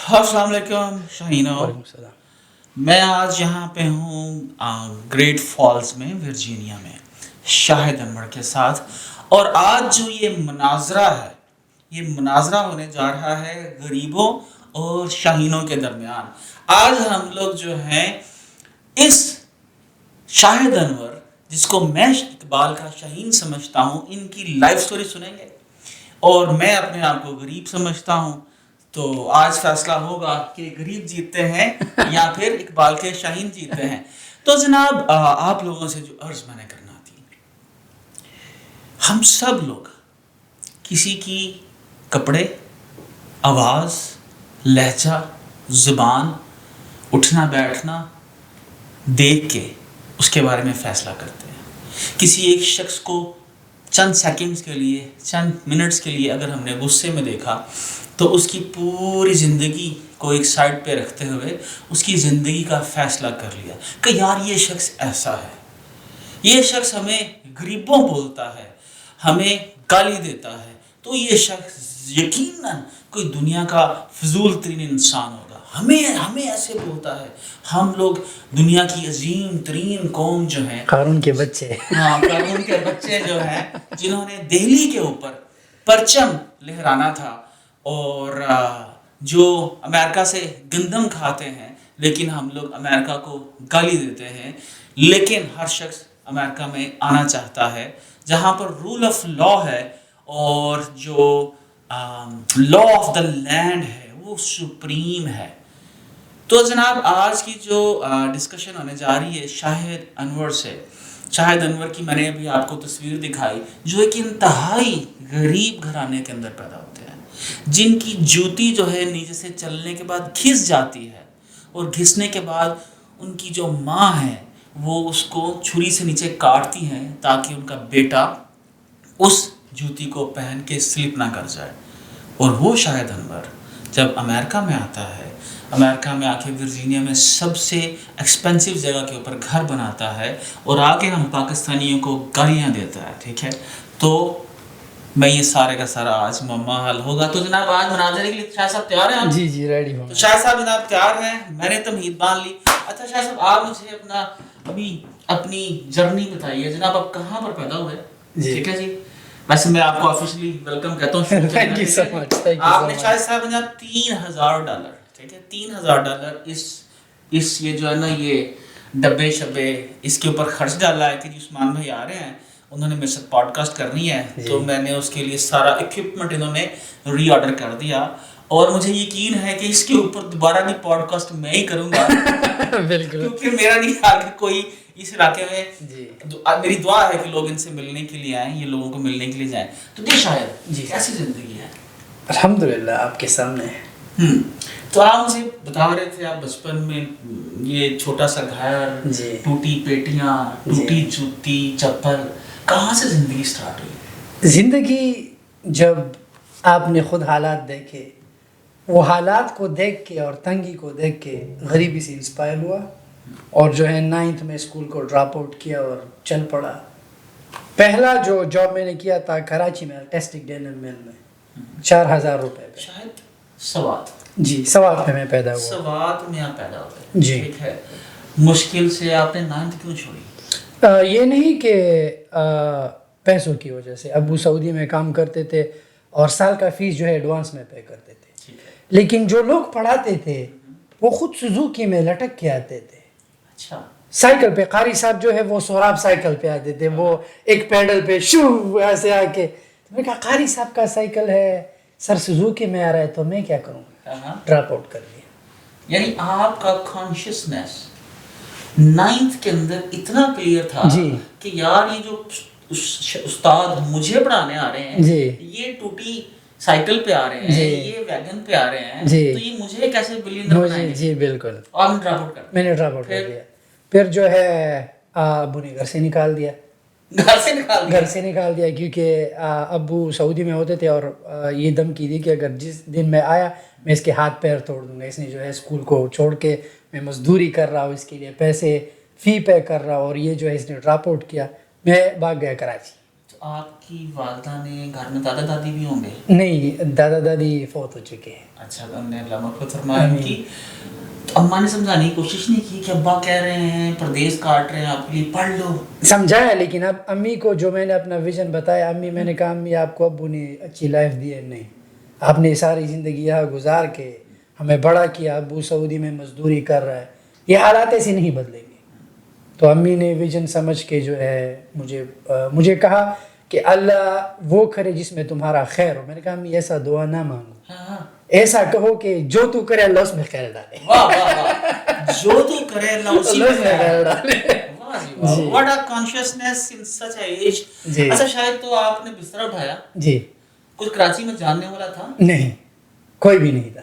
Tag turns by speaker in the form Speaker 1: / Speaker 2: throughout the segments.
Speaker 1: السلام علیکم شاہینہ.
Speaker 2: وعلیکم السلام.
Speaker 1: میں آج یہاں پہ ہوں گریٹ فالز میں ورجینیا میں شاہد انور کے ساتھ. اور آج جو یہ مناظرہ ہونے جا رہا ہے غریبوں اور شاہینوں کے درمیان. آج ہم لوگ جو ہیں اس شاہد انور جس کو میں اقبال کا شاہین سمجھتا ہوں ان کی لائف سٹوری سنیں گے. اور میں اپنے آپ کو غریب سمجھتا ہوں. تو آج فیصلہ ہوگا کہ غریب جیتتے ہیں یا پھر اقبال کے شاہین جیتتے ہیں. تو جناب آپ لوگوں سے جو عرض میں نے کرنا تھی، ہم سب لوگ کسی کی کپڑے، آواز، لہجہ، زبان، اٹھنا بیٹھنا دیکھ کے اس کے بارے میں فیصلہ کرتے ہیں. کسی ایک شخص کو چند سیکنڈز کے لیے، چند منٹس کے لیے اگر ہم نے غصے میں دیکھا تو اس کی پوری زندگی کو ایک سائڈ پہ رکھتے ہوئے اس کی زندگی کا فیصلہ کر لیا کہ یار یہ شخص ایسا ہے، یہ شخص ہمیں غریبوں بولتا ہے، ہمیں گالی دیتا ہے، تو یہ شخص یقیناً کوئی دنیا کا فضول ترین انسان ہوگا، ہمیں ایسے بولتا ہے. ہم لوگ دنیا کی عظیم ترین قوم جو ہیں،
Speaker 2: قارون کے بچے.
Speaker 1: قارون کے بچے جو ہیں جنہوں نے دہلی کے اوپر پرچم لہرانا تھا اور جو امریکہ سے گندم کھاتے ہیں، لیکن ہم لوگ امریکہ کو گالی دیتے ہیں. لیکن ہر شخص امریکہ میں آنا چاہتا ہے جہاں پر رول آف لا ہے اور جو لا آف دا لینڈ ہے وہ سپریم ہے. تو جناب آج کی جو ڈسکشن ہونے جا رہی ہے شاہد انور سے. شاہد انور کی میں نے ابھی آپ کو تصویر دکھائی، جو ایک انتہائی غریب گھرانے کے اندر پیدا ہوتے ہیں، جن کی جوتی جو ہے نیچے سے چلنے کے بعد گھس جاتی ہے، اور گھسنے کے بعد ان کی جو ماں ہے وہ اس کو چھری سے نیچے کاٹتی ہیں تاکہ ان کا بیٹا اس جوتی کو پہن کے سلپ نہ کر جائے. اور وہ شاہد انور جب امریکہ میں آتا ہے، امریکہ میں آ کے ورجینیا میں سب سے ایکسپینسو جگہ کے اوپر گھر بناتا ہے اور آگے ہم پاکستانیوں کو گالیاں دیتا ہے. ٹھیک ہے، تو میں یہ سارے کا سارا آج مما حل ہوگا. تو جناب آج مناظرے کے لیے شاہ صاحب تیار ہیں؟
Speaker 2: جی جی ریڈی ہوں.
Speaker 1: تو شاہ صاحب جناب تیار ہیں، میں نے تمہید باندھ لی. اچھا شاہ صاحب آپ مجھے اپنی جرنی بتائیے. جناب آپ کہاں پر پیدا ہوئے؟ ٹھیک ہے جی، ویسے میں آپ کو آفیشلی ویلکم کہتا ہوں.
Speaker 2: تھینک یو سو مچ.
Speaker 1: آپ نے شاہد صاحب جناب $3000، ٹھیک ہے، $3000 اس یہ جو ہے نا یہ ڈبے شبے اس کے اوپر خرچ ڈالا ہے کہ جی عثمان بھائی آ رہے ہیں، انہوں نے میرے ساتھ پوڈ کاسٹ کرنی ہے. تو میں نے اس کے لیے سارا اکوپمنٹ انہوں نے ری آرڈر کر دیا، اور مجھے یقین ہے کہ اس کے اوپر دوبارہ بھی پوڈ کاسٹ میں ہی کروں گا.
Speaker 2: بالکل،
Speaker 1: کیونکہ میرا نہیں خیال کہ کوئی اس علاقے میں، میری دعا ہے کہ لوگ ان سے ملنے کے لیے آئیں، یہ لوگوں کو ملنے کے لیے جائیں. تو جی شاید جی کیسی زندگی ہے؟
Speaker 2: الحمدللہ آپ کے سامنے ہے.
Speaker 1: تو آپ مجھے بتا رہے تھے آپ بچپن میں یہ چھوٹا سا گھر، ٹوٹی پیٹیاں، ٹوٹی جوتی چپل، کہاں سے زندگی سٹارٹ ہوئی؟
Speaker 2: زندگی جب آپ نے خود حالات دیکھے، وہ حالات کو دیکھ کے اور تنگی کو دیکھ کے غریبی سے انسپائر ہوا، اور جو ہے 9th میں اسکول کو ڈراپ آؤٹ کیا اور چل پڑا. پہلا جو جاب میں نے کیا تھا کراچی میں ٹیسٹک ڈینل مل میں، 4000 روپے پہ.
Speaker 1: شاید سوات.
Speaker 2: جی سوات میں پیدا ہوا.
Speaker 1: سوات میں آپ پیدا ہوئے.
Speaker 2: جی
Speaker 1: ٹھیک ہے، مشکل سے آپ نے 9th کیوں چھوڑی؟
Speaker 2: یہ نہیں کہ پیسوں کی وجہ سے. ابو سعودی میں کام کرتے تھے اور سال کا فیس جو ہے ایڈوانس میں پے کرتے تھے، لیکن جو لوگ پڑھاتے تھے وہ خود سوزوکی میں لٹک کے آتے تھے.
Speaker 1: اچھا.
Speaker 2: سائیکل پہ قاری صاحب جو ہے وہ سوراب سائیکل پہ آتے تھے، وہ ایک پیڈل پہ شو ایسے آ کے. میں کہا قاری صاحب کا سائیکل ہے سر سوزوکی میں آ رہا ہے تو میں کیا کروں گا، ڈراپ آؤٹ کر دیا.
Speaker 1: یعنی آپ کا کانشیسنیس 9th کے اندر اتنا کلیئر تھا کہ یار یہ جو استاد مجھے پڑھانے آ رہے ہیں یہ ٹوٹی سائیکل پہ آ رہے ہیں، یہ ویگن پہ آ رہے ہیں، تو یہ مجھے کیسے بلینڈر بنائیں گے؟
Speaker 2: جی بالکل.
Speaker 1: اور میں ڈراپ آؤٹ کر دیا.
Speaker 2: میں نے ڈراپ آؤٹ کر دیا. پھر جو ہے ابو نے گھر سے نکال دیا. گھر سے نکال دیا کیونکہ ابو سعودی میں ہوتے تھے اور یہ دھمکی دی کہ اگر جس دن میں آیا میں اس کے ہاتھ پیر توڑ دوں گا. اس نے جو ہے اسکول کو چھوڑ کے میں مزدوری کر رہا ہوں، اس کے لیے پیسے فی پے کر رہا ہوں، اور یہ جو ہے اس نے ڈراپ آؤٹ کیا. میں بھاگ گیا کراچی.
Speaker 1: آپ کی والدہ نے گھر میں دادا دادی بھی ہوں گے؟
Speaker 2: نہیں، دادا دادی فوت ہو چکے ہیں.
Speaker 1: اچھا، تو ہم نے اللہ مغفرت فرمائے ان کی. تو اماں نے سمجھانے کی کوشش نہیں کی کہ ابا کہہ رہے ہیں پردیس کاٹ رہے ہیں آپ کے لیے، پڑھ لو؟
Speaker 2: سمجھایا، لیکن اب امی کو جو میں نے اپنا ویژن بتایا، امی میں نے کہا امی آپ کو ابو نے اچھی لائف دی ہے، نہیں آپ نے ساری زندگی یہاں گزار کے ہمیں بڑا کیا، ابو سعودی میں مزدوری کر رہا ہے، یہ حالات ایسے نہیں بدلیں گے. تو امی نے ویژن سمجھ کے جو ہے مجھے کہا کہ اللہ وہ کرے جس میں تمہارا خیر ہو. میں نے کہا امی ایسا دعا نہ مانگو،
Speaker 1: ہاں،
Speaker 2: ایسا کہو کہ جو تو کرے اللہ اس میں خیر ڈالے.
Speaker 1: واہ واہ واہ، جو تو کرے اللہ اسی میں خیر ڈالے. What a consciousness in such a age. اچھا، شاید تو آپ نے بستر اٹھایا
Speaker 2: جی،
Speaker 1: کچھ کراچی میں جاننے والا تھا؟
Speaker 2: نہیں، کوئی بھی نہیں تھا.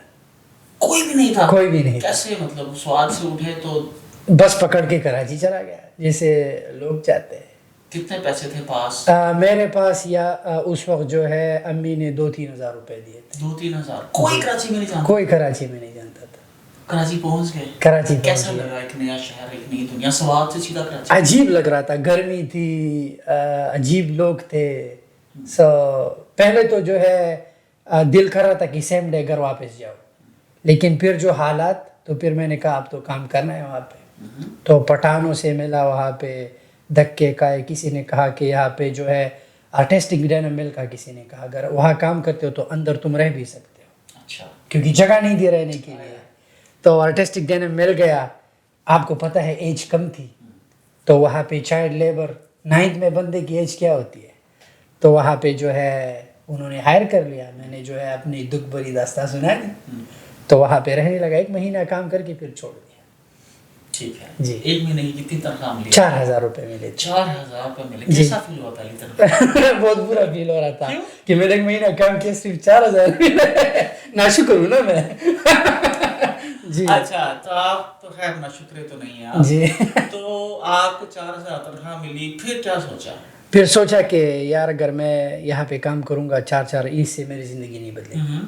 Speaker 1: کوئی بھی نہیں تھا؟
Speaker 2: کوئی بھی نہیں تھا.
Speaker 1: کیسے مطلب سواد سے اٹھے تو
Speaker 2: بس پکڑ کے کراچی چلا گیا جیسے لوگ چاہتے ہیں.
Speaker 1: کتنے پیسے تھے پاس؟
Speaker 2: میرے پاس یا اس وقت جو ہے امی نے 2-3 ہزار روپے دیے تھے.
Speaker 1: 2-3 ہزار؟ کوئی کراچی میں نہیں جانتا؟
Speaker 2: کوئی کراچی میں نہیں جانتا تھا.
Speaker 1: کراچی پہنچ گئے؟
Speaker 2: کراچی
Speaker 1: کیسا لگا؟ ایک نیا شہر، ایک نئی دنیا، سواد سے سیدھا کراچی؟
Speaker 2: عجیب لگ رہا تھا، گرمی تھی، عجیب لوگ تھے. سو پہلے تو جو ہے دل کر رہا تھا کہ سیم ڈے گھر واپس جاؤ، لیکن پھر جو حالات، تو پھر میں نے کہا اب تو کام کرنا ہے وہاں پہ. تو پٹھانوں سے ملا وہاں پہ، دھکے کھائے. کسی نے کہا کہ یہاں پہ جو ہے آرٹسٹک ڈینم مل کا، کسی نے کہا اگر وہاں کام کرتے ہو تو اندر تم رہ بھی سکتے ہو.
Speaker 1: اچھا،
Speaker 2: کیونکہ جگہ نہیں دی رہنے کے لیے. تو آرٹسٹک ڈینم مل گیا. آپ کو پتہ ہے ایج کم تھی، تو وہاں پہ چائلڈ لیبر 9th میں بندے کی ایج کیا ہوتی ہے، تو وہاں پہ جو ہے انہوں نے ہائر کر لیا. میں نے جو ہے اپنی دکھ بری داستان سنا دی، تو وہاں پہ رہنے لگا. 1 مہینہ کام کر کے پھر چھوڑ دیا.
Speaker 1: ٹھیک ہے
Speaker 2: جی.
Speaker 1: 1 مہینے کی کتنی تنخواہ ملی؟
Speaker 2: 4,000 روپے ملے تھے.
Speaker 1: 4,000 روپے ملے. کیسا فیل ہوا پہلی طرف؟
Speaker 2: بہت برا فیل ہو رہا تھا کہ میں 1 مہینہ کام کیا، صرف 4,000 ملے. ناشکر ہوں نا میں. جی.
Speaker 1: اچھا، تو آپ تو خیر ناشکرے تو نہیں ہیں آپ.
Speaker 2: جی.
Speaker 1: تو آپ کو 4,000 تنخواہ ملی، پھر کیا سوچا؟
Speaker 2: پھر سوچا کہ یار اگر میں یہاں پہ کام کروں گا 4 اس سے میری زندگی نہیں بدلے گی.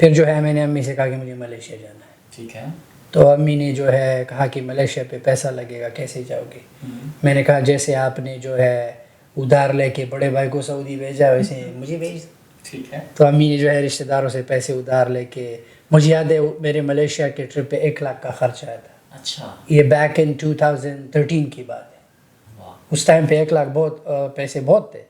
Speaker 2: پھر جو ہے میں نے امی سے کہا کہ مجھے ملیشیا جانا ہے.
Speaker 1: ٹھیک ہے.
Speaker 2: تو امی نے جو ہے کہا کہ ملیشیا پہ پیسہ لگے گا، کیسے جاؤ گے؟ میں نے کہا جیسے آپ نے جو ہے ادھار لے کے بڑے بھائی کو سعودی بھیجا ویسے مجھے بھیج.
Speaker 1: ٹھیک ہے.
Speaker 2: تو امی نے جو ہے رشتہ داروں سے پیسے ادھار لے کے، مجھے یاد ہے میرے ملیشیا کے ٹرپ پہ 1 لاکھ کا خرچ آیا تھا.
Speaker 1: اچھا.
Speaker 2: یہ بیک ان 2013 کی بات ہے. اس ٹائم پہ 1 لاکھ بہت پیسے بہت تھے.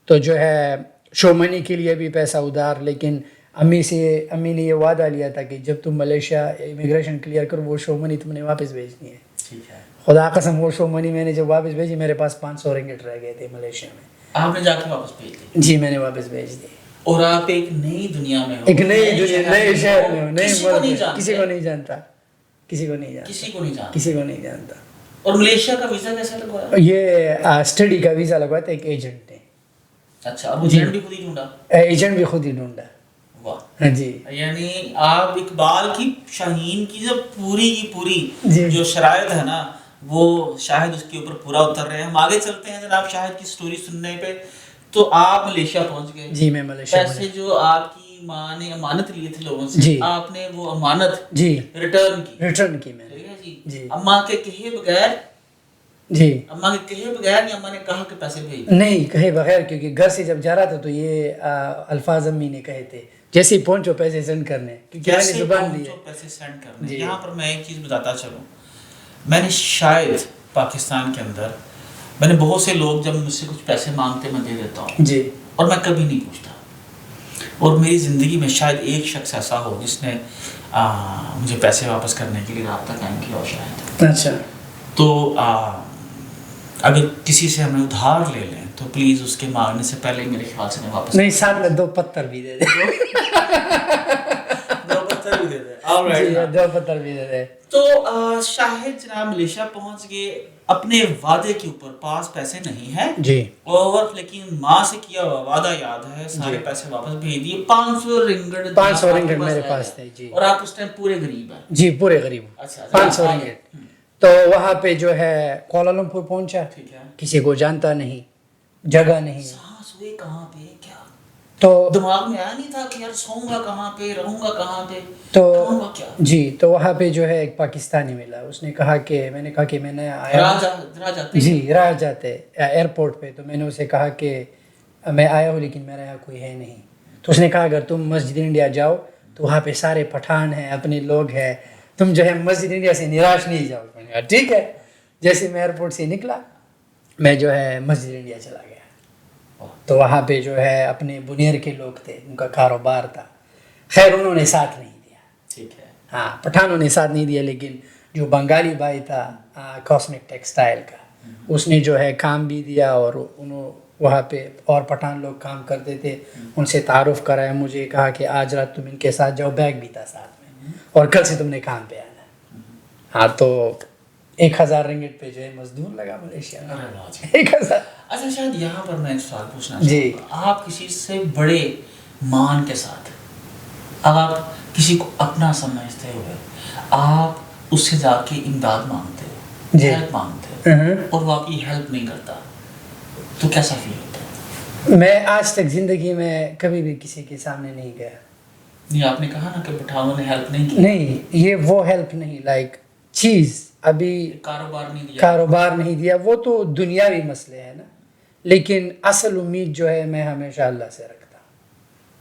Speaker 2: تو جو ہے شو منی کے لیے بھی پیسہ ادھار. لیکن امی نے یہ وعدہ لیا تھا کہ جب تم ملیشیا امیگریشن کلیئر کرو وہ شو منی تم نے واپس بھیجنی ہے.
Speaker 1: ٹھیک ہے.
Speaker 2: خدا قسم وہ شو منی میں نے جب واپس بھیجی، میرے پاس 500 رنگٹ رہ گئے تھے ملیشیا میں.
Speaker 1: آپ نے جا کے واپس بھیج دی؟
Speaker 2: جی، میں نے واپس بھیج دی.
Speaker 1: اور آپ ایک نئی دنیا میں ہو،
Speaker 2: ایک نئی دنیا، نئے شہر میں ہو، نئے
Speaker 1: کسی کو
Speaker 2: ملک
Speaker 1: نہیں
Speaker 2: میں.
Speaker 1: جانتے.
Speaker 2: کسی کو نہیں جانتا، کسی کو نہیں جانتا،
Speaker 1: کسی کو نہیں جانتے.
Speaker 2: کسی کو نہیں جانتا.
Speaker 1: اور ملیشیا کا ویزا کیسے لگوایا؟
Speaker 2: یہ اسٹڈی کا ویزا لگوایا تھا ایک ایجنٹ نے.
Speaker 1: اچھا، اب ایجنٹ بھی خود ہی ڈھونڈا؟
Speaker 2: ایجنٹ بھی خود ہی ڈھونڈا.
Speaker 1: واہ.
Speaker 2: ہاں جی.
Speaker 1: یعنی آپ اقبال کی شاہین کی جو پوری کی پوری جو شرائط ہے نا، وہ شاہد اس کے اوپر پورا اتر رہے ہیں. ہم آگے چلتے ہیں جناب شاہد کی سٹوری سننے پہ. تو آپ ملیشیا پہنچ گئے.
Speaker 2: جی، میں ملیشیا
Speaker 1: پیسے جو آپ کی ماں نے امانت لیے تھے لوگوں سے،
Speaker 2: جی،
Speaker 1: آپ نے وہ امانت
Speaker 2: جی
Speaker 1: ریٹرن
Speaker 2: کی میں نے.
Speaker 1: ٹھیک ہے جی.
Speaker 2: جی.
Speaker 1: اماں کے کہے بغیر،
Speaker 2: جی،
Speaker 1: اماں کے کہے بغیر نہیں اماں نے کہا کہ پیسے بھیج؟
Speaker 2: نہیں کہے بغیر، کیونکہ گھر سے جب جا رہا تھا تو یہ الفاظ امی نے کہے تھے جیسے ہی پہنچو پیسے سینڈ کرنے، کیونکہ میں نے زبان دی ہے.
Speaker 1: پیسے سینڈ کرنے.
Speaker 2: جی.
Speaker 1: یہاں پر میں ایک چیز بتاتا چلوں، میں نے شاید پاکستان کے اندر میں نے بہت سے لوگ جب مجھ سے کچھ پیسے مانگتے میں دے دیتا ہوں.
Speaker 2: جی.
Speaker 1: اور میں کبھی نہیں پوچھتا. اور میری زندگی میں شاید ایک شخص ایسا ہو جس نے مجھے پیسے واپس کرنے کے لیے رابطہ قائم کیا ہو شاید.
Speaker 2: اچھا.
Speaker 1: تو اگر کسی سے ہمیں ادھار لے لیں تو پلیز اس کے مانگنے سے پہلے میرے خیال سے واپس
Speaker 2: نہیں، ساتھ میں 2 پتھر بھی دے دے.
Speaker 1: 2 پتھر بھی دے دے.
Speaker 2: 2 پتھر بھی دے دے.
Speaker 1: تو شاہد جناب ملیشیا پہنچ گئے. اپنے وعدے کے اوپر پاس پیسے نہیں ہے
Speaker 2: جی.
Speaker 1: اور لیکن ماں سے کیا ہوا وعدہ یاد ہے، سارے پیسے واپس بھیج دیے. 500 رنگٹ
Speaker 2: میرے پاس تھے. جی.
Speaker 1: اور آپ اس ٹائم پورے غریب ہیں.
Speaker 2: جی، پورے غریب.
Speaker 1: اچھا.
Speaker 2: 500 رنگٹ. تو وہاں پہ جو ہے کوالالمپور پہنچا.
Speaker 1: ٹھیک ہے.
Speaker 2: کسی کو جانتا نہیں، جگہ نہیں.
Speaker 1: سانس ہوئے کہاں پہ کیا
Speaker 2: تو
Speaker 1: دماغ میں آیا نہیں تھا کہ یار سوؤں گا کہاں پہ، رہوں گا کہاں پہ،
Speaker 2: تو
Speaker 1: کھاؤں گا کیا؟
Speaker 2: جی. تو وہاں پہ جو ہے ایک پاکستانی ملا. اس نے کہا کہ میں نے کہا کہ میں نے آیا.
Speaker 1: راہ جاتے
Speaker 2: جی، راہ جاتے ایئرپورٹ پہ. تو میں نے اسے کہا کہ میں آیا ہوں لیکن میرا یہاں کوئی ہے نہیں. تو اس نے کہا اگر تم مسجد انڈیا جاؤ تو وہاں پہ سارے پٹھان ہیں, اپنے لوگ ہیں, تم جو ہے مسجد انڈیا سے نراش نہیں جاؤ. میں نے کہا ٹھیک ہے. جیسے میں ایئرپورٹ سے نکلا میں جو ہے مسجد انڈیا چلا گیا. تو وہاں پہ جو ہے اپنے بنیر کے لوگ تھے, ان کا کاروبار تھا. خیر انہوں نے ساتھ نہیں دیا.
Speaker 1: ٹھیک ہے.
Speaker 2: ہاں پٹھانوں نے ساتھ نہیں دیا, لیکن جو بنگالی بھائی تھا کاسمک ٹیکسٹائل کا, اس نے جو ہے کام بھی دیا, اور انہوں وہاں پہ اور پٹھان لوگ کام کرتے تھے, ان سے تعارف کرایا مجھے, کہا کہ آج رات تم ان کے ساتھ جاؤ, بیگ بھی تھا ساتھ میں, اور کل سے تم نے کام پہ آنا. ہاں تو 1000 رنگٹ پہ جو ہے مزدور لگا ملیشیا میں. 1000.
Speaker 1: اچھا شاید یہاں پر میں ایک سوال پوچھنا
Speaker 2: جی.
Speaker 1: چاہوں گا, آپ کسی سے بڑے مان کے ساتھ آپ کسی کو اپنا سمجھتے ہوئے آپ اس سے جا کے امداد مانگتے ہو, ہیلپ مانگتے ہو, اور وہ آپ کی ہیلپ نہیں کرتا, تو کیسا فیل ہوتا ہے؟
Speaker 2: میں آج تک زندگی میں کبھی بھی کسی کے سامنے نہیں گیا.
Speaker 1: نہیں, آپ نے کہا نا کہ پٹھانوں نے ہیلپ نہیں کی.
Speaker 2: نہیں, یہ وہ ہیلپ نہیں, لائک چیز ابھی کاروبار نہیں دیا, وہ تو دنیاوی مسئلے ہیں نا, لیکن اصل امید جو ہے میں ہمیشہ اللہ سے رکھتا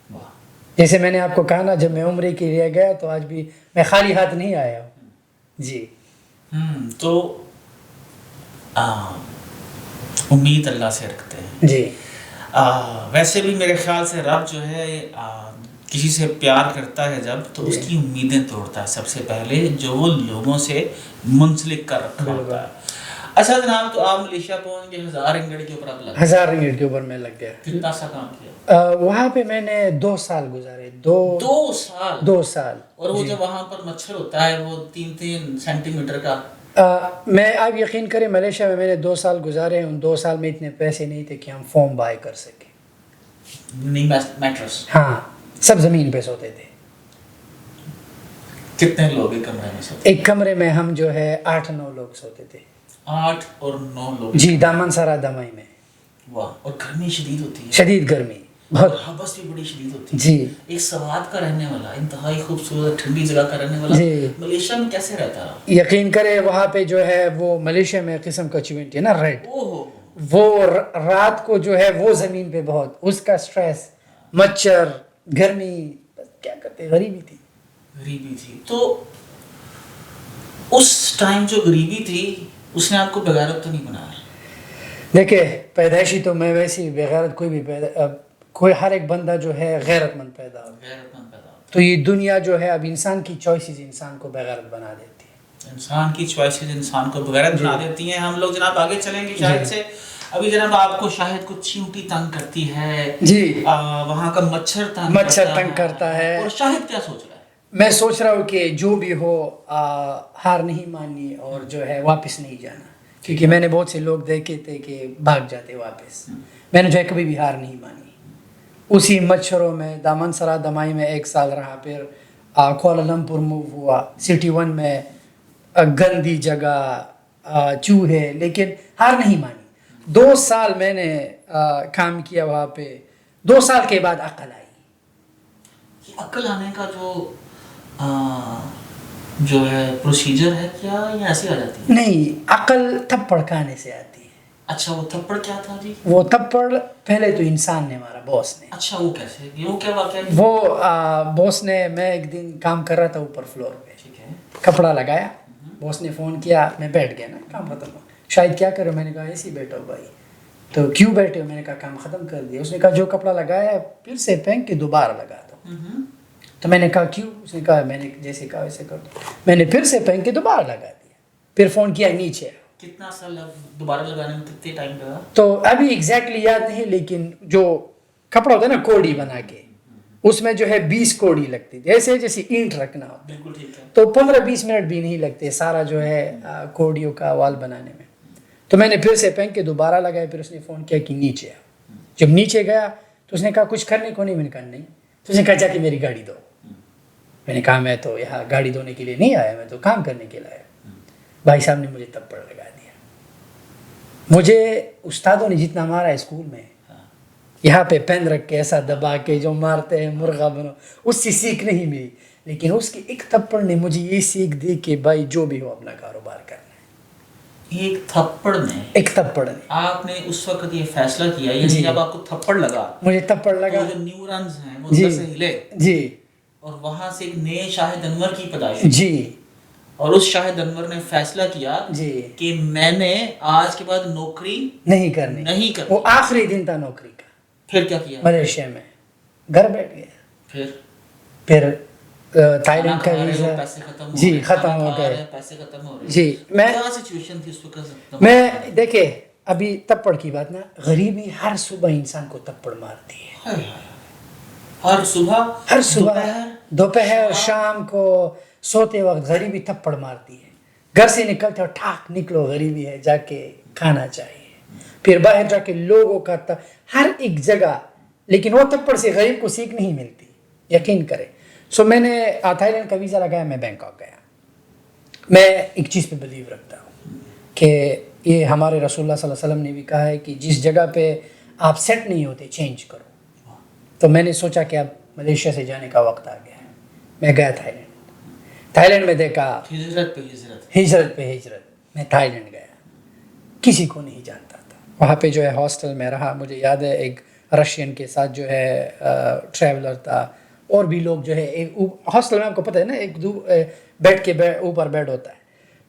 Speaker 2: ہوں. جیسے میں نے آپ کو کہا نا, جب میں عمرے کے لیے گیا تو آج بھی میں خالی ہاتھ نہیں آیا ہوں. جی.
Speaker 1: تو امید اللہ سے رکھتے ہیں.
Speaker 2: جی.
Speaker 1: ویسے بھی میرے خیال سے رب جو ہے کسی سے پیار کرتا ہے جب, تو اس کی امیدیں توڑتا ہے سب سے پہلے, جو وہ لوگوں سے منسلک کر رکھا ہوتا ہے. اچھا جناب, تو آپ ملیشیا پہنچ گئے, 1000 رنگٹ کے اوپر آپ لگ گئے.
Speaker 2: 1000 رنگٹ کے اوپر میں لگ گیا.
Speaker 1: کتنا سا کام کیا
Speaker 2: وہاں پہ؟ میں نے 2 سال گزارے. 2 سال.
Speaker 1: اور وہ جو وہاں پر مچھر ہوتا ہے وہ 3 سینٹی میٹر کا.
Speaker 2: میں آپ یقین کریں ملیشیا میں نے 2 سال گزارے. ان 2 سال میں اتنے پیسے نہیں تھے کہ ہم فوم بائی کر سکیں.
Speaker 1: نہیں, میٹرس.
Speaker 2: ہاں, سب زمین پہ سوتے تھے.
Speaker 1: کتنے لوگ ایک کمرے میں سوتے؟
Speaker 2: ایک کمرے میں ہم جو ہے 8-9 لوگ سوتے تھے.
Speaker 1: 8 اور 9 لوگ.
Speaker 2: جی, دامن سرا دمائی میں.
Speaker 1: واہ. اور گرمی شدید ہوتی ہے.
Speaker 2: شدید گرمی, بہت.
Speaker 1: حبس بھی بڑی شدید ہوتی ہے.
Speaker 2: جی.
Speaker 1: ایک سوات کا رہنے والا, انتہائی خوبصورت ٹھنڈی جگہ کا رہنے والا, ملیشیا میں کیسے رہتا ہے؟
Speaker 2: یقین کرے وہاں پہ جو ہے وہ ملیشیا میں قسم کا چیونٹی ہے نا, ریڈ, وہ رات کو جو ہے وہ زمین پہ بہت اس کا سٹریس, مچھر, گرمی, کیا کرتے, غریبی تھی.
Speaker 1: تو اس ٹائم جو غریبی تھی اس نے آپ کو بغیرت تو نہیں بنایا؟
Speaker 2: دیکھیں پیدائشی تو میں ویسی بغیرت کوئی ہر ایک بندہ جو ہے غیرت مند پیدا ہو. تو یہ دنیا جو ہے اب انسان کی چوائسز انسان کو بغیرت بنا دیتی ہے.
Speaker 1: انسان کی چوائسز انسان کو بغیرت بنا دیتی ہیں. ہم لوگ جناب آگے چلیں گے شاید سے. ابھی جناب آپ کو شاید کچھ چیونٹی تنگ کرتی ہے,
Speaker 2: جی,
Speaker 1: وہاں کا مچھر تنگ
Speaker 2: کرتا ہے.
Speaker 1: اور شاہد کیا سوچ رہا ہے؟
Speaker 2: میں سوچ رہا ہوں کہ جو بھی ہو ہار نہیں ماننی اور جو ہے واپس نہیں جانا, کیونکہ میں نے بہت سے لوگ دیکھے تھے کہ بھاگ جاتے واپس. میں نے جو ہے کبھی بھی ہار نہیں مانی. اسی مچھروں میں دامن سرا دمائی میں 1 سال رہا, پھر کوالالمپور موو ہوا, سٹی 1 میں گندی جگہ, چوہے, لیکن ہار نہیں مانی. 2 سال میں نے کام کیا وہاں پہ. 2 سال کے بعد عقل آئی.
Speaker 1: عقل آنے کا جو ہے پروسیجر ہے کیا, یا ایسے آ جاتی ہے؟
Speaker 2: نہیں, عقل تھپڑ کھانے سے آتی ہے.
Speaker 1: اچھا, وہ تھپڑ کیا تھا جی؟
Speaker 2: وہ تھپڑ پہلے تو انسان نے مارا, باس نے.
Speaker 1: اچھا, وہ کیسے, وہ کیا واقعہ ہے؟
Speaker 2: وہ باس نے, میں ایک دن کام کر رہا تھا اوپر فلور پہ,
Speaker 1: ٹھیک ہے,
Speaker 2: کپڑا لگایا, باس نے فون کیا, میں بیٹھ گیا نا, کام ختم ہوا. شاید کیا کرو, میں نے کہا ایسے ہی بیٹھو بھائی. تو کیوں بیٹھے ہو, میں نے کہا کام ختم کر دیا. اس نے کہا جو کپڑا لگایا ہے پھر سے پھینک کے دوبارہ لگا دو. تو میں نے کہا کیوں؟ اس نے کہا میں نے جیسے کہا ویسے کر دو. میں نے پھر سے پھینک کے دوبارہ لگا دیا. پھر فون کیا نیچے.
Speaker 1: کتنا سال دوبارہ لگانے میں کتنے ٹائم لگا؟
Speaker 2: تو ابھی ایگزیکٹلی یاد نہیں, لیکن جو کپڑا ہوتا ہے نا کوڑی بنا کے, اس میں جو ہے 20 کوڑی لگتی تھی, ایسے جیسے اینٹ رکھنا ہوتا.
Speaker 1: بالکل ٹھیک ہے.
Speaker 2: تو 15-20 منٹ بھی نہیں لگتے سارا جو ہے کوڑیوں کا وال بنانے میں. تو میں نے پھر سے پھینک کے دوبارہ لگایا. پھر اس نے فون کیا کہ نیچے آؤ. جب نیچے گیا تو اس نے کہا کچھ کرنے کو نہیں. میں نے کہا نہیں. تو اس نے کہا جا کے میری گاڑی دو. میں نے کہا میں تو یہاں گاڑی دھونے کے لیے نہیں آیا, میں تو کام کرنے کے لیے آیا. بھائی صاحب نے مجھے تھپڑ لگا دیا. مجھے استادوں نے جتنا مارا اسکول میں, یہاں پہ پین رکھ کے ایسا دبا کے جو مارتے ہیں مرغا بنو, اس سے سیکھ نہیں ملی. لیکن اس کی ایک تھپڑ نے مجھے یہ سیکھ دی کہ بھائی جو بھی ہو اپنا کاروبار کرنا ہے.
Speaker 1: ایک تھپڑ نے
Speaker 2: ایک تھپڑ نے
Speaker 1: آپ نے اس وقت یہ فیصلہ کیا، یعنی جب آپ کو تھپڑ لگا
Speaker 2: مجھے تھپڑ لگا،
Speaker 1: تو جو نیورونز ہیں وہ اندر سے ہلے
Speaker 2: جی
Speaker 1: اور وہاں سے ایک نئے شاہد انور کی پیدائش ہوئی،
Speaker 2: جی
Speaker 1: اور اس شاہد انور نے فیصلہ کیا
Speaker 2: جی
Speaker 1: کہ میں نے آج کے بعد نوکری
Speaker 2: نہیں کرنی،
Speaker 1: نہیں کرنی۔
Speaker 2: وہ آخری دن تھا نوکری کا،
Speaker 1: پھر کیا کیا؟
Speaker 2: ملیشیا میں گھر بیٹھ گیا، پھر تھائی لینڈ کا ویزا،
Speaker 1: پیسے ختم ہو
Speaker 2: جی
Speaker 1: گئے،
Speaker 2: ختم
Speaker 1: کھانا
Speaker 2: ہو
Speaker 1: کھا
Speaker 2: گئے،
Speaker 1: رہے، پیسے ختم ہو رہے،
Speaker 2: جی میں
Speaker 1: کیا سچویشن تھی اس وقت؟
Speaker 2: میں دیکھے ابھی تپڑ کی بات نا، غریبی ہر صبح انسان کو تپڑ مارتی ہے،
Speaker 1: ہر صبح،
Speaker 2: ہر صبح دوپہر شام کو سوتے وقت غریبی تھپڑ مارتی ہے، گھر سے نکلتے ہو ٹھاک نکلو غریبی ہے، جا کے کھانا چاہیے، پھر باہر جا کے لوگوں کا ہر ایک جگہ، لیکن وہ تھپڑ سے غریب کو سیکھ نہیں ملتی، یقین کرے۔ سو میں نے تھائی لینڈ کا ویزا لگایا، میں بینکاک گیا۔ میں ایک چیز پہ بلیو رکھتا ہوں کہ یہ ہمارے رسول اللہ صلی اللہ علیہ وسلم نے بھی کہا ہے کہ جس جگہ پہ آپ سیٹ نہیں ہوتے چینج کرو، تو میں نے سوچا کہ اب ملیشیا سے جانے کا وقت آ گیا ہے، میں گیا تھائی لینڈ میں دیکھا
Speaker 1: ہجرت پہ ہجرت،
Speaker 2: ہجرت پہ ہجرت، میں تھائی لینڈ گیا، کسی کو نہیں جانتا تھا، وہاں پہ جو ہے ہاسٹل میں رہا، مجھے یاد ہے ایک رشین کے ساتھ جو ہے ٹریولر تھا، اور بھی لوگ جو ہے ہاسٹل میں آپ کو پتہ ہے نا ایک دو بیڈ کے اوپر بیڈ ہوتا ہے،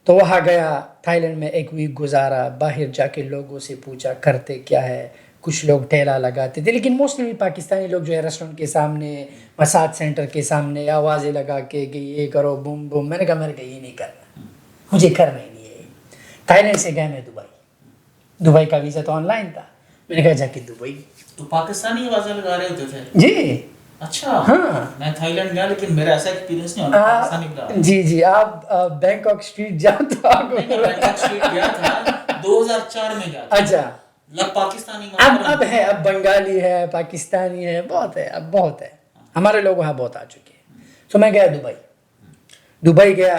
Speaker 2: تو وہاں گیا تھائی لینڈ میں ایک ویک گزارا، باہر جا کے لوگوں سے پوچھا کرتے کیا ہے، کچھ لوگ ٹھیلا لگاتے تھے، لیکن موسٹلی پاکستانی لوگ جو ہے ریسٹورنٹ کے سامنے، مساج سینٹر کے سامنے آوازیں لگا کے کہ یہ کرو بوم بوم، میں نے کہا یہ نہیں کرنا، مجھے کرنا ہی نہیں ہے۔ تھائی لینڈ سے گیا میں دبئی کا ویزا تو آن لائن تھا، میں نے کہا جا کے دبئی،
Speaker 1: تو پاکستانی آوازیں لگا رہے ہوتے تھے؟
Speaker 2: جی
Speaker 1: اچھا،
Speaker 2: ہاں،
Speaker 1: میں تھائی لینڈ گیا لیکن میرا ایسا ایکسپیرینس نہیں ہوتا پاکستانی لگا۔
Speaker 2: جی جی، آپ بینکاک اسٹریٹ جاؤ تو آپ
Speaker 1: میں بینکاک اسٹریٹ گیا تھا، 2004 میں گیا تھا۔
Speaker 2: اچھا،
Speaker 1: لگ پاکستانی
Speaker 2: اب ہے، اب بنگالی ہے، پاکستانی ہے، بہت ہے، اب بہت ہے، ہمارے لوگ وہاں بہت آ چکے ہیں۔ تو میں گیا دبئی گیا،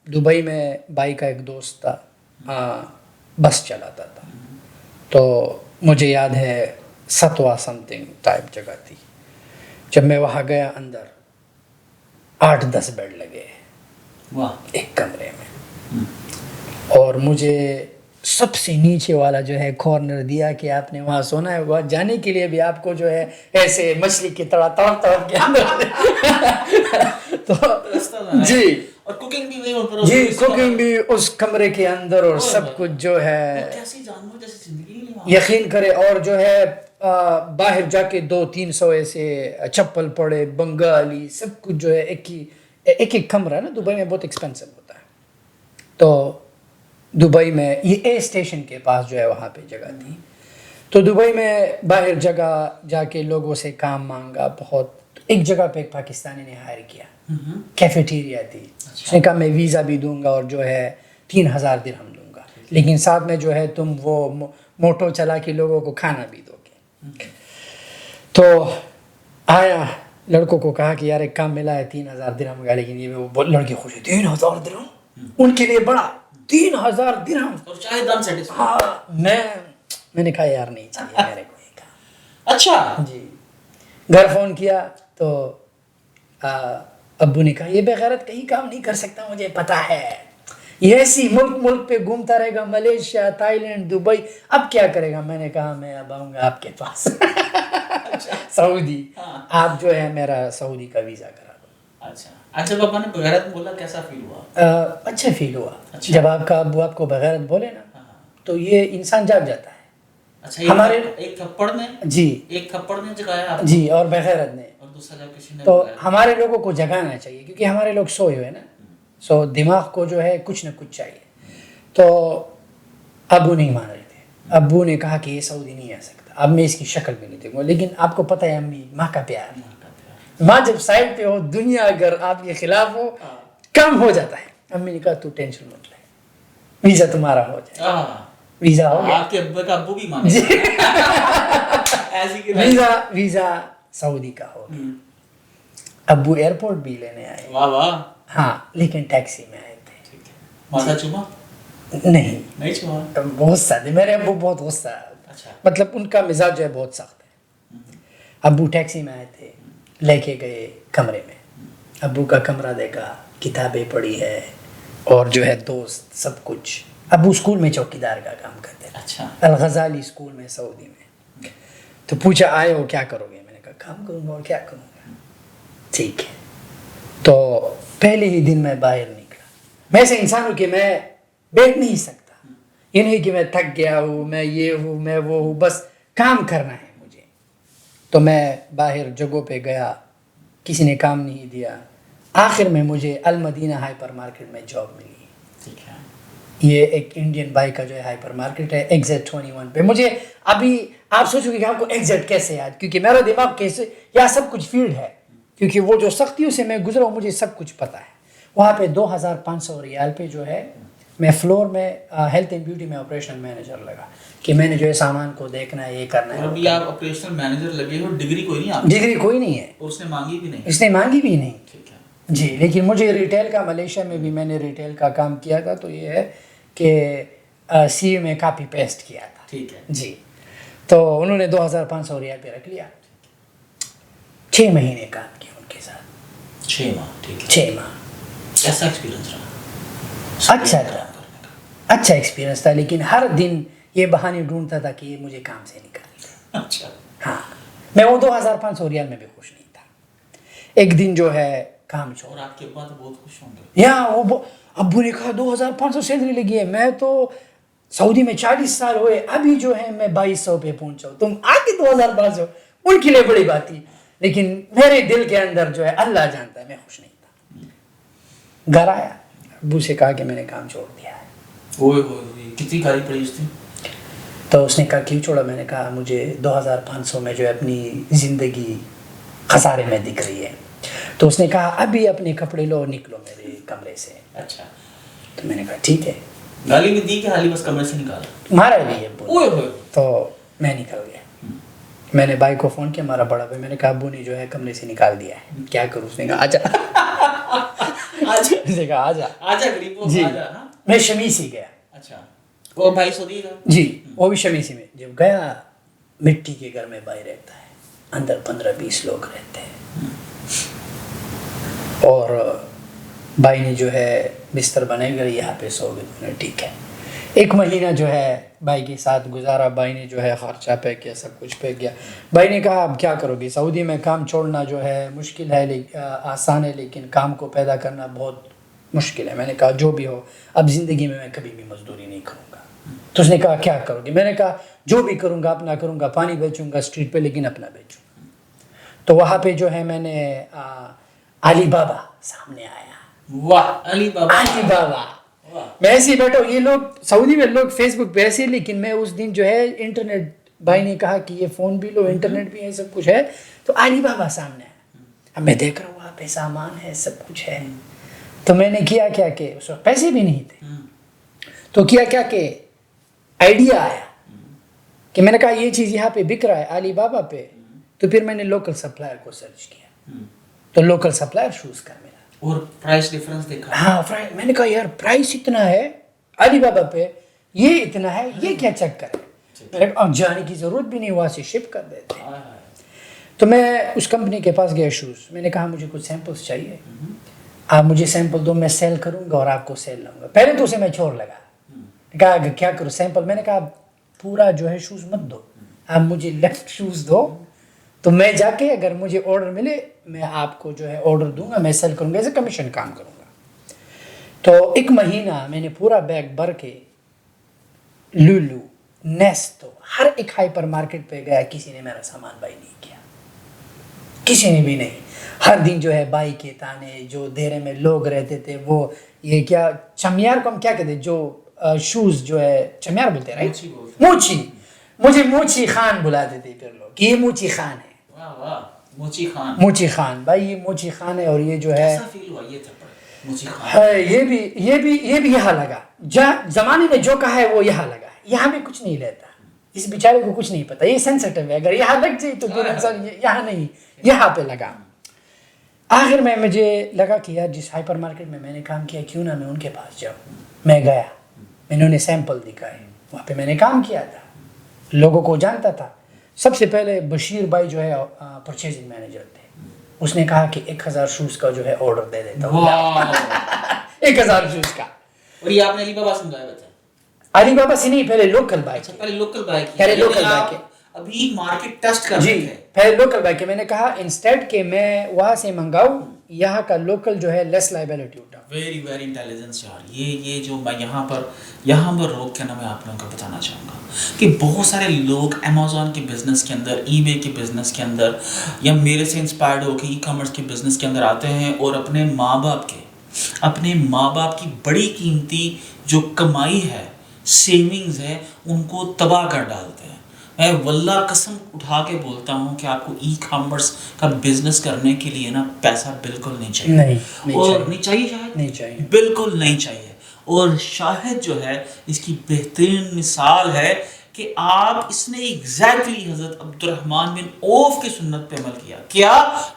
Speaker 2: دبئی میں بھائی کا ایک دوست تھا، بس چلاتا تھا، تو مجھے یاد ہے ستوا سم تھنگ ٹائپ جگہ تھی، جب میں وہاں گیا اندر 8-10 بیڈ لگے ایک کمرے میں، اور مجھے سب سے نیچے والا جو ہے کارنر دیا کہ آپ نے وہاں سونا ہے، وہاں جانے کے لیے بھی آپ کو جو ہے ایسے مچھلی کی طرح تڑپ کے اندر تو جی،
Speaker 1: اور کوکنگ بھی وہیں پر،
Speaker 2: جی کوکنگ بھی اس کمرے کے اندر، اور سب کچھ جو ہے
Speaker 1: کیسی جانور جیسی زندگی نہیں وہاں،
Speaker 2: یقین کرے، اور جو ہے باہر جا کے 200-300 ایسے چپل پڑے بنگالی، سب کچھ جو ہے ایک کمرہ ہے نا، دبئی میں بہت ایکسپینسو ہوتا ہے، تو دبئی میں یہ اے اسٹیشن کے پاس جو ہے وہاں پہ جگہ تھی، تو دبئی میں باہر جگہ جا کے لوگوں سے کام مانگا بہت، ایک جگہ پہ ایک پاکستانی نے ہائر کیا، کیفیٹیریا تھی، اس نے کہا میں ویزا بھی دوں گا اور جو ہے 3000 درہم دوں گا، لیکن ساتھ میں جو ہے تم وہ موٹو چلا کے لوگوں کو کھانا بھی دو گے۔ تو آیا، لڑکوں کو کہا کہ یار ایک کام ملا ہے 3000 درہم کا، لیکن یہ وہ لڑکے خوش ہے 3000 درہم ان کے لیے بڑا، 3000 درہم،
Speaker 1: اور شاید ہم سیٹسفائی۔
Speaker 2: ہاں، میں نے کہا یار نہیں چاہیے میرے کو یہ کام۔
Speaker 1: اچھا
Speaker 2: جی، گھر فون کیا تو ابو نے کہا یہ بغیرت کہیں کام نہیں کر سکتا، مجھے پتا ہے، یہ ایسی ملک پہ گھومتا رہے گا، ملیشیا، تھائی لینڈ، دبئی، اب کیا کرے گا؟ میں نے کہا میں اب آؤں گا آپ کے پاس سعودی، آپ جو ہے میرا سعودی کا ویزا کرا دو۔
Speaker 1: اچھا، پاپا نے بغیرت بولا، کیسا فیل ہوا؟
Speaker 2: اچھا فیل ہوا، جب آپ کا ابو آپ کو بغیرت بولے نا تو یہ انسان جاگ جاتا ہے۔
Speaker 1: اچھا، ہمارے ایک تھپڑ نے،
Speaker 2: جی
Speaker 1: ایک تھپڑ نے جگایا
Speaker 2: جی، اور بغیرت نے،
Speaker 1: اور دوسرا جب کسی نے،
Speaker 2: تو ہمارے لوگوں کو جگانا چاہیے، کیونکہ ہمارے لوگ سوئے ہوئے نا، سو دماغ کو جو ہے کچھ نہ کچھ چاہیے۔ تو ابو نہیں مان رہے تھے، ابو نے کہا کہ یہ سعودی نہیں آ سکتا، اب میں اس کی شکل بھی نہیں دیکھوں گا، لیکن آپ کو پتہ ہے امی، ماں کا پیار، ماں جب سائڈ پہ ہو، دنیا اگر آپ کے خلاف ہو کم ہو جاتا ہے۔ امی نے کہا تو ٹینشن مت لے، ویزا تمہارا ہو جائے، ویزا ہو گیا،
Speaker 1: آپ کے ابو کا ابو بھی مانے
Speaker 2: ویزا سعودی کا ہو گیا۔ ابو ایئرپورٹ بھی لینے آئے،
Speaker 1: واہ واہ،
Speaker 2: ہاں، لیکن ٹیکسی میں آئے تھے،
Speaker 1: ماتھا چوما
Speaker 2: نہیں
Speaker 1: چوما،
Speaker 2: بہت غصہ تھے میرے ابو، بہت غصہ،
Speaker 1: اچھا،
Speaker 2: مطلب ان کا مزاج جو ہے بہت سخت ہے۔ ابو ٹیکسی میں آئے تھے، لے کے گئے کمرے میں، ابو کا کمرہ دیکھا، کتابیں پڑھی ہے، اور جو ہے دوست سب کچھ، ابو اسکول میں چوکیدار کا کام کرتے تھے,
Speaker 1: اچھا
Speaker 2: الغزالی اسکول میں سعودی میں. تو پوچھا آئے ہو کیا کرو گے, میں نے کہا کام کروں گا اور کیا کروں گا. ٹھیک ہے, تو پہلے ہی دن میں باہر نکلا. میں ایسے انسان ہوں کہ میں بیٹھ نہیں سکتا, یہ نہیں کہ میں تھک گیا ہوں, میں یہ ہوں, میں وہ ہوں, بس کام کرنا ہے مجھے. تو میں باہر جگہوں پہ گیا, کسی نے کام نہیں دیا. آخر میں مجھے المدینہ ہائپر مارکیٹ میں جاب ملی.
Speaker 1: ٹھیک ہے.
Speaker 2: یہ ایک انڈین بائی کا جو ہے ہائپر مارکیٹ ہے ایگزٹ 21 پہ. مجھے ابھی آپ سوچو گے کہ آپ کو ایگزٹ کیسے یاد, کیونکہ میرا دماغ کیسے یا سب کچھ فیلڈ ہے, کیونکہ وہ جو سختیوں سے میں گزرا ہوں مجھے سب کچھ پتہ ہے. وہاں پہ 2500 ریال پہ جو ہے میں فلور میں ہیلتھ اینڈ بیوٹی میں آپریشن مینیجر لگا, کہ میں نے جو ہے سامان کو دیکھنا ہے, یہ کرنا ہے.
Speaker 1: اور ابھی آپ آپریشنل مینیجر لگے ہو, ڈگری کوئی نہیں آپ
Speaker 2: ڈگری کوئی نہیں ہے,
Speaker 1: اس نے مانگی بھی نہیں.
Speaker 2: اس نے مانگی بھی نہیں.
Speaker 1: ٹھیک ہے.
Speaker 2: جی, لیکن مجھے ریٹیل کا, ملیشیا میں بھی میں نے ریٹیل کا کام کیا تھا, تو یہ ہے کہ سی میں کاپی پیسٹ کیا تھا.
Speaker 1: ٹھیک ہے.
Speaker 2: جی, تو انہوں نے 2500 ریال پہ رکھ لیا. 6 مہینے کام کیا ان کے ساتھ.
Speaker 1: 6 ماہ. ٹھیک ہے.
Speaker 2: 6 ماہ.
Speaker 1: کیسا ایکسپیرینس رہا؟
Speaker 2: اچھا تھا, اچھا ایکسپیرینس تھا, لیکن ہر دن یہ بہانے ڈھونڈتا تھا کہ یہ مجھے کام سے نکال دے.
Speaker 1: اچھا.
Speaker 2: ہاں, میں وہ 2500 ریال میں بھی خوش نہیں تھا. ایک دن جو ہے کام چھوڑ.
Speaker 1: اور آپ کے ابا تو بہت خوش ہوں گے.
Speaker 2: یا وہ ابو نے کہا 2500 سیلری لگی ہے, میں تو سعودی میں 40 سال ہوئے, ابھی جو ہے میں 2200 پہ پہنچا ہوں, تم آگے 2500. ان کے لیے بڑی بات تھی, لیکن میرے دل کے اندر جو ہے اللہ جانتا ہے میں خوش نہیں تھا. گھر آیا, ابو سے کہا کہ میں نے کام چھوڑ دیا ہے.
Speaker 1: اوئے ہوئے, کتنی گالی پڑی اس دن؟
Speaker 2: تو اس نے کہا کیوں چھوڑا. میں نے کہا مجھے 2500 میں جو ہے اپنی زندگی خسارے میں دکھ رہی ہے. تو اس نے کہا ابھی اپنے کپڑے لو, نکلو میرے کمرے سے.
Speaker 1: اچھا.
Speaker 2: تو میں نے کہا ٹھیک ہے.
Speaker 1: گالی بھی دی کہ حالی بس کمرے سے نکالا؟
Speaker 2: مارا بھی ہے ابو نے.
Speaker 1: اوئے ہوئے.
Speaker 2: تو میں نکل گیا. میں نے بھائی کو فون کیا, ہمارا بڑا بھائی, میں نے کہا ابو نے جو ہے کمرے سے نکال دیا ہے, کیا کروں. اس نے کہا آجا. اس نے کہا آجا.
Speaker 1: آجا غریبو,
Speaker 2: جی,
Speaker 1: آجا.
Speaker 2: میں شمیسی گیا.
Speaker 1: اچھا. وہ بھائی سعودی کا؟
Speaker 2: جی, وہ بھی شمیسی میں. جب گیا, مٹی کے گھر میں بھائی رہتا ہے, اندر 15-20 لوگ رہتے ہیں, اور بھائی نے جو ہے بستر بنائے گا, یہاں پہ سو گئے. ٹھیک ہے. 1 مہینہ جو ہے بھائی کے ساتھ گزارا. بھائی نے جو ہے خرچہ پہ کیا, سب کچھ پہ کیا. بھائی نے کہا اب کیا کرو گے, سعودی میں کام چھوڑنا جو ہے مشکل ہے, آسان ہے, لیکن کام کو پیدا کرنا بہت مشکل ہے. میں نے کہا جو بھی ہو, اب زندگی میں کبھی بھی مزدوری نہیں کروں گا. تو اس نے کہا کیا کرو گے. میں نے کہا جو بھی کروں گا اپنا کروں گا, پانی بیچوں گا اسٹریٹ پہ, لیکن اپنا بیچوں گا. تو وہاں پہ جو ہے میں نے علی بابا سامنے آیا.
Speaker 1: واہ, علی بابا.
Speaker 2: علی بابا. میں ایسے ہی بیٹھا ہوں, یہ لوگ سعودی میں لوگ فیس بک پہ ایسے, لیکن میں اس دن جو ہے انٹرنیٹ, بھائی نے کہا کہ یہ فون بھی لو, انٹرنیٹ بھی ہے, سب کچھ ہے. تو علی بابا سامنے آیا. اب میں دیکھ رہا ہوں وہاں پہ سامان ہے, سب کچھ ہے. تو میں نے کیا کہ اس وقت پیسے بھی نہیں تھے, تو کیا کہ آئیڈیا آیا کہ میں نے کہا یہ چیز یہاں پہ بک رہا ہے علی بابا پہ. تو پھر میں نے لوکل سپلائر کو سرچ کیا, تو لوکل سپلائر شوز کا ملا.
Speaker 1: اور پرائس ڈیفرنس دیکھا؟
Speaker 2: ہاں, میں نے کہا یار پرائس اتنا ہے علی بابا پہ, یہ اتنا ہے, یہ کیا چکر ہے. میں نے کہا جانے کی ضرورت بھی نہیں, وہاں سے شپ کر دیتے. تو میں اس کمپنی کے پاس گیا شوز. میں نے کہا مجھے کچھ سیمپلز چاہیے, آپ مجھے سیمپل دو, میں سیل کروں گا اور آپ کو سیل لاؤں گا. پہلے تو اسے میں چھوڑ لگا, کہا کیا کروں سیمپل. میں نے کہا پورا جو ہے شوز مت دو, آپ مجھے لیفٹ شوز دو, تو میں جا کے اگر مجھے آرڈر ملے میں آپ کو جو ہے آرڈر دوں گا, میں سیل کروں گا, ایسے کمیشن کام کروں گا. تو 1 مہینہ میں نے پورا بیگ بھر کے لولو, نیستو, ہر ایک ہائپر مارکیٹ پہ گیا, کسی نے میرا سامان بائی نہیں کیا, کسی نے بھی نہیں. ہر دن جو ہے بائی کے تانے, جو دیرے میں لوگ رہتے تھے, وہ یہ کیا چمیار کو ہم کیا کہتے ہیں, جو شوز جو ہے چمیار بولتے ہیں, رائٹ, موچی. مجھے موچی خان بلاتے تھے پھر لوگ, کہ یہ موچی خان ہے.
Speaker 1: واہ واہ, موچی خان.
Speaker 2: موچی خان بھائی, یہ موچی خان ہے. اور یہ جو ہے
Speaker 1: کیسا فیل ہوا یہ تھپڑ موچی خان؟
Speaker 2: یہ بھی یہاں لگا, زمانے نے جو کہا ہے وہ یہاں لگا. یہاں بھی کچھ نہیں لیتا, اس بیچارے کو کچھ نہیں پتا, یہ سینسٹیو ہے, اگر یہاں لگ جائے تو پھر انسان یہاں نہیں, یہاں پہ لگا. آخر میں مجھے لگا کہ یار جس ہائپر مارکیٹ میں نے کام کیا, کیوں نہ میں ان کے پاس جاؤں. میں گیا, میں نے انہیں سیمپل دکھائے, وہاں پہ میں نے کام کیا تھا, لوگوں کو جانتا تھا. سب سے پہلے بشیر بھائی جو ہے پرچیزنگ مینیجر تھے, اس نے کہا کہ 1000 شوز کا جو ہے آرڈر دے دیتا ہوں. 1000 شوز کا.
Speaker 1: اور یہ آپ نے علی بابا سمجھایا بچہ؟
Speaker 2: علی بابا سے نہیں، پہلے لوکل بائک
Speaker 1: اچھا پہلے لوکل بائک کی،
Speaker 2: پہلے لوکل
Speaker 1: یعنی آپ
Speaker 2: بائک
Speaker 1: ابھی مارکیٹ ٹیسٹ کر رہے
Speaker 2: جی
Speaker 1: تھے.
Speaker 2: پہلے لوکل بائک ہے. میں نے کہا انسٹیڈ کہ میں وہاں سے منگاؤں، یہاں کا لوکل جو ہے لیس لائبلٹی اٹھا.
Speaker 1: ویری ویری انٹیلیجنس یار. یہ جو میں یہاں پر روک کے نا میں آپ لوگوں کو بتانا چاہوں گا کہ بہت سارے لوگ امیزون کے بزنس کے اندر، ای بے کے بزنس کے اندر، یا میرے سے انسپائرڈ ہو کے ای کامرس کے بزنس کے اندر آتے ہیں اور اپنے ماں باپ کی بڑی قیمتی جو کمائی ہے، سیونگز ہے، ان کو تباہ کر ڈالتے ہیں. میں واللہ قسم اٹھا کے بولتا ہوں کہ آپ کو ای کامرس کا بزنس کرنے کے لیے نا پیسہ بالکل نہیں چاہیے. نہیں چاہیے شاید
Speaker 2: نہیں چاہیے،
Speaker 1: بالکل نہیں چاہیے. اور شاہد جو ہے اس کی بہترین مثال ہے کہ آپ اس نے ایگزیکٹلی حضرت عبد الرحمن بن عوف کی سنت پہ عمل کیا. کیا؟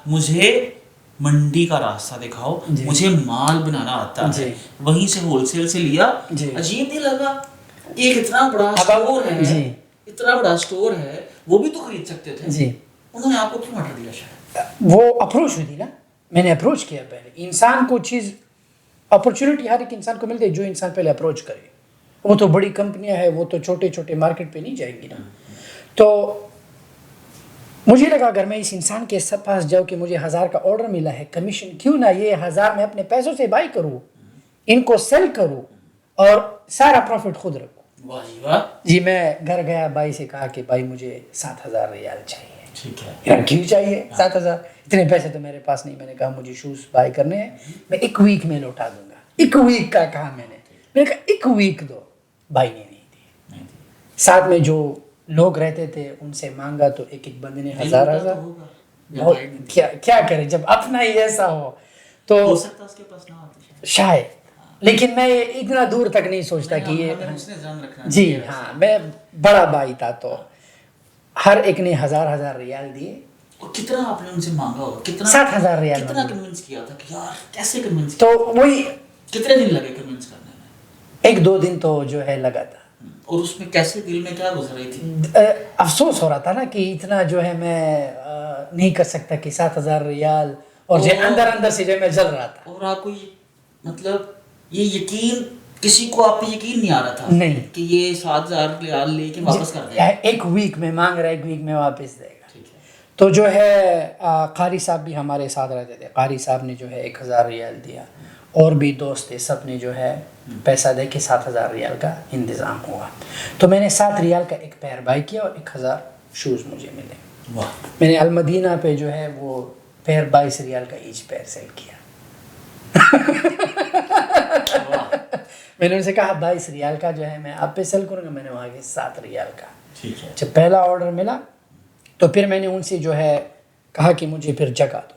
Speaker 1: مجھے منڈی کا راستہ دکھاؤ، مجھے مال بنانا آتا ہے، وہیں سے ہول سیل سے لیا. عجیب نہیں لگا؟ ایک اتنا بڑا اسٹور ہے، اتنا بڑا اسٹور ہے، وہ بھی تو خرید سکتے تھے.
Speaker 2: جی
Speaker 1: انہوں نے آپ کو کیوں آرڈر دیا؟ شاید
Speaker 2: وہ اپروچ ہوئی تھی نا، میں نے اپروچ کیا. پہلے انسان کو چیز اپرچونٹی ہر ایک انسان کو ملتی ہے جو انسان پہلے اپروچ کرے. وہ تو بڑی کمپنیاں ہیں، وہ تو چھوٹے چھوٹے مارکیٹ پہ نہیں جائیں گی نا. تو مجھے لگا اگر میں اس انسان کے پاس جاؤں کہ مجھے 1000 کا آرڈر ملا ہے کمیشن، کیوں نہ یہ 1000 میں اپنے پیسوں سے بائی کروں، ان کو سیل کروں اور سارا پروفٹ خود رکھوں. جی میں گھر گیا، بھائی سے کہا کہ بھائی مجھے 7000 ریال چاہیے.
Speaker 1: ٹھیک ہے
Speaker 2: یار کیوں چاہیے 7000؟ اتنے پیسے تو میرے پاس نہیں. میں نے کہا مجھے شوز بائی کرنے ہیں، میں 1 ویک میں لوٹا دوں گا. 1 ویک کا کہا میں نے کہا 1 ویک دو. بھائی نے نہیں دی. ساتھ میں جو لوگ رہتے تھے ان سے مانگا تو ایک بندے نے 1000. کیا کرے جب اپنا ہی ایسا ہو تو
Speaker 1: ہو سکتا اس کے پاس نہ آتے
Speaker 2: شاید. لیکن میں اتنا دور تک نہیں سوچتا کہ یہ جی ہاں میں بڑا بھائی تھا. تو ہر ایک نے 1000 ریال دیے.
Speaker 1: اور کتنا آپ نے ان سے مانگا ہوگا؟ کتنا
Speaker 2: 7000 ریال
Speaker 1: کتنا کنونس کیا تھا کہ یار کیسے کنونس
Speaker 2: تو وہی
Speaker 1: کتنے دن لگے کنونس کرنے میں؟
Speaker 2: 1-2 دن تو جو ہے لگا تھا.
Speaker 1: اور اس میں کیسے دل میں کیا گزر رہی تھی؟
Speaker 2: افسوس ہو رہا تھا نا کہ اتنا جو ہے میں نہیں کر سکتا کہ 7000 ریال، اور جو اندر سے جو میں جل رہا تھا.
Speaker 1: اور آپ کو مطلب یہ یقین، کسی کو آپ پہ یقین نہیں آ رہا تھا
Speaker 2: نہیں
Speaker 1: کہ یہ 7000 ریال لے کے واپس کر دے گا؟
Speaker 2: 1 ویک میں مانگ رہا ہے، 1 ویک میں واپس دے گا. تو جو ہے قاری صاحب بھی ہمارے ساتھ رہتے تھے. قاری صاحب نے جو ہے 1000 ریال دیا، اور بھی دوست تھے، سب نے جو ہے پیسہ دے کے 7000 ریال کا انتظام ہوا. تو میں نے 7 ریال کا ایک پیر بائی کیا اور 1000 شوز مجھے ملے. میں نے المدینہ پہ جو ہے وہ پیر 22 ریال کا ایچ پیر سیل کیا. میں نے ان سے کہا 22 ریال کا جو ہے میں آپ پہ سیل کروں گا. میں نے وہاں کے 7 ریال کا. جب پہلا آرڈر ملا تو پھر میں نے ان سے جو ہے کہا کہ مجھے پھر جگہ دو.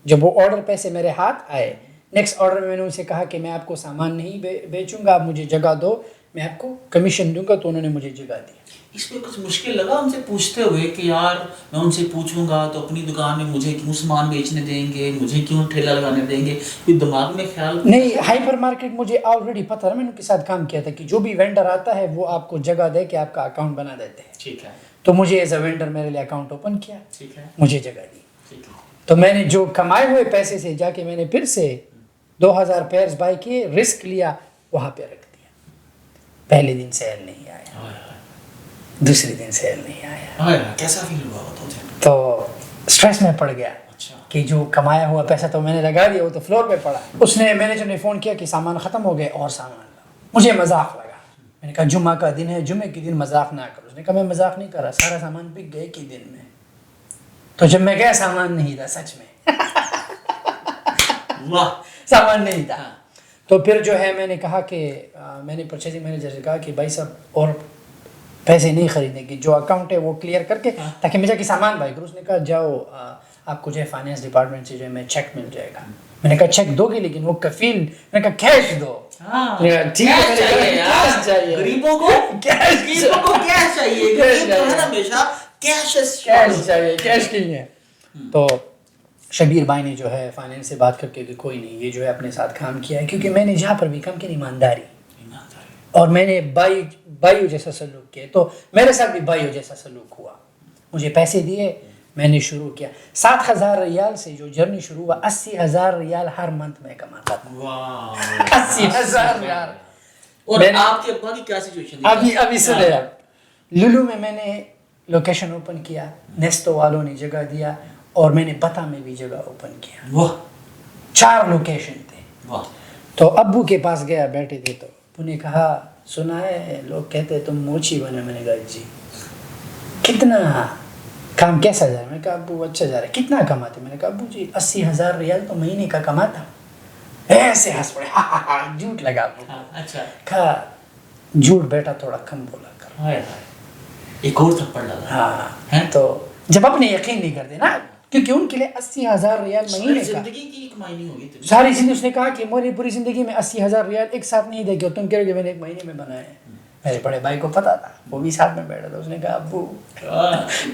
Speaker 2: جب وہ آرڈر پیسے میرے ہاتھ آئے، نیکسٹ آرڈر میں نے ان سے کہا کہ میں آپ کو سامان نہیں بیچوں گا، آپ مجھے جگہ دو، میں آپ کو کمیشن دوں گا. تو انہوں نے مجھے جگہ دی.
Speaker 1: اس پہ کچھ مشکل لگا ان سے پوچھتے ہوئے کہ یار میں ان سے پوچھوں گا تو اپنی دکان میں مجھے کیوں سامان بیچنے دیں گے، مجھے کیوں ٹھیلا لگانے دیں گے؟ کوئی دماغ میں خیال
Speaker 2: نہیں. ہائپر مارکیٹ مجھے آلریڈی پتہ ہے، میں نے ان کے ساتھ کام کیا تھا کہ جو بھی وینڈر آتا ہے وہ آپ کو جگہ دے کے آپ کا اکاؤنٹ بنا دیتے ہیں.
Speaker 1: ٹھیک ہے.
Speaker 2: تو مجھے ایز اے وینڈر میرے لیے اکاؤنٹ اوپن کیا،
Speaker 1: ٹھیک ہے،
Speaker 2: مجھے جگہ دی.
Speaker 1: ٹھیک ہے.
Speaker 2: تو میں نے جو کمائے ہوئے پیسے سے جا کے میں نے پھر سے 2000 پیئرز بائی کیے، رسک لیا، وہاں پہ رکھ دیا. پہلے دن سیل نہیں آیا، دوسرے دن سیل نہیں آیا.
Speaker 1: کیسا فیل ہوا تھا؟
Speaker 2: تو اسٹریس میں پڑ گیا
Speaker 1: اچھا
Speaker 2: کہ جو کمایا ہوا پیسہ تو میں نے لگا دیا، وہ تو فلور پہ پڑا. اس نے مینیجر نے فون کیا کہ سامان ختم ہو گئے اور سامان لاؤ. مجھے مذاق لگا. میں نے کہا جمعہ کا دن ہے، جمعے کے دن مذاق نہ کرو. اس نے کہا میں مذاق نہیں کر رہا، سارا سامان بک گئے ایک ہی دن میں. تو جب میں گیا سامان نہیں تھا، سچ میں سامان نہیں تھا. تو پھر جو ہے میں نے کہا کہ میں نے پرچیزنگ مینیجر سے کہا کہ بھائی صاحب اور پیسے نہیں خریدنے کی، جو اکاؤنٹ ہے وہ کلیئر کر کے تاکہ میں جا کے سامان بائی کروں. اس نے کہا جاؤ آپ کو جو ہے فائنینس ڈپارٹمنٹ سے جو ہے میں چیک مل جائے گا. میں نے کہا چیک دو گے لیکن وہ کفیل، میں نے کہا کیش دو.
Speaker 1: غریبوں کو کیش چاہیے،
Speaker 2: کیش نہیں ہے. تو شبیر بھائی نے جو ہے فائنینس سے بات کر کے کہ کوئی نہیں، یہ جو ہے اپنے ساتھ کام کیا ہے، کیونکہ میں نے جہاں پر بھی کام کیا ایمانداری اور میں نے بھائیوں جیسا سلوک کیا. تو میرے ساتھ بھی بھائیوں جیسا سلوک ہوا. مجھے پیسے دیے، میں نے شروع کیا. 7000 ریال سے جو جرنی شروع ہوا، 80,000 ریال ہر منتھ میں کماتا تھا. 80,000 ریال
Speaker 1: اور آپ کے ابا کی کیا سچویشن تھی؟
Speaker 2: ابھی سنے آپ، لولو میں نے لوکیشن اوپن کیا، نیستو والوں نے جگہ دیا، اور میں نے بتا میں بھی جگہ اوپن کیا.
Speaker 1: واہ
Speaker 2: 4 لوکیشن تھے.
Speaker 1: واہ.
Speaker 2: تو ابو کے پاس گیا، بیٹھے تھے، تو ابو نے کہا سنا ہے لوگ کہتے تم موچی بنے. میں نے کہا جی. کتنا کام کیسا جا رہا ہے؟ میں نے کہا ابو اچھا جا رہا ہے. کتنا کماتے؟ میں نے کہا ابو جی 80,000 ریال تو مہینے کا کماتا. ایسے ہنس پڑے، جھوٹ لگا ابو.
Speaker 1: اچھا.
Speaker 2: کہا جھوٹ بیٹا تھوڑا کم بولا کر.
Speaker 1: ہائے ہائے، ایک اور تھپڑ لگا.
Speaker 2: ہاں تو جب اپنے یقین نہیں کرتے نا، کیونکہ ان کے لیے 80,000 ریال مہینے کا
Speaker 1: زندگی کی کمائی نہیں ہوگی.
Speaker 2: ساری زندگی. اس نے کہا کہ میری پوری زندگی میں 80,000 ریال ایک ساتھ نہیں دے گے، تم کہہ رہے کہ میں نے ایک مہینے میں بنائے ہیں. میرے بڑے بھائی کو پتا تھا، وہ بھی ساتھ میں بیٹھا تھا. اس نے کہا ابو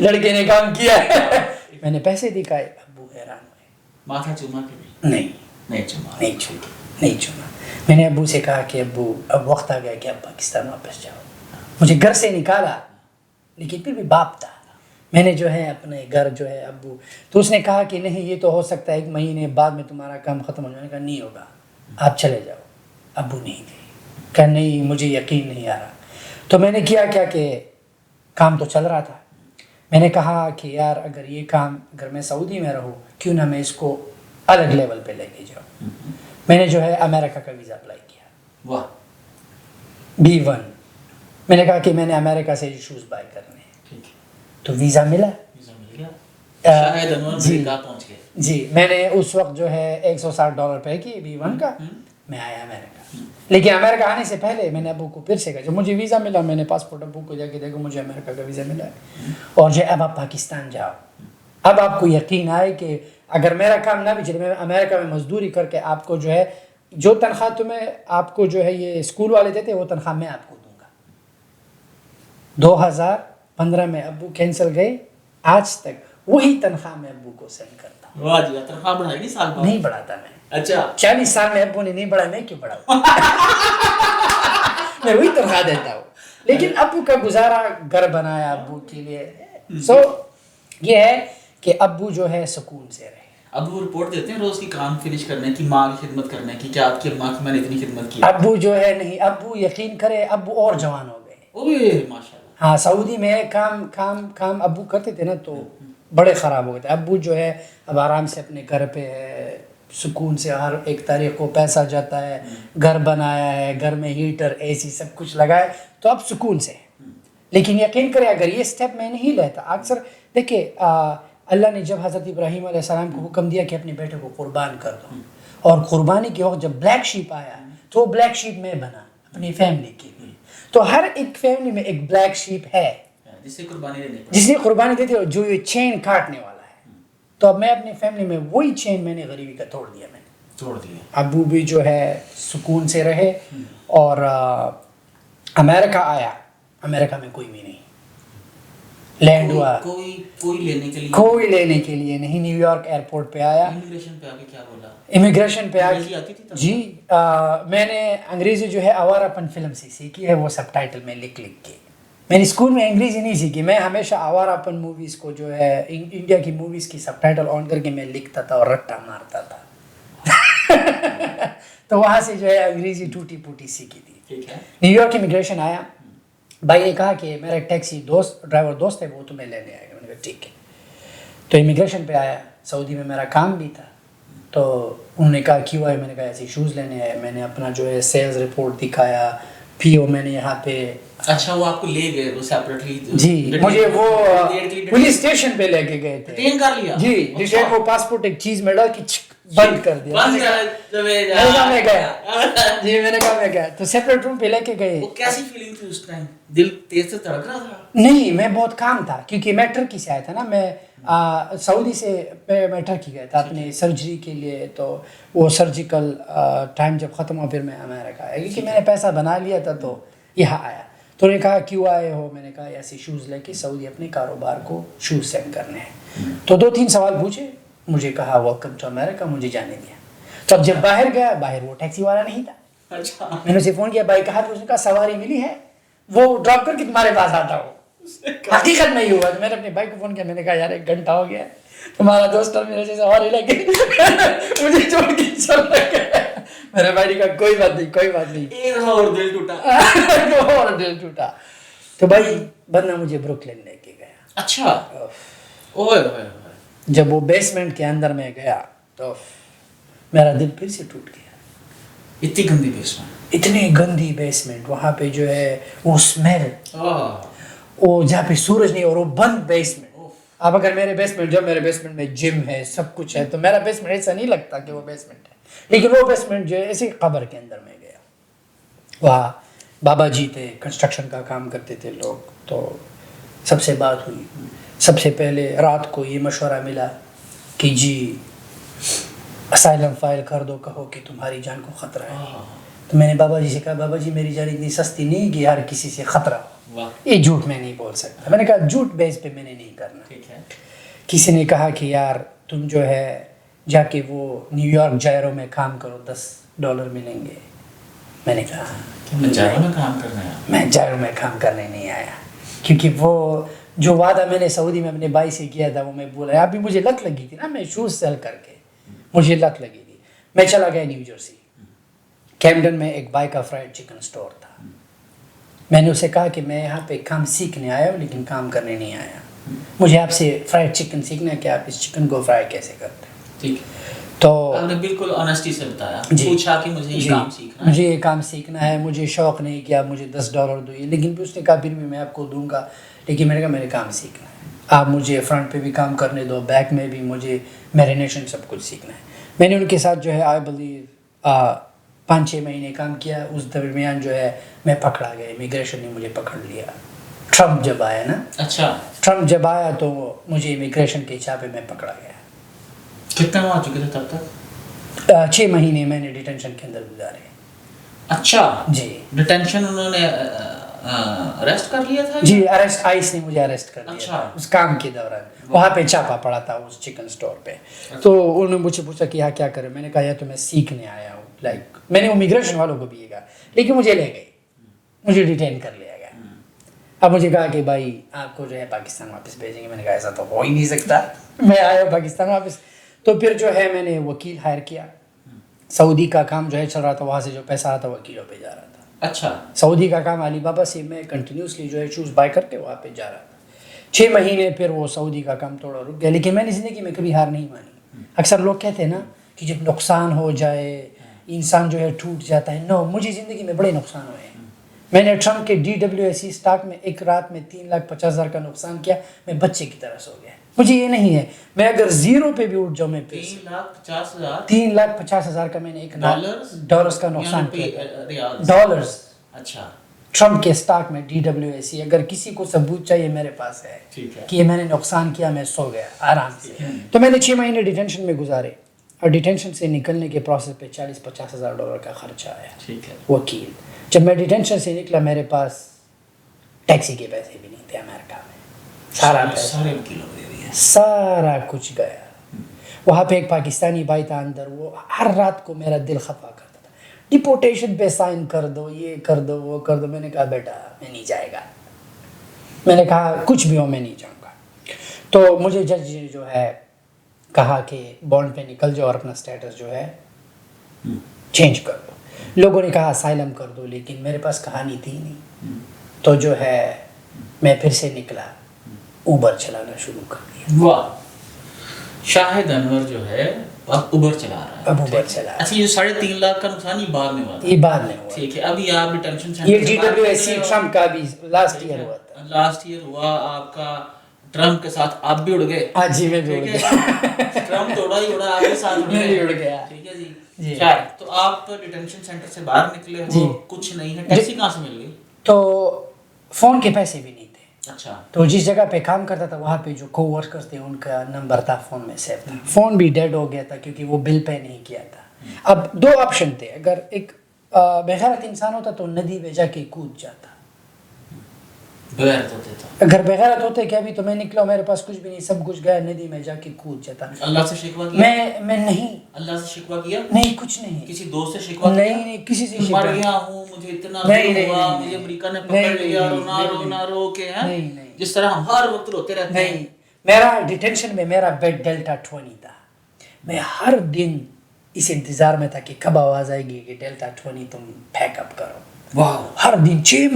Speaker 2: لڑکے نے کام کیا ہے. میں نے پیسے دکھائے، ابو حیران ہوئے.
Speaker 1: ماتھا چوما کے
Speaker 2: نہیں
Speaker 1: نہیں چوما.
Speaker 2: نہیں چوما. میں نے ابو سے کہا کہ ابو اب وقت آ گیا کہ اب پاکستان واپس جاؤ. مجھے گھر سے نکالا، لیکن پھر بھی باپ تھا. میں نے جو ہے اپنے گھر جو ہے ابو، تو اس نے کہا کہ نہیں یہ تو ہو سکتا ہے 1 مہینے بعد میں تمہارا کام ختم ہو جائے. کہا نہیں ہوگا، آپ چلے جاؤ. ابو نہیں گئے. کہا نہیں مجھے یقین نہیں آ رہا. تو میں نے کیا کہ کام تو چل رہا تھا. میں نے کہا کہ یار اگر یہ کام، اگر میں سعودی میں رہوں، کیوں نہ میں اس کو الگ لیول پہ لے کے جاؤں. میں نے جو ہے امریکہ کا ویزا اپلائی کیا.
Speaker 1: واہ.
Speaker 2: B1. میں نے کہا کہ میں نے امریکہ سے شوز بائی کرنے ہیں. تو ویزا ملا.
Speaker 1: شاہد انور امریکہ پہنچ گئے.
Speaker 2: جی میں نے اس وقت جو ہے $160 پے کی B1 کا. میں آیا امریکہ. لیکن امریکہ آنے سے پہلے میں نے ابو کو پھر سے کہا جب مجھے ویزا ملا، میں نے پاسپورٹ ابو کو جا کے دیکھا مجھے امریکہ کا ویزا ملا ہے، اور جو اب آپ پاکستان جاؤ. اب آپ کو یقین آئے کہ اگر میرا کام نہ بھی چلے، میں امریکہ میں مزدوری کر کے آپ کو جو ہے جو تنخواہ تمہیں آپ کو جو ہے یہ اسکول والے دیتے وہ تنخواہ میں آپ کو دوں گا. 2015 میں ابو کینسل گئے، آج تک وہی تنخواہ میں ابو کو سینڈ کرتا ہوں.
Speaker 1: واہ جی. تنخواہ بڑھائی نہیں سال بعد؟
Speaker 2: نہیں بڑھاتا میں.
Speaker 1: اچھا
Speaker 2: 40 سال میں ابو نے نہیں بڑھا، میں کیوں بڑھاؤں؟ میں وہی تنخواہ دیتا ہوں. لیکن ابو کا گزارا گھر بنایا ابو کے لیے. سو یہ ہے کہ ابو جو ہے سکون سے رہے.
Speaker 1: ابو رپورٹ دیتے ہیں روز کی کام فنش کرنے کی، ماں کی خدمت کرنے کی، کیا آپ کی اماں کی میں نے اتنی خدمت کی؟
Speaker 2: ابو جو ہے نہیں، ابو یقین کرے ابو اور جوان ہو گئے.
Speaker 1: اوہ ماشاءاللہ.
Speaker 2: ہاں سعودی میں کام ابو کرتے تھے نا تو بڑے خراب ہو گئے تھے. ابو جو ہے اب آرام سے اپنے گھر پہ ہے، سکون سے ہر ایک تاریخ کو پیسہ جاتا ہے، گھر بنایا ہے، گھر میں ہیٹر اے سی سب کچھ لگائے، تو اب سکون سے. لیکن یقین کرے اگر یہ سٹیپ میں نہیں لیتا، اکثر دیکھیں اللہ نے جب حضرت ابراہیم علیہ السلام کو حکم دیا کہ اپنے بیٹے کو قربان کر دو، اور قربانی کے وقت جب بلیک شیپ آیا تو وہ بلیک شیپ میں بنا اپنی فیملی کے لیے. تو ہر ایک فیملی میں ایک بلیک شیپ ہے
Speaker 1: جس سے
Speaker 2: قربانی دیتے ہو، جو یہ چین کاٹنے والا ہے. تو اب میں اپنی فیملی میں وہی چین میں نے غریبی کا توڑ دیا. ابو بھی جو ہے سکون سے رہے. اور امریکہ آیا، امریکہ میں کوئی بھی نہیں، لینڈ ہوا کوئی لینے کے لیے نہیں. نیو یارک ایئرپورٹ پہ آیا. امیگریشن پہ آ کے جی میں نے انگریزی جو ہے آوارہ پن فلم سے سیکھی ہے، وہ سب ٹائٹل میں لکھ کے. میں نے اسکول میں انگریزی نہیں سیکھی، میں ہمیشہ آوارہ پن موویز کو جو ہے انڈیا کی موویز کی سب ٹائٹل آن کر کے میں لکھتا تھا اور رٹا مارتا تھا. تو وہاں سے جو ہے انگریزی ٹوٹی پوٹی سیکھی تھی. نیو یارک امیگریشن آیا، بھائی نے کہا کہ میرا ایک ٹیکسی ڈرائیور دوست ہے، وہ تمہیں لینے آئے گا. میں نے کہا ٹھیک ہے. تو امیگریشن پہ آیا. سعودی میں میرا کام بھی تھا، تو انہوں نے کہا کیوں آئے؟ میں نے کہا ایسے شوز لینے آئے. میں نے اپنا جو ہے سیلز رپورٹ دکھایا، پی او میں نے یہاں پہ.
Speaker 1: اچھا وہ آپ کو لے گئے وہ سیپریٹلی؟
Speaker 2: جی مجھے وہ پولیس اسٹیشن پہ لے کے گئے تھے.
Speaker 1: ڈیٹین کر لیا؟
Speaker 2: جی ڈیٹین کو پاسپورٹ ایک چیز میں ڈال کے بند کر دیا. میں نے کہا میں گیا. تو سیپریٹ روم پہ لے کے گئے.
Speaker 1: کیسی فیلنگ تھی اس ٹائم؟ دل تیز سے دھڑک رہا تھا؟
Speaker 2: نہیں میں بہت کام تھا، کیونکہ میں ٹرکی سے آیا تھا نا. میں سعودی سے میں ٹرکی گیا تھا اپنے سرجری کے لیے. تو وہ سرجیکل ٹائم جب ختم ہوا پھر میں امریکہ آیا، کیونکہ میں نے پیسہ بنا لیا تھا تو یہاں آیا. تو انہوں نے کہا کیوں آئے ہو؟ میں نے کہا ایسے شوز لے کے سعودی اپنے کاروبار کو شوز سیل کرنے ہیں. تو 2-3 سوال پوچھے، مجھے کہا ویلکم ٹو امریکہ، مجھے جانے دیا. تو اب جب باہر گیا، باہر وہ ٹیکسی والا نہیں تھا. میں نے اسے فون کیا، بھائی کہا تو اس نے کہا سواری ملی ہے، وہ ڈراپ کر کے تمہارے پاس آتا ہو. حقیقت میں ہی ہوا. تو میں نے اپنے بھائی کو فون کیا، میں نے کہا یار 1 گھنٹہ ہو گیا، تمہارا دوست اور میرے سے سواری لے کے مجھے چھوڑ کے چل رہا ہے. میرے بھائی کا کوئی بات نہیں
Speaker 1: ایک دفعہ اور دل ٹوٹا.
Speaker 2: اور دل ٹوٹا. تو بھائی بندہ مجھے بروکلن لے کے گیا.
Speaker 1: اچھا. اوئے اوئے.
Speaker 2: جب وہ بیسمنٹ کے اندر میں گیا تو میرا دل پھر سے ٹوٹ گیا.
Speaker 1: اتنی گندی بیسمنٹ.
Speaker 2: اتنی گندی بیسمنٹ. وہاں پہ جو ہے وہ اسمیل, وہ جہاں پہ سورج نہیں, اور وہ بند بیسمنٹ. اب اگر میرے بیسمنٹ میں جم ہے, سب کچھ ہے, تو میرا بیسمنٹ ایسا نہیں لگتا کہ وہ بیسمنٹ ہے. لیکن وہ بیسمنٹ جو ہے ایسی قبر کے اندر میں گیا. وہاں بابا جی تھے, کنسٹرکشن کا کام کرتے تھے لوگ. تو سب سے بات ہوئی. سب سے پہلے رات کو یہ مشورہ ملا کہ جی اسائلم فائل کر دو, کہو کہ تمہاری جان کو خطرہ ہے. تو میں نے بابا جی سے کہا, بابا جی میری جان اتنی سستی نہیں کہ ہر کسی سے خطرہ ہو, یہ جھوٹ میں نہیں بول سکتا. میں نے کہا جھوٹ بیس پہ میں نے نہیں کرنا. کسی نے کہا کہ یار تم جو ہے جا کے وہ نیو یارک جائرو میں کام کرو, $10 ملیں گے. میں نے کہا
Speaker 1: جائرو میں کام کرنا ہے.
Speaker 2: میں جائرو میں کام کرنے نہیں آیا, کیونکہ وہ جو وعدہ میں نے سعودی میں اپنے بھائی سے کیا تھا وہ میں بولا. ابھی مجھے لت لگی تھی نا, میں شوز سیل کر کے مجھے لت لگی تھی. میں چلا گیا نیو جرسی. کیمڈن میں ایک بائی کا فرائڈ چکن اسٹور تھا. میں نے اسے کہا کہ میں یہاں پہ کام سیکھنے آیا ہوں لیکن کام کرنے نہیں آیا. مجھے آپ سے فرائڈ چکن سیکھنا ہے کہ آپ اس چکن کو فرائی کیسے کرتے ہیں.
Speaker 1: ٹھیک.
Speaker 2: تو
Speaker 1: آپ نے بالکل آنیسٹی سے بتایا,
Speaker 2: جی,
Speaker 1: پوچھا کہ مجھے یہ کام سیکھنا ہے.
Speaker 2: مجھے یہ کام سیکھنا ہے. مجھے شوق نہیں کیا مجھے $10 دو, لیکن اس نے کہا پھر بھی میں آپ کو دوں گا, لیکن میں نے کہا میرے کام سیکھنا ہے. آپ مجھے فرنٹ پہ بھی کام کرنے دو, بیک میں بھی مجھے میرینیشن سب کچھ سیکھنا ہے. میں نے ان کے ساتھ جو ہے آئی بلیو 5-6 مہینے کام کیا. اس درمیان جو ہے میں پکڑا گیا, امیگریشن نے مجھے پکڑ لیا. ٹرمپ جب آیا نا,
Speaker 1: اچھا,
Speaker 2: ٹرمپ جب آیا تو مجھے امیگریشن کے چھاپے میں پکڑا گیا.
Speaker 1: کتنے ماہ ہو چکے تھے تب تک؟
Speaker 2: 6 مہینے میں نے ڈیٹینشن کے اندر گزارے.
Speaker 1: اچھا
Speaker 2: جی,
Speaker 1: ڈیٹینشن انہوں نے اریسٹ کر لیا تھا؟
Speaker 2: جی اریسٹ, آئس نے مجھے اریسٹ کر لیا.
Speaker 1: اچھا,
Speaker 2: اس کام کے دوران وہاں پہ چھاپا پڑا تھا اس چکن اسٹور پہ. تو انہوں نے مجھ سے پوچھا کہ یہاں کیا کرے. میں نے کہا یا تو میں سیکھنے آیا ہوں. لائک میں نے امیگریشن والوں کو بھی یہ کہا, لیکن مجھے لے گئے, مجھے ڈیٹین کر لیا گیا. اب مجھے کہا کہ بھائی آپ کو جو ہے پاکستان واپس بھیجیں گے. میں نے کہا ایسا تو ہو ہی نہیں سکتا, میں آیا ہوں پاکستان واپس. تو پھر جو ہے میں نے وکیل ہائر کیا. سعودی کا کام جو ہے چل رہا تھا, وہاں سے جو پیسہ آتا وکیلوں پہ جا رہا تھا.
Speaker 1: اچھا,
Speaker 2: سعودی کا کام علی بابا سے میں کنٹینیوسلی جو ہے شوز بائی کر کے وہاں پہ جا رہا تھا. 6 مہینے پھر وہ سعودی کا کام تھوڑا رک گیا, لیکن میں نے زندگی میں کبھی ہار نہیں مانی. اکثر لوگ کہتے ہیں نا کہ جب نقصان ہو جائے انسان جو ہے ٹوٹ جاتا ہے. نو, مجھے زندگی میں بڑے نقصان ہوئے ہیں. میں نے ٹرمپ کے DWSC اسٹاک میں ایک رات میں 3,50,000 کا نقصان کیا. میں بچے کی طرح سو گیا. مجھے یہ نہیں ہے, میں اگر زیرو پہ بھی اٹھ جاؤں میں 3,50,000 کا میں نے ایک ڈالرز کا نقصان کیا. ڈالرز.
Speaker 1: اچھا,
Speaker 2: ٹرمپ کے اسٹاک میں DWSC, اگر کسی کو ثبوت چاہیے میرے پاس ہے کہ یہ میں نے نقصان کیا. میں سو گیا آرام سے. تو میں نے 6 مہینے ڈیٹینشن میں گزارے, اور ڈیٹینشن سے نکلنے کے پروسیس پہ $40,000-50,000 کا خرچہ آیا. ٹھیک ہے. وکیل. جب میں ڈیٹینشن سے نکلا میرے پاس ٹیکسی کے پیسے بھی نہیں تھے امریکہ میں. سارا پیسہ, سارا کچھ گیا. وہاں پہ ایک پاکستانی بھائی تھا اندر, وہ ہر رات کو میرا دل خفا کرتا تھا. ڈپورٹیشن پہ سائن کر دو, یہ کر دو, وہ کر دو. میں نے کہا بیٹا میں نہیں جائے گا. میں نے کہا کچھ بھی ہو میں نہیں جاؤں گا. تو مجھے جج نے جو ہے کہا کہ بانڈ پہ نکل جاؤ اور اپنا سٹیٹس جو ہے چینج کر دو. لوگوں نے کہا اسائلم کر دو, لیکن میرے پاس کہانی تھی نہیں. تو جو ہے میں پھر سے نکلا, اوبر چلانا شروع کر دیا.
Speaker 1: واہ, شاہد انور جو ہے اب اوبر چلا رہا ہے.
Speaker 2: اب اوبر چلا.
Speaker 1: اچھا, یہ 3.5 لاکھ کا نقصان یہ بعد میں ہوا تھا.
Speaker 2: یہ بعد میں ہوا.
Speaker 1: ٹھیک ہے. ابھی آپ ڈیٹینشن سینٹر
Speaker 2: یہ DWSC ٹرمپ کا بھی لاسٹ ایئر ہوا تھا.
Speaker 1: لاسٹ ایئر ہوا آپ کا. ٹرمپ کے ساتھ آپ بھی اڑ گئے.
Speaker 2: ہاں جی, میں بھی اڑ گیا.
Speaker 1: ٹرمپ توڑا ہی اڑا, آپ کے ساتھ
Speaker 2: میں بھی اڑ گیا.
Speaker 1: ٹھیک ہے جی. خیر, تو آپ ڈیٹینشن سینٹر سے باہر نکلے ہو, کچھ نہیں ہے, ٹیکسی کہاں سے مل گئی؟
Speaker 2: تو فون کے پیسے بھی نہیں تھے.
Speaker 1: اچھا.
Speaker 2: تو جس جگہ پہ کام کرتا تھا وہاں پہ جو کو ورکرز تھے ان کا نمبر تھا فون میں سیو تھا. فون بھی ڈیڈ ہو گیا تھا کیونکہ وہ بل پے نہیں کیا تھا. اب 2 آپشن تھے. اگر ایک بغیرت انسان ہوتا تو ندی میں جا کے کود جاتا.
Speaker 1: بغیرت ہوتے تھا.
Speaker 2: اگر بغیرت ہوتے کہ ابھی تو میں نکلا, میرے پاس کچھ بھی نہیں, سب کچھ گیا, ندی میں جا کے کود جاتا.
Speaker 1: اللہ سے شکوہ کیا؟
Speaker 2: میں نہیں.
Speaker 1: اللہ سے شکوہ کیا؟
Speaker 2: نہیں, کچھ نہیں.
Speaker 1: کسی دوست سے شکوہ کیا؟
Speaker 2: نہیں, کسی سے
Speaker 1: مر گیا ہوں, مجھے اتنا ہوا, مجھے امریکہ نے پکڑ لیا, رونا رو کے ہیں, جس طرح ہم ہر وقت روتے رہتے ہیں.
Speaker 2: نہیں, میرا ڈیٹینشن میں میرا بیڈ ڈیلٹا 20 تھا. میں ہر دن اس انتظار میں تھا کہ کب آواز آئے گی کہ ڈیلٹا 20 تم پیک اپ کرو.
Speaker 1: واو.
Speaker 2: ہر دن 6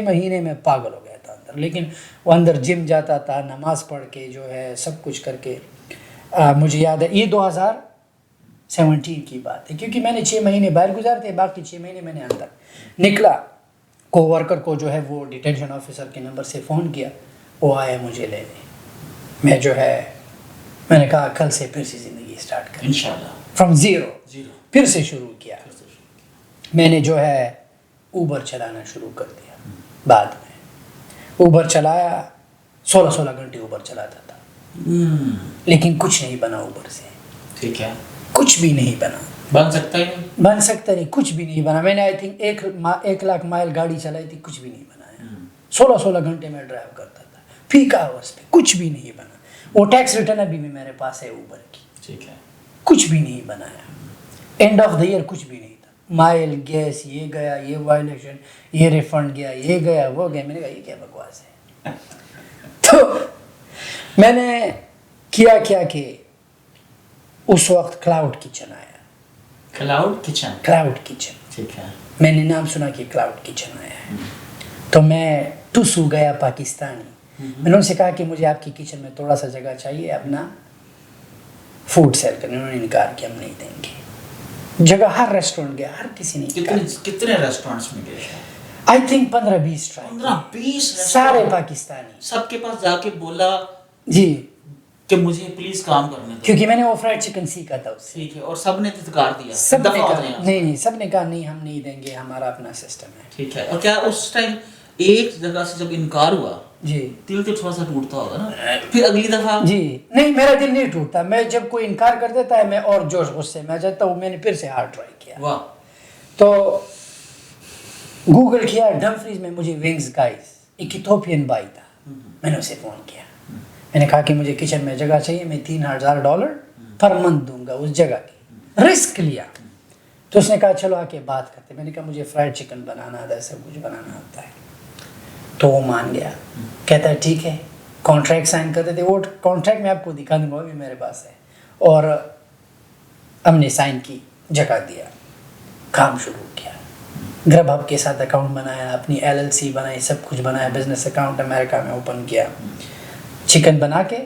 Speaker 2: مہینے میں پاگل ہو گیا تھا اندر. لیکن وہ اندر جم جاتا تھا, نماز پڑھ کے جو ہے سب کچھ کر کے. مجھے یاد ہے یہ 2017 کی بات ہے, کیونکہ میں نے 6 مہینے باہر گزارے تھے, باقی 6 مہینے میں نے اندر نکلا. کو ورکر کو جو ہے وہ ڈیٹینشن آفیسر کے نمبر سے فون کیا, وہ آیا مجھے لینے. میں جو ہے میں نے کہا کل سے پھر سے زندگی اسٹارٹ کر,
Speaker 1: انشاءاللہ
Speaker 2: فرام زیرو پھر سے شروع کیا. میں نے جو ہے اوبر چلانا شروع کر دیا. بعد میں اوبر چلایا, 16 گھنٹے اوبر چلاتا تھا, لیکن کچھ نہیں بنا اوبر سے.
Speaker 1: ٹھیک ہے,
Speaker 2: کچھ بھی نہیں بنا.
Speaker 1: بن سکتا ہے
Speaker 2: بن سکتا نہیں, کچھ بھی نہیں بنا. میں نے آئی تھنک 1 لاکھ مائل گاڑی چلائی تھی, کچھ بھی نہیں بنایا. 16 گھنٹے میں ڈرائیو کرتا تھا, پیک آورس پہ, کچھ بھی نہیں بنا. وہ ٹیکس ریٹرن ابھی بھی میرے پاس ہے اوبر کی.
Speaker 1: ٹھیک ہے,
Speaker 2: کچھ بھی نہیں بنایا. اینڈ آف دا ایئر کچھ بھی نہیں تھا. مائل گیس یہ گیا, یہ وائلیشن, یہ ریفنڈ گیا, یہ گیا, وہ گیا. میں نے کہا یہ کیا بکواس ہے. تو میں نے کیا کہ اس وقت کلاؤڈ کچن آیا.
Speaker 1: Cloud kitchen. ٹھیک ہے,
Speaker 2: میں نے نام سنا کہ کلاؤڈ کچن آیا ہے. تو میں ٹسو گیا پاکستانی. میں نے ان سے کہا کہ مجھے آپ کی کچن میں تھوڑا سا جگہ چاہیے اپنا فوڈ سیل کرنے. انہوں نے انکار کیا, ہم نہیں دیں گے. جگہ ہر ریسٹورینٹ گیا, ہر کسی نے.
Speaker 1: کتنے ریسٹورینٹس میں گئے؟
Speaker 2: آئی تھنک 15-20 ٹرائی, سارے پاکستانی.
Speaker 1: سب کے پاس جا کے بولا
Speaker 2: جی
Speaker 1: کہ مجھے پلیز کام کرنے دو,
Speaker 2: کیونکہ میں نے وہ فرائڈ چکن سیکھا تھا اس سے.
Speaker 1: ٹھیک ہے, اور سب نے تذکار دیا.
Speaker 2: سب نے کہا نہیں, سب نے کہا نہیں ہم نہیں دیں گے, ہمارا اپنا سسٹم ہے.
Speaker 1: ٹھیک ہے, اور کیا اس ٹائم ایک جگہ سے جب انکار ہوا
Speaker 2: جی
Speaker 1: دل تو تھوڑا سا ٹوٹتا ہوگا نا, پھر اگلی دفعہ؟
Speaker 2: جی نہیں, میرا دل نہیں ٹوٹتا. میں جب کوئی انکار کر دیتا ہے میں اور جوش غصے میں آ جاتا ہوں. میں نے پھر سے ہارڈ ٹرائی کیا.
Speaker 1: واہ.
Speaker 2: تو گوگل کیا ڈمفریز میں, مجھے ونگز گائز ایک ایتھوپین بھائی تھا. میں نے اسے فون کیا, میں نے کہا کہ مجھے کچن میں جگہ چاہیے, میں $3,000 پر منتھ دوں گا اس جگہ کی. رسک لیا. تو اس نے کہا چلو آ کے بات کرتے. میں نے کہا مجھے فرائڈ چکن بنانا آتا ہے, سب کچھ بنانا آتا ہے. تو وہ مان گیا, کہتا ہے ٹھیک ہے. کانٹریکٹ سائن کرتے تھے, وہ کانٹریکٹ میں آپ کو دکھا دوں گا, وہ بھی میرے پاس ہے. اور ہم نے سائن کی, جگہ دیا, کام شروع کیا. گرب ہب کے ساتھ اکاؤنٹ بنایا, اپنی LLC بنائی, سب کچھ بنایا. بزنس اکاؤنٹ امریکہ میں اوپن کیا. چکن بنا کے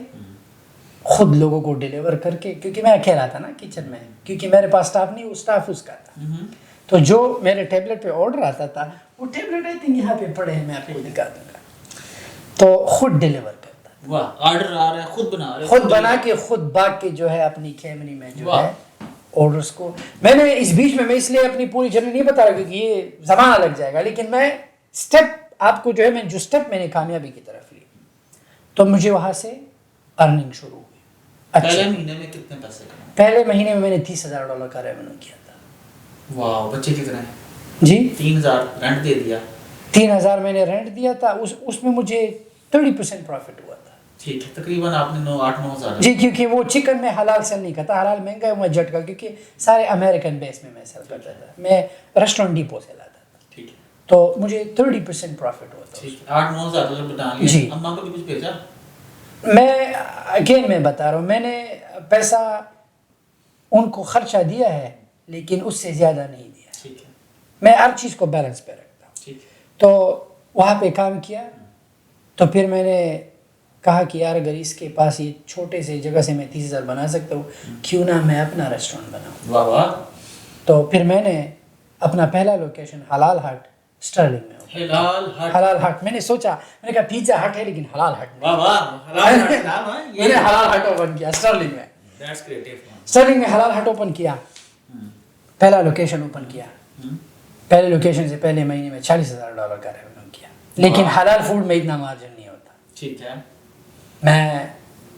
Speaker 2: خود لوگوں کو ڈیلیور کر کے, کیونکہ میں اکیلا تھا نا کچن میں, کیونکہ میرے پاس اسٹاف نہیں, وہ اسٹاف اس کا تھا. تو جو میرے ٹیبلٹ پہ آرڈر آتا تھا, وہ ٹیبلٹ آئی تھنک یہاں پہ پڑے ہیں, میں آپ کو دکھا دوں گا. تو خود ڈیلیور کرتا.
Speaker 1: واہ, آرڈر آ رہا ہے, خود بنا رہے,
Speaker 2: خود بنا کے خود باغ کے جو ہے اپنی کیمری میں جو ہے آرڈرس کو. میں نے اس بیچ میں اس لیے اپنی پوری جرنی نہیں بتا رہا کیونکہ یہ زمانہ لگ جائے گا, لیکن میں اسٹیپ آپ کو جو ہے, میں جو اسٹیپ میں نے کامیابی کی طرف لی, تو مجھے وہاں سے ارننگ شروع ہوئی.
Speaker 1: پہلے مہینے میں کتنے پیسے کمائے؟
Speaker 2: پہلے مہینے میں نے $30,000 کا ریونیو کیا تھا.
Speaker 1: واہ. بچے کتنے ہیں؟
Speaker 2: جی
Speaker 1: 3,000 رینٹ دے دیا.
Speaker 2: 3,000 میں نے رینٹ دیا تھا. اس میں مجھے 30% پروفٹ ہوا تھا.
Speaker 1: ٹھیک ہے, تقریباً آپ نے 8-9 ہزار.
Speaker 2: جی, کیونکہ وہ چکن میں حلال سیل نہیں کرتا, حلال مہنگا ہے, میں جٹ کا, کیونکہ سارے امریکن بیس میں سیل کرتا تھا. میں ریسٹورینٹ ڈیپو سے لاتا تھا.
Speaker 1: ٹھیک ہے,
Speaker 2: تو مجھے 30% پروفٹ ہوا تھا.
Speaker 1: ٹھیک ہے, 8-9 ہزار ڈالر بتا لیا.
Speaker 2: جی.
Speaker 1: اماں کو بھی کچھ بھیجا؟
Speaker 2: میں اگین میں بتا رہا ہوں, میں نے پیسہ ان کو خرچہ دیا ہے, لیکن اس سے زیادہ نہیں دیا.
Speaker 1: ٹھیک ہے,
Speaker 2: میں ہر چیز کو بیلنس پہ رکھتا ہوں.
Speaker 1: ٹھیک ہے.
Speaker 2: تو وہاں پہ کام کیا. تو پھر میں نے کہا کہ یار اگر اس کے پاس یہ چھوٹے سے جگہ سے میں 30,000 بنا سکتا ہوں, کیوں نہ میں اپنا ریسٹورینٹ بناؤں.
Speaker 1: واہ واہ.
Speaker 2: تو پھر میں نے اپنا پہلا لوکیشن حلال ہٹ اسٹرلنگ میں. حلال ہٹ میں نے سوچا, میں نے کہا پیزا ہٹ ہے لیکن حلال ہٹ نہیں.
Speaker 1: واہ واہ, حلال ہٹ نام ہے
Speaker 2: میں نے حلال ہٹ اوپن کیا اسٹرلنگ میں.
Speaker 1: That's creative.
Speaker 2: اسٹرلنگ میں حلال ہٹ اوپن کیا, پہلا لوکیشن اوپن کیا. پہلے لوکیشن سے پہلے مہینے میں $40,000 کا ریونیو کیا, لیکن حلال فوڈ میں اتنا مارجن نہیں ہوتا.
Speaker 1: ٹھیک ہے.
Speaker 2: میں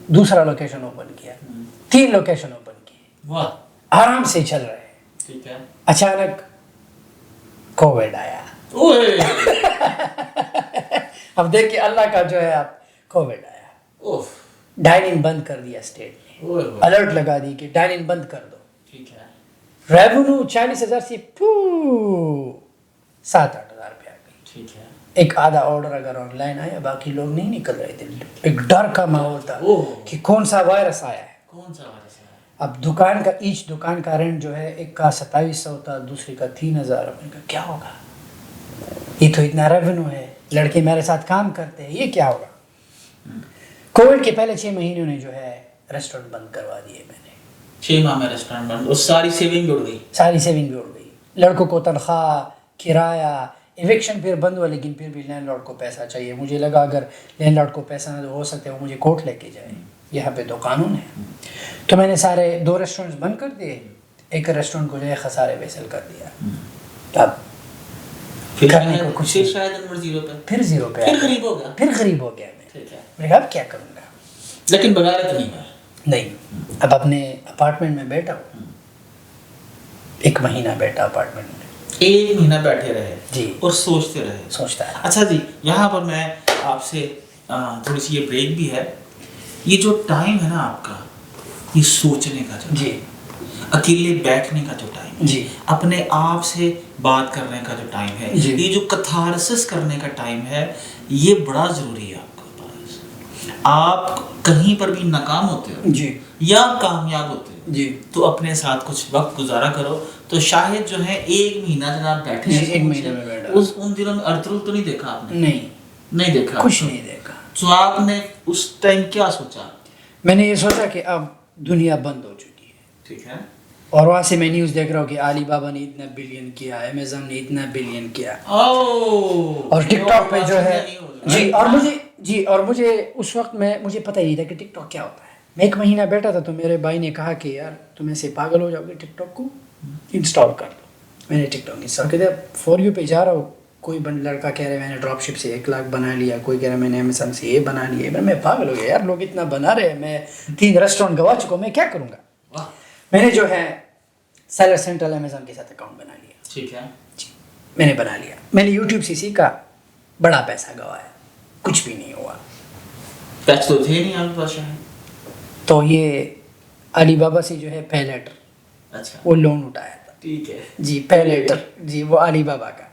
Speaker 2: دوسرا لوکیشن اوپن کیا, 3 لوکیشن اوپن کیے.
Speaker 1: واہ.
Speaker 2: آرام سے چل رہے.
Speaker 1: ٹھیک ہے.
Speaker 2: اچانک کووڈ آیا. اب دیکھیے اللہ کا جو ہے, آپ کووڈ آیا, ڈائننگ بند کر دیا اسٹیٹ نے, الرٹ لگا دی کہ ڈائننگ بند کر دو.
Speaker 1: ٹھیک ہے.
Speaker 2: ریونیو 40,000 سے 7-8 ہزار پہ آ گئی.
Speaker 1: ٹھیک ہے.
Speaker 2: ایک آدھا آرڈر اگر آن لائن آیا, باقی لوگ نہیں نکل رہے تھے. ایک ڈر کا ماحول تھا کہ کون سا وائرس آیا ہے.
Speaker 1: کون سا وائرس ہے؟
Speaker 2: اب دکان کا ایچ دکان کا رینٹ جو ہے ایک کا 2700 تھا, دوسری کا 3000. میں نے کہا کیا ہوگا, یہ تو اتنا ریونیو ہے, لڑکے میرے ساتھ کام کرتے ہیں, یہ کیا ہوگا. کووڈ کے پہلے 6 مہینوں نے جو ہے ریسٹورینٹ بند کروا دیے میں نے.
Speaker 1: 6 ماہ میں ریسٹورینٹ بند, اور ساری سیونگ بھی اڑ گئی.
Speaker 2: ساری سیونگ بھی اڑ گئی, لڑکوں کو تنخواہ, کرایہ, ایوکشن پھر بند ہوا, لیکن پھر بھی لینڈ لارڈ کو پیسہ چاہیے. مجھے لگا اگر لینڈ لارڈ کو پیسہ نہ ہو سکتے وہ مجھے کورٹ لے کے جائے, یہاں پہ تو قانون ہے. تو میں نے سارے 2 ریسٹورینٹس بند کر دیے, ایک ریسٹورینٹ کو جو ہے خسارے ویسل کر دیا. اب کرنے کو کچھ
Speaker 1: پھر شاید انور زیرو پہ,
Speaker 2: پھر زیرو پہ,
Speaker 1: پھر غریب ہو گیا.
Speaker 2: پھر غریب ہو گیا میں.
Speaker 1: ٹھیک ہے,
Speaker 2: میں نے کہا اب کیا کروں گا.
Speaker 1: لیکن بغیرت نہیں ہے.
Speaker 2: نہیں, اب اپنے اپارٹمنٹ میں بیٹھا ہوں, 1 مہینہ بیٹھا اپارٹمنٹ میں.
Speaker 1: 1 مہینہ بیٹھے رہے
Speaker 2: جی,
Speaker 1: اور سوچتے رہے.
Speaker 2: سوچتا ہے.
Speaker 1: اچھا جی, یہاں پر میں آپ سے تھوڑی سی یہ بریک بھی ہے. یہ جو ٹائم ہے نا آپ کا, یہ سوچنے کا جو,
Speaker 2: جی,
Speaker 1: اکیلے بیٹھنے کا جو ٹائم ہے,
Speaker 2: جی,
Speaker 1: اپنے آپ سے بات کرنے کا جو ٹائم ہے,
Speaker 2: جی,
Speaker 1: یہ جو کتھارسس کرنے کا ٹائم ہے, یہ بڑا ضروری ہے آپ کے پاس. آپ کہیں پر بھی ناکام ہوتے ہو
Speaker 2: جی,
Speaker 1: یا کامیاب ہوتے ہو,
Speaker 2: جی,
Speaker 1: تو اپنے ساتھ کچھ وقت گزارا کرو. تو شاید جو ہے 1 مہینہ جناب بیٹھے
Speaker 2: جی,
Speaker 1: ہیں,
Speaker 2: 1 مہینہ میں بیٹھا,
Speaker 1: ان دنوں میں ارطغرل تو نہیں دیکھا آپ نے؟ نہیں دیکھا,
Speaker 2: کچھ نہیں دیکھا.
Speaker 1: تو آپ نے اس ٹائم کیا سوچا؟
Speaker 2: میں نے یہ سوچا کہ اب دنیا بند ہو چکی ہے.
Speaker 1: ٹھیک ہے,
Speaker 2: اور وہاں سے میں نیوز دیکھ رہا ہوں کہ علی بابا نے اتنا بلین کیا, امیزون نے اتنا بلین کیا, اور ٹک ٹاک پہ جو ہے, اور مجھے اس وقت مجھے پتہ ہی نہیں تھا کہ ٹک ٹاک کیا ہوتا ہے. میں 1 مہینہ بیٹھا تھا, تو میرے بھائی نے کہا کہ یار تم ایسے پاگل ہو جاؤ گے, ٹک ٹاک کو انسٹال کر دو. میں نے ٹک ٹاک انسٹال کر دیا. فور یو پہ جا رہا ہوں, کوئی لڑکا کہہ رہے میں نے ڈراپ شپ سے 1 لاکھ بنا لیا, کوئی کہہ رہا میں نے امیزون سے یہ بنا لیا. میں پاگل ہو گیا یار, لوگ اتنا بنا رہے ہیں, میں 3 ریسٹورینٹ گوا چکا ہوں, میں کیا کروں گا. میں نے جو ہے سیلر سینٹرل امیزون کے ساتھ اکاؤنٹ بنا لیا.
Speaker 1: ٹھیک ہے,
Speaker 2: میں نے بنا لیا. میں نے یوٹیوب سے سیکھا, بڑا پیسہ گوایا, کچھ بھی نہیں ہوا.
Speaker 1: پیسے تو تھے نہیں آپ کے پاس شاید.
Speaker 2: تو یہ علی بابا سے جو ہے پے لیٹر,
Speaker 1: اچھا,
Speaker 2: وہ لون اٹھایا تھا.
Speaker 1: ٹھیک ہے
Speaker 2: جی, پے لیٹر, جی, وہ علی بابا کا,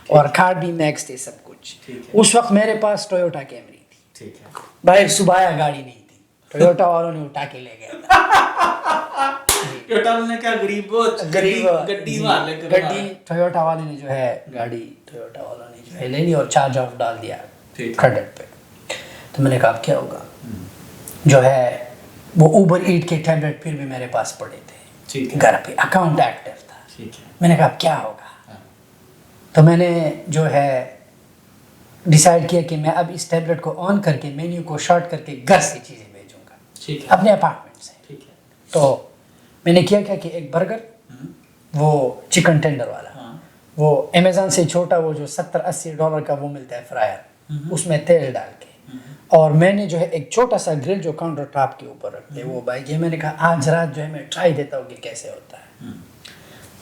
Speaker 2: اور کارڈ بھی میکس تھے, سب کچھ. اس وقت میرے پاس ٹویوٹا کیمری تھی.
Speaker 1: ٹھیک ہے,
Speaker 2: باہر صبح گاڑی نہیں تھی, ٹویوٹا والوں نے اٹھا کے لے گئے.
Speaker 1: ٹویوٹا نے کیا گڈی
Speaker 2: ٹویوٹا والے نے جو ہے گاڑی, ٹویوٹا والوں نے جو ہے لے لی اور چارج آف ڈال دیا کریڈٹ پہ. تو میں نے کہا اب کیا ہوگا. جو ہے وہ اوبر ایٹ کے ٹیبلٹ پھر بھی میرے پاس پڑے تھے گھر پہ, اکاؤنٹ ایکٹیو تھا. میں نے کہا اب کیا ہوگا. تو میں نے جو ہے ڈیسائیڈ کیا کہ میں اب اس ٹیبلٹ کو آن کر کے مینیو کو شارٹ کر کے گھر سے چیزیں بھیجوں گا, اپنے اپارٹمنٹ سے. تو میں نے کیا کہ ایک برگر, وہ چکن ٹینڈر والا, وہ امیزون سے چھوٹا, وہ جو $70-80 کا وہ ملتا ہے فرائر, اس میں تیل ڈال کے. اور میں نے جو ہے ایک چھوٹا سا گرل جو کاؤنٹر ٹاپ کے اوپر رکھتے, وہ بھائی یہ میں نے کہا آج رات جو ہے میں ٹرائی دیتا ہوں کہ کیسے ہوتا ہے.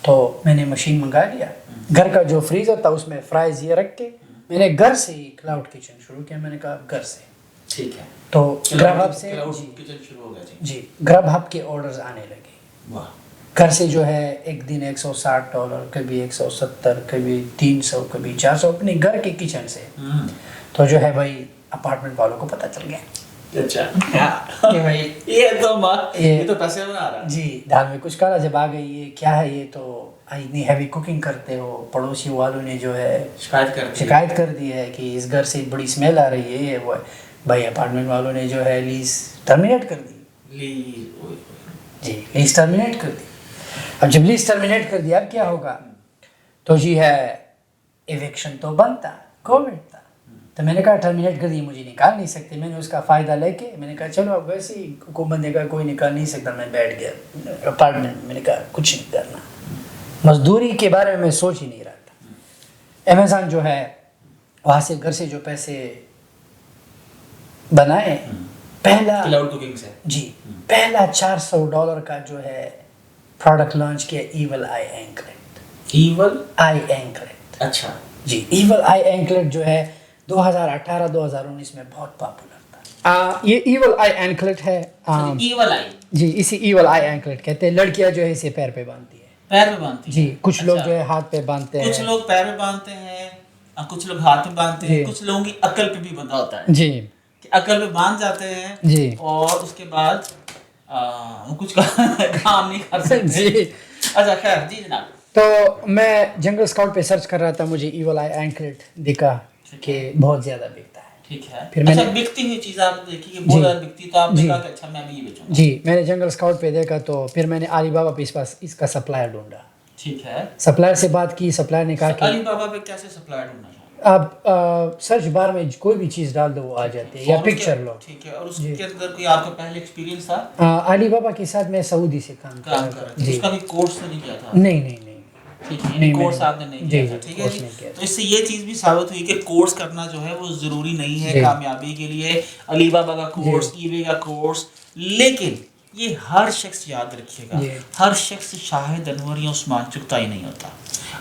Speaker 2: تو میں نے مشین منگا لیا, گھر کا جو فریزر تھا اس میں فرائز یہ رکھ کے میں نے گھر سے ہی کلاؤڈ کچن شروع کیا. میں نے کہا گھر سے.
Speaker 1: ٹھیک ہے,
Speaker 2: تو گرب ہب سے, جی, گرب ہب کے آرڈرز آنے لگے. گھر سے جو ہے ایک دن $160, کبھی 170, کبھی 300, کبھی 400, اپنے گھر کے کچن سے. تو جو ہے بھائی اپارٹمنٹ والوں کو پتہ چل گیا.
Speaker 1: اچھا, یہ تو پیسے بنا رہا ہے.
Speaker 2: جی, دال میں کچھ کالا, جب آ گئی یہ کیا ہے, یہ تو اتنی ہیوی کوکنگ کرتے ہو. پڑوسی والوں نے جو ہے شکایت کر دی ہے کہ اس گھر سے بڑی اسمیل آ رہی ہے, یہ وہ. بھائی اپارٹمنٹ والوں نے جو ہے لیز ٹرمینیٹ کر دی. جی, لیز ٹرمینیٹ کر دی. اب جب لیز ٹرمینیٹ کر دیا اب کیا ہوگا. تو جی ہے ایویکشن تو بند تھا, کووڈ تھا. تو میں نے کہا ٹرمینیٹ کر دی, مجھے نکال نہیں سکتے. میں نے اس کا فائدہ لے کے میں نے کہا چلو اب ویسے ہی حکومت نے کہا کوئی نکال نہیں سکتا. میں بیٹھ گیا اپارٹمنٹ. میں نے کہا کچھ نہیں کرنا, مزدوری کے بارے میں سوچ ہی نہیں رہا تھا. امیزون جو ہے وہاں سے گھر سے جو پیسے بنائے, پہلا جی پہلا $400 کا جو ہے پروڈکٹ لانچ کیا, ایول آئی اینکلیٹ. ایول آئی اینکلیٹ, اچھا جی. ایول آئی اینکلیٹ جو ہے 2018-2019 میں بہت پاپولر تھا. یہ ایول آئی اینکلیٹ ہے.
Speaker 1: ایول آئی,
Speaker 2: جی, اسی ایول آئی اینکلیٹ کہتے ہیں. لڑکیاں جو ہے اسے پیر پہ باندھتی ہے.
Speaker 1: پیر پہ باندھتی ہیں,
Speaker 2: جی, کچھ لوگ جو ہے ہاتھ پہ باندھتے ہیں,
Speaker 1: کچھ لوگ پیر پہ باندھتے ہیں, کچھ لوگ ہاتھ پہ باندھتے ہیں, کچھ لوگوں کی عقل پہ بھی بندھا ہوتا ہے.
Speaker 2: جی,
Speaker 1: عقل پہ باندھ جاتے ہیں.
Speaker 2: جی,
Speaker 1: اور اس کے بعد وہ کچھ کام نہیں کر سکتے.
Speaker 2: جی.
Speaker 1: اچھا خیر جی جناب.
Speaker 2: تو میں جنگل اسکاؤٹ پہ سرچ کر رہا تھا, مجھے ایول آئی اینکلٹ دکھا کہ بہت زیادہ بکتا ہے.
Speaker 1: ٹھیک ہے.
Speaker 2: پھر میں
Speaker 1: اچھا
Speaker 2: نے
Speaker 1: بکتی ہوئی چیز آپ دیکھی کہ بہت زیادہ بکتی, تو آپ نے کہا کہ اچھا میں بھی یہ بیچوں گا.
Speaker 2: جی میں نے جنگل اسکاؤٹ پہ دیکھا, تو پھر میں نے علی بابا پہ اس کا سپلائر ڈھونڈا.
Speaker 1: ٹھیک ہے.
Speaker 2: سپلائر سے بات کی, سپلائر نے کہا کہ
Speaker 1: علی بابا پہ کیسے سپلائی ڈھونڈنا چاہتے
Speaker 2: آپ سرچ بار میں کوئی بھی چیز ڈال دو وہ آ جاتی ہے, یا پکچر لو.
Speaker 1: ٹھیک ہے. اور اس کے اندر کوئی آپ کا پہلے ایکسپیرینس تھا
Speaker 2: علی بابا کے ساتھ میں سعودی سے کام کر
Speaker 1: کام
Speaker 2: رہا
Speaker 1: کر
Speaker 2: تھا.
Speaker 1: رہے تھے, اس کا بھی کورس تو نہیں کیا تھا؟
Speaker 2: نہیں نہیں نہیں.
Speaker 1: ٹھیک ہے, کورس آپ نے نہیں کیا تھا. ٹھیک ہے
Speaker 2: کورس
Speaker 1: جی.
Speaker 2: نہیں کیا.
Speaker 1: تو اس سے یہ چیز بھی ثابت ہوئی کہ کورس کرنا جو ہے وہ ضروری نہیں ہے کامیابی کے لیے. علی بابا کا کورس, ای بے کا کورس, لیکن یہ ہر شخص یاد رکھیے گا, ہر شخص شاہد انور یا عثمان چغتائی نہیں ہوتا.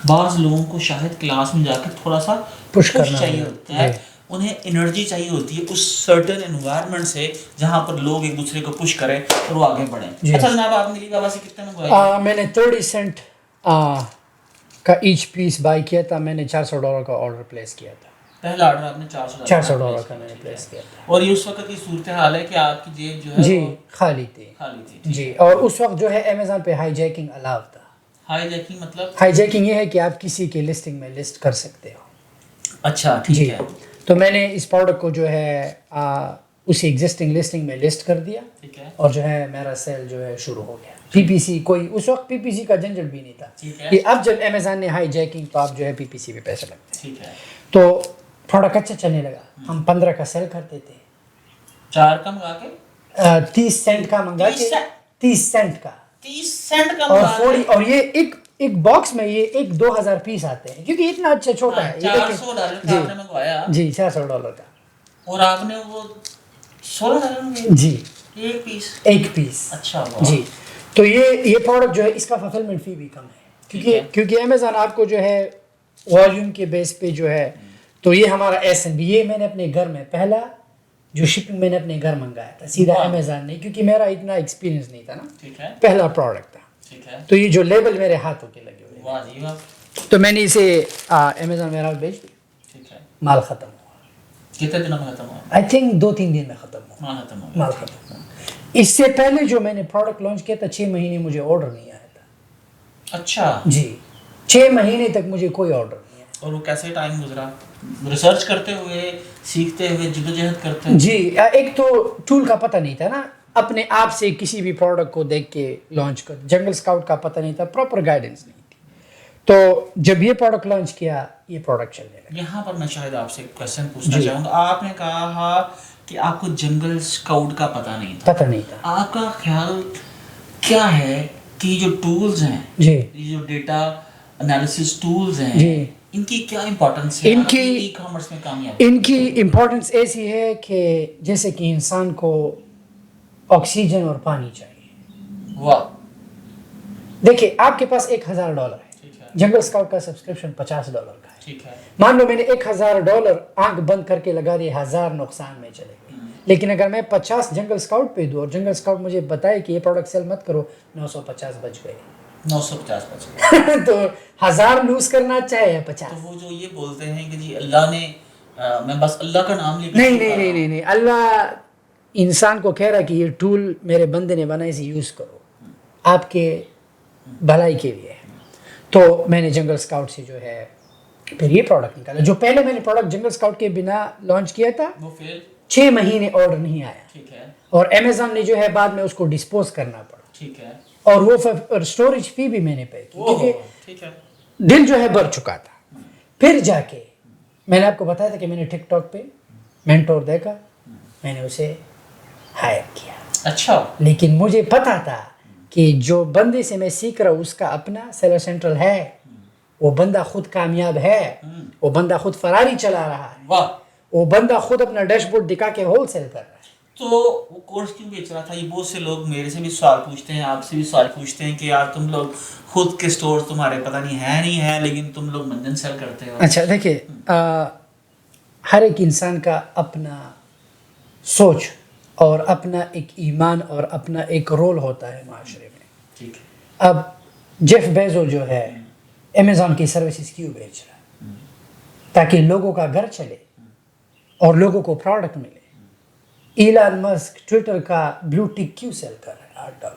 Speaker 1: بعض لوگوں کو شاہد کلاس میں جا کے تھوڑا سا پش چاہیے ہوتا ہے, انہیں انرجی چاہیے ہوتی ہے اس سرٹن انوائرمنٹ سے جہاں پر لوگ ایک دوسرے کو پش کریں اور وہ آگے بڑھیں. اچھا جناب, آپ نے علی بابا سے کتنے منگوایا؟
Speaker 2: میں نے 30 سینٹ کا ایچ پیس بائی کیا تھا. میں نے $400 کا آرڈر پلیس کیا تھا.
Speaker 1: پہلا آرڈر آپ نے
Speaker 2: $400 کا میں نے پلیس کیا تھا.
Speaker 1: اور یہ اس وقت کی صورتحال ہے کہ آپ کی جیب جو ہے
Speaker 2: جی خالی تھی. جی, اور اس وقت جو ہے امیزون پہ ہائی جیکنگ الاؤ تھا.
Speaker 1: ہائی جیکنگ مطلب؟
Speaker 2: ہائی جیکنگ یہ ہے کہ آپ کسی کے لسٹنگ میں لسٹ کر سکتے ہو.
Speaker 1: اچھا ٹھیک ہے.
Speaker 2: تو میں نے اس پروڈکٹ کو جو ہے اسی ایگزسٹنگ لسٹنگ میں لسٹ کر دیا, اور جو ہے میرا سیل جو ہے شروع ہو گیا. پی پی سی کوئی اس وقت پی پی سی کا جھنجھٹ بھی نہیں تھا کہ اب جب امیزون نے ہائی جیکنگ تو آپ جو ہے پی پی سی پہ پیسے لگتے ہیں.
Speaker 1: ٹھیک ہے.
Speaker 2: تو پروڈکٹ اچھا چلنے لگا. ہم 15 کا سیل کرتے تھے,
Speaker 1: 4 کا منگا کے
Speaker 2: 30 سینٹ کا منگا کے 30 سینٹ کا
Speaker 1: 30 سینٹ کا
Speaker 2: اور 40, اور یہ ایک باکس میں یہ 2000 پیس آتے ہیں, کیونکہ اتنا اچھا چھوٹا ہے.
Speaker 1: $400 کا آپ نے منگوایا؟
Speaker 2: جی $400 کا.
Speaker 1: اور آپ نے وہ $16 میں
Speaker 2: جی
Speaker 1: ایک پیس. اچھا
Speaker 2: جی. تو یہ پروڈکٹ جو ہے اس کا فلفلمنٹ فی بھی کم ہے, کیونکہ امیزون آپ کو جو ہے والیوم کے بیس پہ جو ہے, تو یہ ہمارا ایس این بی, یہ میں نے اپنے گھر میں پہلا جو شپنگ میں نے اپنے گھر منگایا تھا سیدھا امیزون نہیں, کیونکہ میرا اتنا ایکسپیرینس نہیں تھا نا, پہلا پروڈکٹ تھا. تو یہ جو لیبل میرے ہاتھوں کے لگے ہوئے, تو میں نے اسے امیزون میرا بیچ دیا. مال ختم ہوا.
Speaker 1: کتنے دنوں میں ختم ہوا؟
Speaker 2: آئی تھنک 2-3 دن میں ختم ہوا. مال ختم ہوا. اس سے پہلے جو میں نے پروڈکٹ لانچ کیا تھا 6 مہینے مجھے آرڈر نہیں آیا تھا.
Speaker 1: اچھا
Speaker 2: جی 6 مہینے تک مجھے کوئی آرڈر نہیں آیا.
Speaker 1: اور وہ کیسے ٹائم گزرا؟ ریسرچ کرتے ہوئے, سیکھتے ہوئے, جدوجہد کرتے ہوئے؟
Speaker 2: جی ایک تو ٹول کا پتہ نہیں تھا نا, اپنے آپ سے کسی بھی پروڈکٹ کو دیکھ کے لانچ کر. جنگل اسکاؤٹ کا پتہ نہیں تھا, پراپر گائیڈنس نہیں تھی. تو جب یہ پروڈکٹ لانچ کیا, یہ پروڈکٹ چلنے لگا.
Speaker 1: یہاں پر میں شاید آپ سے ایک کویسچن پوچھنا چاہوں گا. آپ نے کہا کہ آپ کو جنگل اسکاؤٹ کا پتہ نہیں تھا. آپ کا خیال کیا ہے کہ جو ٹولز ہیں, جو ڈیٹا انالیسس ٹولز ہیں, ان کی کیا امپورٹنس ہے ای کامرس میں کامیابی؟
Speaker 2: ان کی امپورٹنس ایسی ہے کہ جیسے کہ انسان کو آکسیجن اور پانی چاہیے.
Speaker 1: واہ.
Speaker 2: دیکھیں آپ کے پاس $1000 ہے, جنگل اسکاؤٹ کا سبسکرپشن $50 کا ہے.
Speaker 1: ٹھیک ہے.
Speaker 2: مان لو میں نے $1000 آنکھ بند کر کے لگا دیے, 1000 نقصان میں چلے گئے. لیکن اگر میں 50 جنگل اسکاؤٹ پہ دوں اور جنگل اسکاؤٹ مجھے بتائے کہ یہ پروڈکٹ سیل مت کرو, 950 بچ گئے.
Speaker 1: 950 بچ گئے.
Speaker 2: تو 1000 لوز کرنا چاہے 50.
Speaker 1: تو وہ جو یہ بولتے ہیں کہ جی اللہ نے, میں بس اللہ کا نام لے کے
Speaker 2: نہیں, اللہ انسان کو کہہ رہا کہ یہ ٹول میرے بندے نے بنائی سے یوز کرو, آپ کے بھلائی کے لیے. تو میں نے جنگل اسکاؤٹ سے جو ہے پھر یہ پروڈکٹ نکالا. جو پہلے میں نے پروڈکٹ جنگل اسکاؤٹ کے بنا لانچ کیا تھا,
Speaker 1: وہ فیل.
Speaker 2: 6 مہینے آرڈر نہیں آیا.
Speaker 1: ٹھیک ہے.
Speaker 2: اور امیزون نے جو ہے بعد میں اس کو ڈسپوز کرنا پڑا.
Speaker 1: ٹھیک ہے.
Speaker 2: اور وہ اسٹوریج فی بھی میں نے پے کی, کیونکہ دل جو ہے بھر چکا تھا. پھر جا کے میں نے آپ کو بتایا تھا کہ میں نے ٹک ٹاک پہ مینٹور دیکھا, میں نے اسے ہائر کیا.
Speaker 1: اچھا.
Speaker 2: لیکن مجھے پتا تھا کہ جو بندے سے میں سیکھ رہا ہوں اس کا اپنا سیلر سینٹرل ہے, وہ بندہ خود کامیاب ہے, وہ بندہ خود فراری چلا رہا ہے.
Speaker 1: واہ.
Speaker 2: وہ بندہ خود اپنا ڈیش بورڈ دکھا کے ہول سیل کر رہا ہے.
Speaker 1: تو وہ کورس کیوں بیچ رہا تھا؟ یہ بہت سے لوگ میرے سے بھی سوال پوچھتے ہیں, آپ سے بھی سوال پوچھتے ہیں کہ یار تم لوگ خود کے سٹور تمہارے پتہ نہیں ہے لیکن تم لوگ منجن سیل کرتے ہو.
Speaker 2: اچھا دیکھیں, ہر ایک انسان کا اپنا سوچ اور اپنا ایک ایمان اور اپنا ایک رول ہوتا ہے معاشرے میں.
Speaker 1: ٹھیک ہے.
Speaker 2: اب جیف بیزو جو ہے امیزون کی سروسز کیوں بیچ رہا ہے؟ تاکہ لوگوں کا گھر چلے اور لوگوں کو پروڈکٹ ملے. ایلان مسک ٹویٹر کا بلو ٹک کیوں سیل کر رہا ہے؟ $8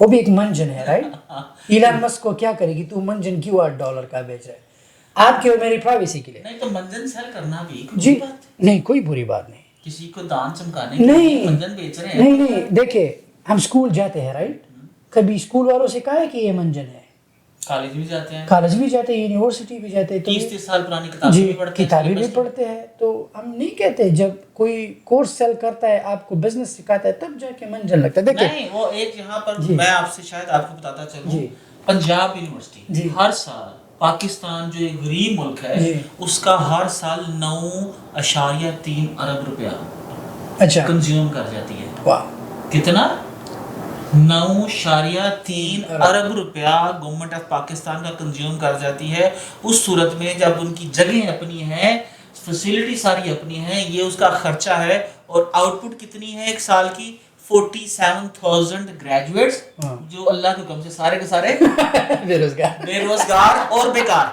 Speaker 2: وہ بھی ایک منجن ہے رائٹ. ایلان مسک کو کیا کرے گی تو منجن کیوں $8 کا بیچ رہا ہے آپ کے اور میری پرائیویسی کے لیے.
Speaker 1: نہیں تو منجن سیل کرنا بھی
Speaker 2: جی نہیں کوئی بری بات نہیں,
Speaker 1: کسی کو دان چمکانے کے لیے منجن بیچ رہے ہیں.
Speaker 2: نہیں دیکھیں ہم اسکول جاتے ہیں رائٹ, کبھی اسکول والوں سے کہا ہے کہ یہ منجن ہے.
Speaker 1: کالج بھی جاتے ہیں,
Speaker 2: کالج بھی جاتے ہیں, یونیورسٹی بھی جاتے ہیں,
Speaker 1: 30 سال پرانی کتابیں بھی پڑھتے ہیں,
Speaker 2: کتابیں بھی پڑھتے ہیں. تو ہم نہیں کہتے جب کوئی کورس سیل کرتا ہے آپ کو بزنس سکھاتا ہے تب جا کے منجن لگتا ہے. دیکھیں
Speaker 1: نہیں وہ ایک یہاں پر میں آپ سے شاید آپ کو بتاتا چلوں, پنجاب یونیورسٹی ہر سال پاکستان جو ایک غریب ملک ہے اس کا ہر سال 9.3 ارب روپیہ
Speaker 2: اچھا
Speaker 1: کنزیوم کر جاتی ہے.
Speaker 2: واہ
Speaker 1: کتنا؟ 9.3 ارب روپیہ گورنمنٹ آف پاکستان کا کنزیوم کر جاتی ہے. اس صورت میں جب ان کی جگہیں اپنی ہیں, فیسلٹی ساری اپنی ہیں, یہ اس کا خرچہ ہے, اور آؤٹ پٹ کتنی ہے ایک سال کی 47,000 گریجویٹس جو اللہ کے حکم سے سارے کے سارے بے روزگار اور بیکار.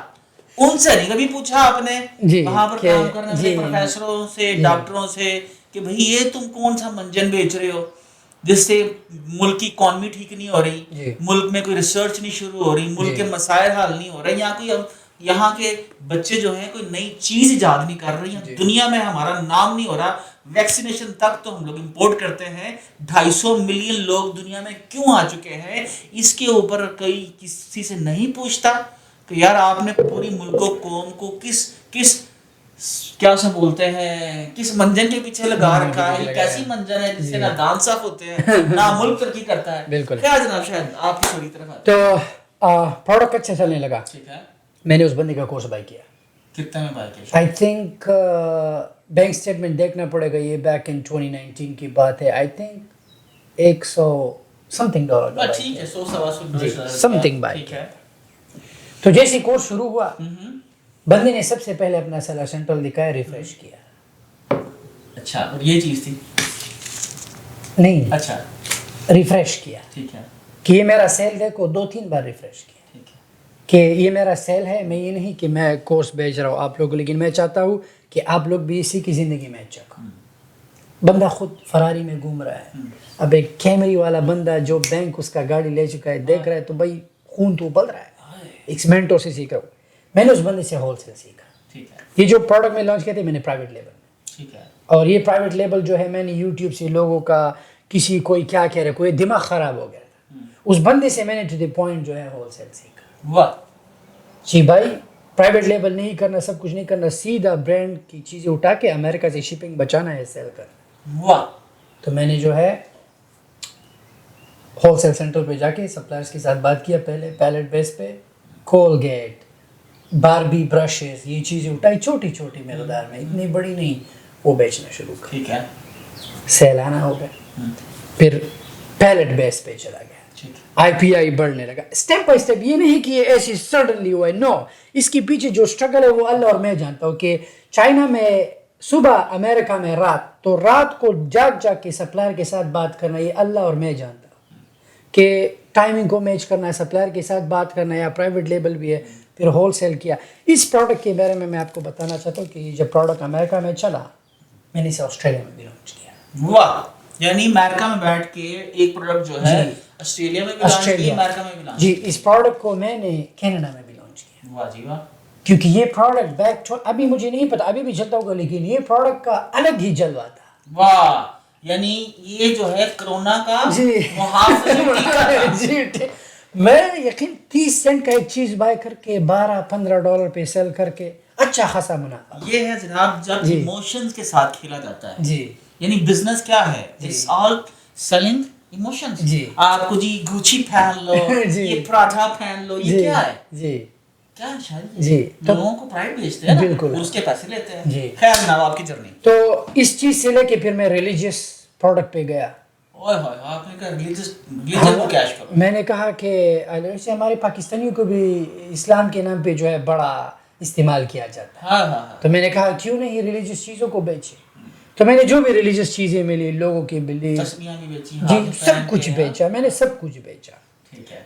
Speaker 1: ان سے نہیں کبھی پوچھا آپ نے وہاں پر کام کرنے والے پروفیسروں سے, ڈاکٹروں سے کہ بھئی یہ تم کون سا منجن بیچ رہے ہو جس سے ملک کی اکانومی ٹھیک نہیں ہو رہی, ملک میں کوئی ریسرچ نہیں شروع ہو رہی, ملک کے مسائل حل نہیں ہو رہے, یہاں کے بچے جو ہیں کوئی نئی چیز ایجاد نہیں کر رہی ہیں, دنیا میں ہمارا نام نہیں ہو رہا. ویکسینیشن تک تو ہم لوگ امپورٹ کرتے ہیں, 250 ملین لوگ دنیا میں کیوں آ چکے ہیں, اس کے اوپر کوئی کسی سے نہیں پوچھتا کہ یار آپ نے پوری ملک و قوم کو کس کیا سے بولتے ہیں کس منجن کے پیچھے لگا رکھا ہے. یہ کیسی منجن ہے جس سے نہ دان صاف ہوتے ہیں نہ ملک ترقی کرتا ہے.
Speaker 2: بالکل
Speaker 1: کیا جناب شاید آپ کی تھوڑی طرف آتے
Speaker 2: ہیں. تو پروڈکٹ اچھا چلنے لگا,
Speaker 1: ٹھیک ہے,
Speaker 2: میں نے اس بندے کا کورس بائی کیا.
Speaker 1: کتنے میں بائی کیا؟
Speaker 2: آئی تھنک بینک اسٹیٹمنٹ دیکھنا پڑے گا, یہ بیک ان 2019 کی بات ہے. آئی تھنک $100
Speaker 1: ٹھیک ہے, 100
Speaker 2: سم تھنگ بائی. تو جیسے کورس شروع ہوا بندے نے سب سے پہلے اپنا سیلر سینٹرل دکھایا, ریفریش کیا.
Speaker 1: اچھا, اور یہ چیز تھی
Speaker 2: نہیں,
Speaker 1: اچھا
Speaker 2: ریفریش کیا,
Speaker 1: ٹھیک ہے,
Speaker 2: کہ یہ میرا سیل دیکھو 2-3 بار ریفریش کیا کہ یہ میرا سیل ہے. میں یہ نہیں کہ میں کورس بیچ رہا ہوں آپ لوگوں, لیکن میں چاہتا ہوں کہ آپ لوگ بھی اسی کی زندگی میں چکھو. بندہ خود فراری میں گھوم رہا ہے, اب ایک کیمری والا بندہ جو بینک اس کا گاڑی لے چکا ہے دیکھ رہا ہے تو بھائی خون تو ابل رہا ہے. ایک مینٹور سے سیکھ رہا ہوں میں نے, اس بندے سے ہول سیل سیکھا. یہ جو پروڈکٹ میں لانچ کیا تھے میں نے پرائیویٹ لیبل میں,
Speaker 1: ٹھیک ہے,
Speaker 2: اور یہ پرائیویٹ لیبل جو ہے میں نے یوٹیوب سے لوگوں کا کسی کوئی کیا کہہ رہا ہے, کوئی دماغ خراب ہو گیا تھا, اس بندے سے میں نے ٹو دی پوائنٹ جو ہے ہول سیل سیکھا.
Speaker 1: واہ
Speaker 2: جی بھائی, پرائیویٹ لیبل نہیں کرنا, سب کچھ نہیں کرنا, سیدھا برانڈ کی چیزیں اٹھا کے امریکہ سے شپنگ بچانا ہے, سیل کرنا.
Speaker 1: واہ.
Speaker 2: تو میں نے جو ہے ہول سیل سینٹر پہ جا کے سپلائرس کے ساتھ بات کیا, پہلے پیلٹ بیس پہ کولگیٹ, باربی برشز, یہ چیزیں اٹھائی چھوٹی چھوٹی مقدار میں, اتنی بڑی نہیں, وہ بیچنا شروع کیا.
Speaker 1: ٹھیک ہے,
Speaker 2: سیل آنا ہو گیا, پھر پیلٹ بیس پہ چلا گیا, آئی پی آئی بڑھنے لگا اسٹیپ بائی اسٹیپ. یہ نہیں کہ یہ ایسی سڈنلی ہوا ہے, نو, اس کے پیچھے جو اسٹرگل ہے وہ اللہ اور میں جانتا ہوں. کہ چائنا میں صبح, امریکہ میں رات, تو رات کو جاگ کے سپلائر کے ساتھ بات کرنا, یہ اللہ اور میں جانتا ہوں کہ ٹائمنگ کو میچ کرنا ہے, سپلائر کے ساتھ بات کرنا ہے, یا پرائیویٹ لیبل بھی ہے. پھر ہول سیل کیا. اس پروڈکٹ کے بارے میں آپ کو بتانا چاہتا ہوں کہ جب پروڈکٹ امریکہ میں چلا میں نے اسے آسٹریلیا میں بھی لانچ کیا.
Speaker 1: واہ, یعنی امریکہ میں بیٹھ کے ایک پروڈکٹ جو ہے آسٹریلیا میں بھی لانچ کیا, امریکہ میں بھی لانچ
Speaker 2: جی. اس پروڈکٹ کو میں نے کینیڈا میں بھی لانچ کیا.
Speaker 1: واہ جی واہ.
Speaker 2: کیونکہ یہ پروڈکٹ بیک ابھی مجھے نہیں پتا, ابھی بھی چلتا ہوگا, لیکن یہ پروڈکٹ کا الگ ہی جلوہ تھا.
Speaker 1: واہ, یعنی یہ جو ہے کرونا کا محافظ.
Speaker 2: جی, میں یقین 30 سینٹ کا ایک چیز بائی کر کے $12-15 پہ سیل کر کے اچھا خاصا منافع.
Speaker 1: یہ ہے جناب جب ایموشنز کے ساتھ کھیلا جاتا ہے.
Speaker 2: جی,
Speaker 1: یعنی بزنس کیا ہے, اٹس آل سیلنگ ایموشنز.
Speaker 2: جی,
Speaker 1: آپ کو جی گوچی پہن لو, یہ پراٹھا پہن لو, یہ کیا ہے,
Speaker 2: جی
Speaker 1: کیا شاید
Speaker 2: جی,
Speaker 1: لوگوں کو پرائڈ بیچتے ہیں,
Speaker 2: بالکل,
Speaker 1: اس کے پیسے لیتے ہیں.
Speaker 2: جی.
Speaker 1: خیر جناب آپ کی جرنی.
Speaker 2: تو اس چیز سے لے کے پھر میں ریلیجیس پروڈکٹ پہ گیا.
Speaker 1: آپ نے کہا ریلیجن کو کیش کرو.
Speaker 2: میں نے کہا کہ سے ہمارے پاکستانیوں کو بھی اسلام کے نام پہ جو ہے بڑا استعمال کیا جاتا ہے. تو میں نے کہا کیوں نہیں ریلیجیس چیزوں کو بیچے. تو میں نے جو بھی ریلیجیس چیزیں ملی, لوگوں کی بلی, جی سب کچھ بیچا, میں نے سب کچھ بیچا.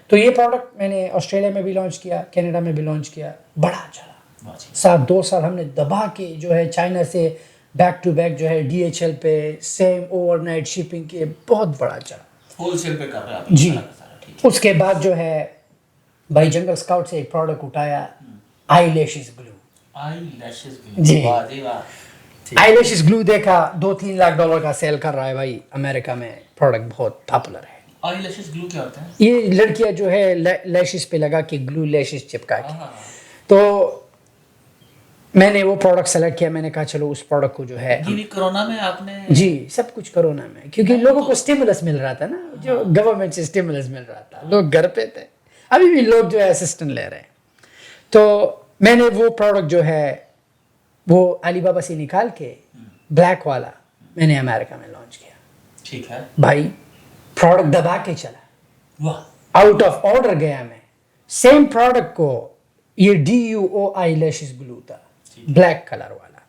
Speaker 2: تو یہ پروڈکٹ میں نے آسٹریلیا میں بھی لانچ کیا, کینیڈا میں بھی لانچ کیا, بڑا چلا. 2 سال ہم نے دبا کے جو ہے چائنا سے بیک ٹو بیک جو ہے DHL پہ سیم اوور نائٹ شپنگ کے, بہت بڑا چلا.
Speaker 1: ہول سیل پہ کر رہے ہیں آپ
Speaker 2: جی.
Speaker 1: سارا ٹھیک ہے.
Speaker 2: اس کے بعد جو ہے بھائی جنگل اسکاؤٹ سے ایک پروڈکٹ اٹھایا آئی لیشز گلو.
Speaker 1: آئی لیشز
Speaker 2: جی.
Speaker 1: واہ جی واہ.
Speaker 2: آئی لیشز گلو دیکھا $2-3 لاکھ کا سیل کر رہا ہے بھائی امریکہ میں. پروڈکٹ بہت پاپولر ہے.
Speaker 1: آئی لیشز گلو کیا ہوتا ہے؟
Speaker 2: یہ لڑکیاں جو ہے لیشز پہ لگا کے گلو لیشز چپکا کے.
Speaker 1: ہاں.
Speaker 2: تو میں نے وہ پروڈکٹ سلیکٹ کیا. میں نے کہا چلو اس پروڈکٹ کو جو ہے
Speaker 1: یہ بھی کرونا میں آپ نے؟
Speaker 2: جی سب کچھ کرونا میں, کیونکہ لوگوں کو اسٹیمولس مل رہا تھا نا, جو گورنمنٹ سے اسٹیمولس مل رہا تھا, لوگ گھر پہ تھے. ابھی بھی لوگ جو ہے اسسٹنٹ لے رہے ہیں. تو میں نے وہ پروڈکٹ جو ہے وہ علی بابا سے نکال کے بلیک والا میں نے امریکہ میں لانچ کیا.
Speaker 1: ٹھیک ہے
Speaker 2: بھائی پروڈکٹ دبا کے چلا,
Speaker 1: واہ.
Speaker 2: آؤٹ آف آرڈر گیا میں. سیم پروڈکٹ کو یہ DUO آئی لیشز گلو تھا بلیک کلر والا.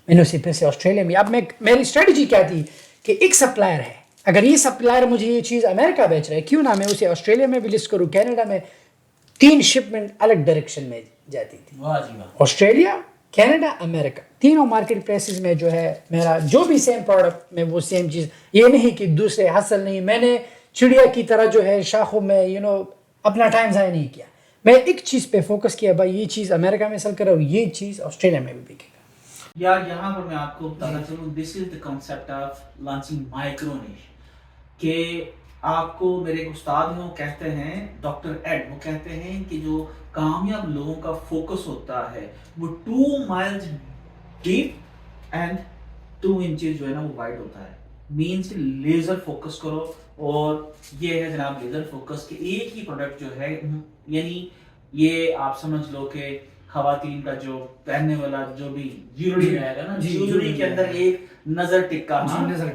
Speaker 2: میں نے اسے پھر سے آسٹریلیا میں, اب میری اسٹریٹجی کیا تھی کہ ایک سپلائر ہے, اگر یہ سپلائر مجھے یہ چیز امریکہ بیچ رہا ہے, کیوں نہ میں اسے آسٹریلیا میں بھی لسٹ کروں. کینیڈا میں 3 شپمنٹ الگ ڈائریکشن میں جاتی تھی.
Speaker 1: واہ جی واہ.
Speaker 2: آسٹریلیا, کینیڈا, امریکہ, تینوں مارکیٹ پلیسز میں جو ہے میرا جو بھی سیم پروڈکٹ میں وہ سیم چیز. یہ نہیں کہ دوسرے حاصل نہیں, میں نے چڑیا کی طرح جو ہے شاخوں میں اپنا ٹائم ضائع نہیں کیا. میں ایک چیز پہ فوکس کیا, بھائی یہ چیز امریکہ میں سیل کرا اور یہ چیز آسٹریلیا میں بھی بکے گا.
Speaker 1: یار یہاں پر میں آپ کو بتانا چاہوں, this is the concept of launching micro niche. کہ آپ کو میرے ایک استاد ہیں وہ کہتے ہیں, ڈاکٹر ایڈ, وہ کہتے ہیں کہ جو کامیاب لوگوں کا فوکس ہوتا ہے وہ 2 miles ڈیپ اینڈ 2 inches جو ہے نا وہ وائڈ ہوتا ہے. مینس لیزر فوکس کرو, اور یہ ہے جناب لیزر فوکس کہ ایک ہی پروڈکٹ جو ہے, یعنی یہ آپ سمجھ لو کہ خواتین کا جو پہننے والا جو بھی جیولری رہے گا نا, جیولری کے اندر ایک نظر ٹکا.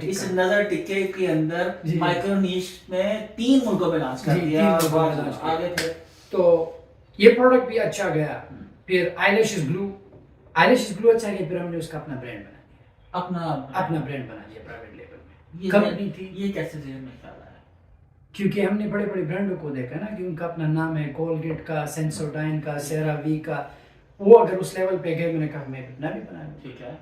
Speaker 1: اس نظر ٹکے کے اندر مائکرو نیش میں 3 ملکوں پہ لانچ کر دیا. آگے پھر
Speaker 2: تو یہ پروڈکٹ بھی اچھا گیا. پھر آئی لیشز گلو اچھا گیا. پھر ہم نے اس کا اپنا برانڈ بنا دیا, اپنا برانڈ بنا دیا پرائیویٹ لیبل میں. کمپنی تھی.
Speaker 1: یہ کیسے ذہن میں خیال آیا؟
Speaker 2: کیونکہ ہم نے بڑے بڑے برانڈوں کو دیکھا نا کہ ان کا اپنا نام ہے, کولگیٹ کا, سینسوڈائن کا, سیراوی کا. وہ اگر اس لیول پہ گئے, میں نے کہا میں اپنا بھی بنا لوں.
Speaker 1: ٹھیک ہے.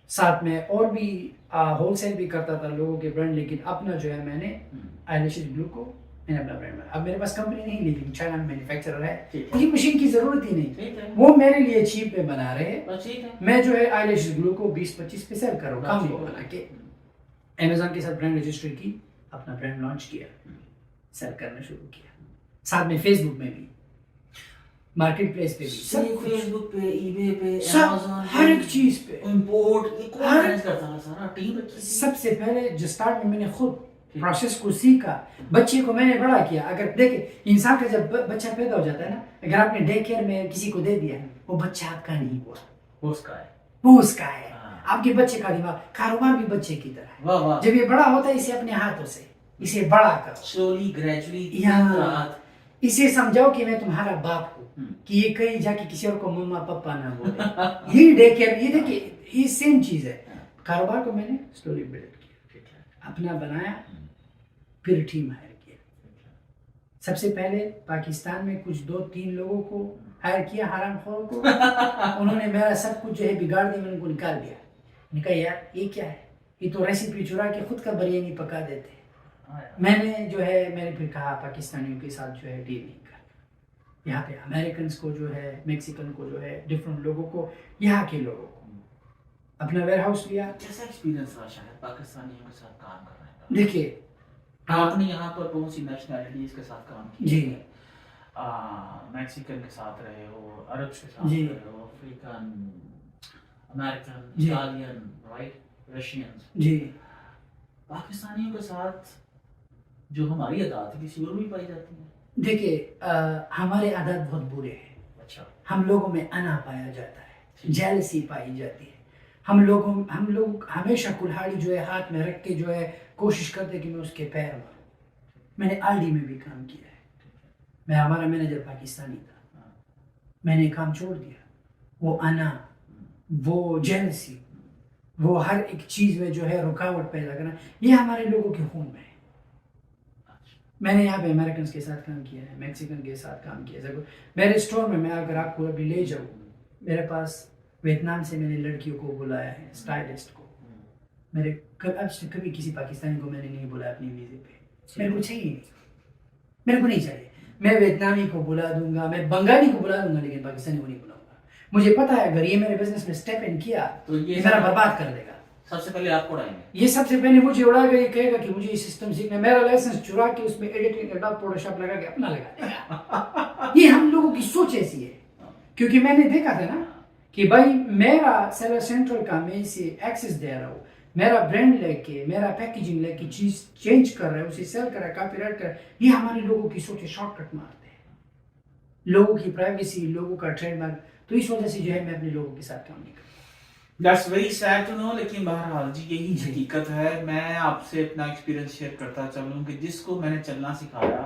Speaker 2: ساتھ میں اور بھی ہول سیل بھی کرتا تھا لوگوں کے برانڈ, لیکن اپنا جو ہے میں نے آئی لیشز گلو کو میں نے اپنا برانڈ بنا. اب میرے پاس کمپنی نہیں, لیکن چائنا میں مینوفیکچرر ہے, مجھے مشین کی ضرورت ہی نہیں, وہ میرے لیے چیپ پہ بنا رہے ہیں. میں جو ہے آئی لیشز گلو کو 20-25 پہ سیل کروں کام کو بنا کے. امیزون کے ساتھ برانڈ رجسٹر کی, اپنا برانڈ لانچ کیا, سیل کرنا شروع کیا. ساتھ میں فیس بک میں بھی, مارکیٹ پلیس پہ بھی,
Speaker 1: فیس بک پہ, ای بے پہ,
Speaker 2: Amazon, ہر ایک چیز پہ,
Speaker 1: امپورٹ, کون مینیج کرتا ہے سارا ٹیم.
Speaker 2: سب سے پہلے جو سٹارٹ میں نے خود پروسیس کو سیکھا, بچے کو میں نے بڑا کیا. اگر دیکھیں انسان کا جب بچہ پیدا ہو جاتا ہے نا, اگر آپ نے ڈے کیئر میں کسی کو دے دیا, وہ بچہ آپ کا نہیں ہوا,
Speaker 1: وہ اس کا ہے,
Speaker 2: وہ اس کا ہے. آپ کے بچے کا دماغ, کاروبار بھی بچے کی طرح ہے. جب یہ بڑا ہوتا ہے اسے اپنے ہاتھوں سے اسے بڑا کرو,
Speaker 1: سلولی گریجولی.
Speaker 2: اسے سمجھاؤ کہ میں تمہارا باپ ہوں, کہ یہ کہیں جا کے کسی اور کو مما پپا نہ بولے. یہ ڈے کیئر, یہ دیکھیے یہ سیم چیز ہے. کاروبار کو میں نے سلولی بلڈ کیا, اپنا بنایا, پھر ٹیم ہائر کیا. سب سے پہلے پاکستان میں کچھ 2-3 لوگوں کو ہائر کیا, حرام خوروں کو. انہوں نے میرا سب کچھ جو ہے بگاڑ دیا, میں نے ان کو نکال دیا. میں نے کہا یار یہ کیا ہے, یہ تو ریسیپی چرا کے خود کا بریانی پکا دیتے. میں نے جو ہے میں نے پھر کہا پاکستانیوں کے ساتھ جو ہے ڈیل نہیں کرنا. یہاں پہ امریکنس کو جو ہے, میکسیکن کو جو ہے, ڈفرینٹ لوگوں کو, یہاں کے لوگوں کو اپنا ویئر ہاؤس لیا.
Speaker 1: کیسا ایکسپیرینس رہا شاید پاکستانیوں کے ساتھ کام کرنے کا؟
Speaker 2: دیکھیے
Speaker 1: آپ نے یہاں پر کون سی نیشنلٹیز کے ساتھ کام کیا؟
Speaker 2: جی,
Speaker 1: میکسیکن کے ساتھ رہے ہو, عربس کے ساتھ رہے ہو, African, American, Italian, right, Russians.
Speaker 2: جی
Speaker 1: پاکستانیوں کے ساتھ جو ہماری عادات ہے کسی اور بھی پائی جاتی ہیں؟
Speaker 2: دیکھیے ہمارے عادات بہت برے ہیں.
Speaker 1: اچھا.
Speaker 2: ہم لوگوں میں انا پایا جاتا ہے, جیلسی پائی جاتی ہے. ہم لوگ ہمیشہ کلہاڑی جو ہے ہاتھ میں رکھ کے جو ہے کوشش کرتے کہ میں اس کے پیر ماروں. میں نے آر ڈی میں بھی کام کیا ہے, ہمارا مینیجر پاکستانی تھا, میں نے کام چھوڑ دیا. وہ انا, وہ جیلسی, وہ ہر ایک چیز میں جو ہے رکاوٹ پیدا کرنا, یہ ہمارے لوگوں کے خون میں ہے. میں نے یہاں پہ امریکنس کے ساتھ کام کیا ہے, میکسیکن کے ساتھ کام کیا ہے. میرے اسٹور میں اگر آپ کو ابھی لے جاؤں, میرے پاس ویتنام سے میں نے لڑکیوں کو بلایا ہے, اسٹائلسٹ کو. اب سے کبھی کسی پاکستانی کو میں نے نہیں بلایا اپنی ویزے پہ. میرے کو چاہیے نہیں, میرے کو نہیں چاہیے. میں ویتنامی کو بلا دوں گا, میں بنگالی کو بلا دوں گا, لیکن پاکستانی کو نہیں بلاؤں گا. مجھے پتا ہے اگر یہ میرے بزنس میں اسٹیپ ان کیا
Speaker 1: تو یہ
Speaker 2: میرا برباد کر دے گا.
Speaker 1: سب سے پہلے آپ کو اڑائیں گے.
Speaker 2: یہ سب سے پہلے مجھے اڑائے گا, یہ کہے گا کہ مجھے یہ سسٹم سیکھنا ہے, میرا لائسنس چرا کے اس میں ایڈیٹنگ ایڈاپ فوٹوشاپ لگا کے اپنا لگا دے گا. یہ ہم لوگوں کی سوچ ایسی ہے, کیونکہ میں نے دیکھا تھا نا کہ بھائی میرا سیلر سینٹرل کا میں اسے ایکسس دے رہا ہوں, میرا برانڈ لے کے, میرا پیکیجنگ لے کے چیز چینج کر رہا ہے, اسے سیل کر رہا ہے, کاپی رائٹ کر رہا ہے. یہ ہمارے لوگوں کی سوچ ہے, شارٹ کٹ مارتے ہیں, لوگوں کی پرائیویسی, لوگوں کا ٹریڈ مارک. تو اس وجہ سے جو ہے میں اپنے لوگوں کے ساتھ کام نہیں کرتا.
Speaker 1: That's very sad to know, لیکن بہرحال جی یہی حقیقت ہے. میں آپ سے اپنا ایکسپیرینس شیئر کرتا چلوں کہ جس کو میں نے چلنا سکھایا,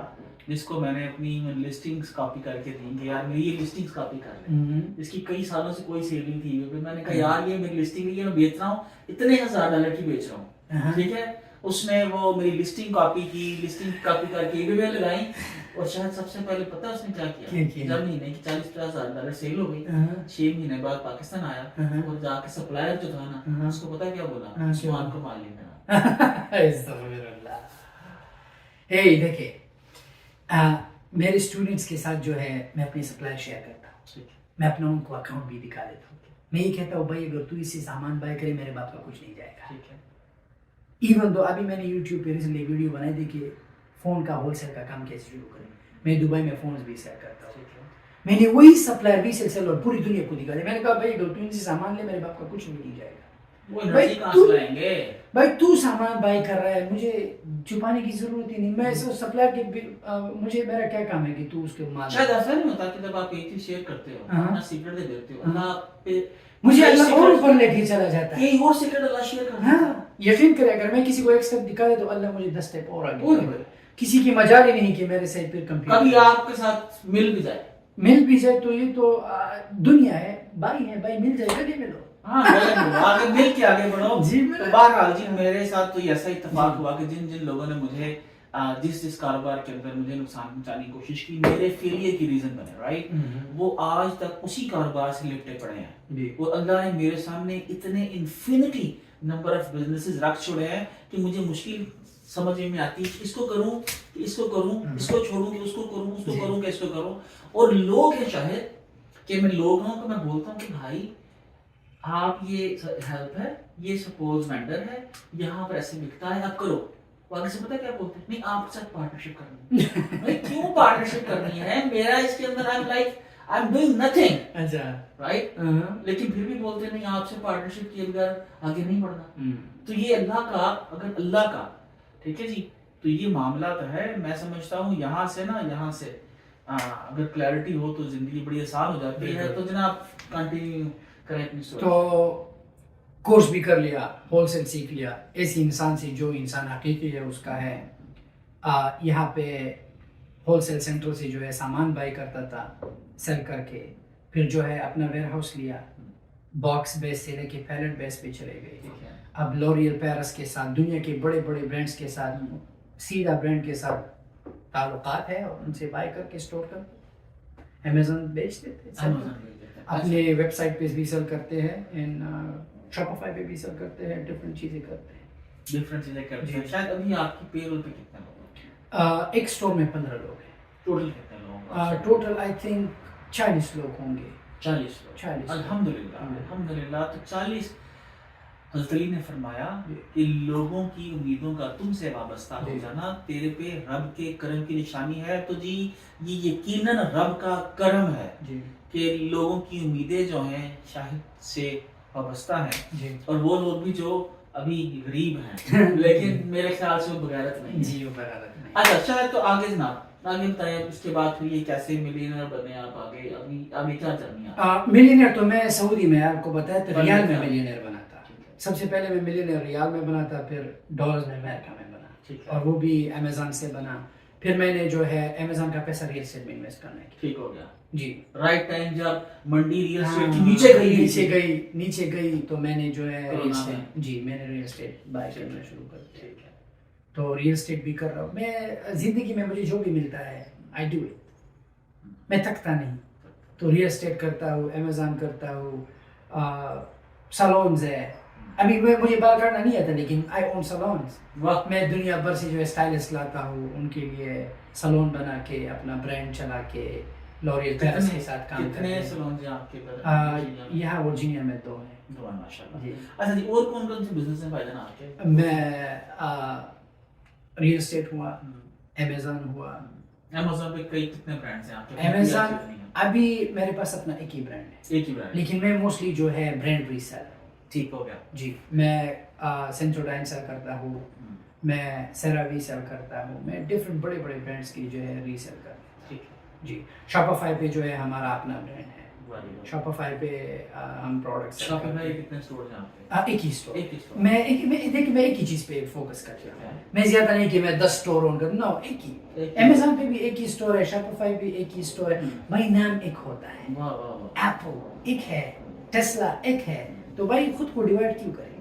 Speaker 1: جس کو میں نے اپنی لسٹنگز کاپی کر کے دی کہ یار میری یہ لسٹنگز کاپی کر لیں, جس کی کئی سالوں سے کوئی سیل نہیں تھی, میں نے کہا یار یہ میری لسٹنگ ہے, میں بیچ رہا ہوں, اتنے $1000 کی بیچ رہا ہوں, ٹھیک ہے. اس نے وہ میری لسٹنگ کاپی کی, لسٹنگ کاپی کر کے ای بے لگائیں, اور شاید سب سے پہلے پتہ اس نے کیا کیا, جب مہینے کی $40,000 سیل ہو گئی, 6 مہینے بعد پاکستان آیا, اور جا کے سپلائر جو تھا نا اس کو پتہ کیا بولا, عثمان کو مال لینا.
Speaker 2: دیکھیں میرے اسٹوڈنٹس کے ساتھ جو ہے میں اپنی سپلائی شیئر کرتا ہوں, میں اپنا ان کو اکاؤنٹ بھی دکھا دیتا ہوں. میں یہ کہتا ہوں بھائی اگر تو اس سے سامان بائی کرے میرے باپ کا کچھ نہیں جائے گا. ایون دو ابھی میں نے یوٹیوب پہ ریسنٹلی ویڈیو بنائی تھی کہ فون کا ہول سیل کا کام کیسے شروع کریں. میں دبئی میں فونز بھی سیل کرتا ہوں, میں نے وہی سپلائر بھی سیل اور پوری دنیا کو دکھا دیا. میں نے کہا بھائی اگر تو ان سے سامان لے میرے باپ کا کچھ بھی نہیں جائے گا. بھائی تو سامان بائی کر رہا ہے, مجھے چھپانے کی ضرورت ہی نہیں. میں سپلائر کے مجھے میرا کیا کام ہے کہ تو اس کے مال.
Speaker 1: شاید ایسا نہیں ہوتا کہ جب آپ ایک چیز شیئر کرتے ہو, اپنا سیکرٹ دے دیتے ہو, اللہ پہ
Speaker 2: مجھے اللہ اور اوپر لے کے چلا جاتا ہے.
Speaker 1: یہ اور سیکرٹ اللہ شیئر کرتا ہے.
Speaker 2: ہاں یقین کرے, اگر میں کسی کو ایک سٹیپ دکھا دے تو اللہ مجھے 10 سٹیپ اور آگے. کسی کی مجال ہی نہیں کہ میرے سے پھر کمپیوٹر
Speaker 1: کبھی آپ کے ساتھ مل بھی جائے تو
Speaker 2: یہ تو دنیا ہے, بھائی ہے, بھائی مل جائے گا, ملو.
Speaker 1: ہاں آگے مل کے آگے بڑھو. جی بہرحال جی میرے ساتھ تو ایسا اتفاق ہوا کہ جن لوگوں نے مجھے جس کاروبار کے اندر مجھے نقصان پہنچانے کی کوشش کی, میرے فیلئر کی ریزن بنے, رائٹ, وہ آج تک اسی کاروبار سے لپٹے پڑے ہیں. اور اللہ نے میرے سامنے اتنے انفینٹی نمبر آف بزنسز رکھ چھوڑے ہیں کہ مجھے مشکل سمجھ میں آتی ہے اس کو کروں کہ اس کو کروں, اس کو چھوڑوں کہ اس کو کروں, اس کو کروں کہ اس کو کروں. اور لوگ ہیں شاہد کہ میں لوگوں کو میں بولتا ہوں کہ بھائی آپ یہ ہیلپ ہے, یہ سپوز وینڈر ہے, یہاں پر ایسے بکتا ہے, آپ کرو. آگے سے پتہ کیا بولتے ہیں, نہیں آپ کے ساتھ پارٹنرشپ کرنی ہے. کیوں پارٹنرشپ کرنی ہے, میرا اس کے اندر I'm doing nothing, right? لیکن پھر بھی بولتے ہیں نہیں آپ سے پارٹنرشپ کیے بغیر آگے نہیں بڑھنا. تو یہ اللہ کا, اگر اللہ کا, ٹھیک ہے جی, تو یہ معاملات ہے. میں سمجھتا ہوں یہاں سے اگر کلیئرٹی ہو تو زندگی بڑی آسان ہو جاتی ہے. تو جناب کنٹینیو کریں اپنی سٹوری.
Speaker 2: تو کورس بھی کر لیا, ہول سیل سیکھ لیا, ایسی انسان سے جو انسان حقیقی ہے اس کا ہے. یہاں پہ ہول سیل سینٹر سے جو ہے سامان بائی کرتا تھا سیل کر کے, پھر جو ہے اپنا ویئر ہاؤس لیا, باکس بیس سے لے کے پیلٹ بیس پہ چلے گئے. اب لوریل پیرس کے ساتھ, دنیا کے بڑے بڑے برانڈس کے ساتھ, سیدھا برانڈ کے ساتھ تعلقات ہے, اور ان سے بائی کر کے اسٹور کر امیزون بیچ دیتے, اپنے ویب سائٹ پہ بھی سیل کرتے ہیں, شاپیفائی پہ بھی سیل کرتے ہیں, ڈفرینٹ چیزیں کرتے ہیں.
Speaker 1: شاید ابھی آپ کی پے رول پہ کتنے لوگ؟
Speaker 2: ایک اسٹور میں 15 لوگ ہیں.
Speaker 1: ٹوٹل کتنے لوگ؟
Speaker 2: ٹوٹل آئی تھنک 40 لوگ ہوں گے.
Speaker 1: 40. الحمدللہ. تو 40. حضرت علی نے فرمایا کہ لوگوں کی امیدوں کا تم سے وابستہ ہو جانا تیرے پہ رب کے کرم کی نشانی ہے. تو جی یہ یقیناً رب کا کرم ہے کہ لوگوں کی امیدیں جو ہیں شاہد سے وابستہ ہیں, اور وہ لوگ بھی جو ابھی غریب ہیں لیکن میرے خیال سے وہ بغیرت نہیں.
Speaker 2: جی وہ بغیرت نہیں.
Speaker 1: اچھا شاید تو آگے جناب آگے بتائیں, اس کے بعد پھر یہ کیسے ملینئر بنے آپ آگے, ابھی کیا جرنی ہے؟
Speaker 2: ملینئر تو میں سعودی میں آپ کو بتایا تو ریال میں ملینئر بنا تھا. سب سے پہلے میں ملینئر ریال میں بنا تھا, پھر ڈالرز میں امریکہ میں بنا, اور وہ بھی امیزون سے بنا. پھر میں نے جو ہے امیزون کا پیسہ ریل اسٹیٹ میں انویسٹ کرنا ہے.
Speaker 1: ٹھیک ہو گیا
Speaker 2: جی.
Speaker 1: رائٹ ٹائم جب منڈی ریل اسٹیٹ کی
Speaker 2: نیچے گئی تو میں نے جو ہے ریل اسٹیٹ, جی میں نے ریل اسٹیٹ بائی کرنا شروع کر دیا. تو ریل اسٹیٹ بھی کر رہا ہوں میں. زندگی میں مجھے جو بھی ملتا ہے آئی ڈو اٹ, میں تھکتا نہیں. تو ریل اسٹیٹ کرتا ہوں, امیزون کرتا ہوں, سالونز ہے, ابھی مجھے بال کاٹنا نہیں آتا لیکن آئی اون سلونس.
Speaker 1: واہ
Speaker 2: میں دنیا بھر سے جو ہے اسٹائلسٹ لاتا ہوں, ان کے لیے سلون بنا کے اپنا برانڈ چلا کے لوریل پیرس کے ساتھ کام کرتے
Speaker 1: کتنے
Speaker 2: ہیں.
Speaker 1: سلونز ہیں آپ کے پاس؟
Speaker 2: یہاں ورجینیا میں 2 ہیں.
Speaker 1: ماشاء اللہ.
Speaker 2: جی.
Speaker 1: اچھا جی, اور کون کون سے بزنس ہیں فائدہ آپ کے؟
Speaker 2: میں ریل اسٹیٹ ہوا, امیزون ہوا.
Speaker 1: امیزون پہ کتنے برانڈس ہیں آپ کے؟
Speaker 2: امیزون ابھی میرے پاس اپنا ایک ہی برانڈ ہے,
Speaker 1: ایک ہی برانڈ,
Speaker 2: لیکن میں موسٹلی جو ہے برانڈ ریسیلر ہوں.
Speaker 1: ٹھیک ہو گیا.
Speaker 2: جی, میں سینسوڈائن سیل کرتا ہوں, میں سیراوی سیل کرتا ہوں, میں ڈفرینٹ بڑے بڑے برانڈس کی جو ہے ریسیل کرتا ہوں.
Speaker 1: ٹھیک ہے.
Speaker 2: جی, شاپیفائی پہ جو ہے ہمارا اپنا برانڈ ہے.
Speaker 1: Very good.
Speaker 2: شاپیفائی پہ ہم پروڈکٹس
Speaker 1: شاپیفائی کتنے اسٹورز ہیں آپ کے؟
Speaker 2: ایک ہی اسٹور.
Speaker 1: ایک ہی اسٹور.
Speaker 2: میں ایک ہی چیز پہ فوکس کرتا ہوں. میں زیادہ نہیں کہ میں 10 اسٹور اون کروں, نو, ایک ہی. امیزون پہ بھی ایک ہی اسٹور ہے, شاپیفائی بھی ایک ہی اسٹور ہے. بھائی نام ایک ہوتا ہے,
Speaker 1: واہ واہ واہ.
Speaker 2: ایپل ایک ہے, ٹیسلا ایک ہے, تو بھائی خود کو ڈیوائڈ کیوں کریں.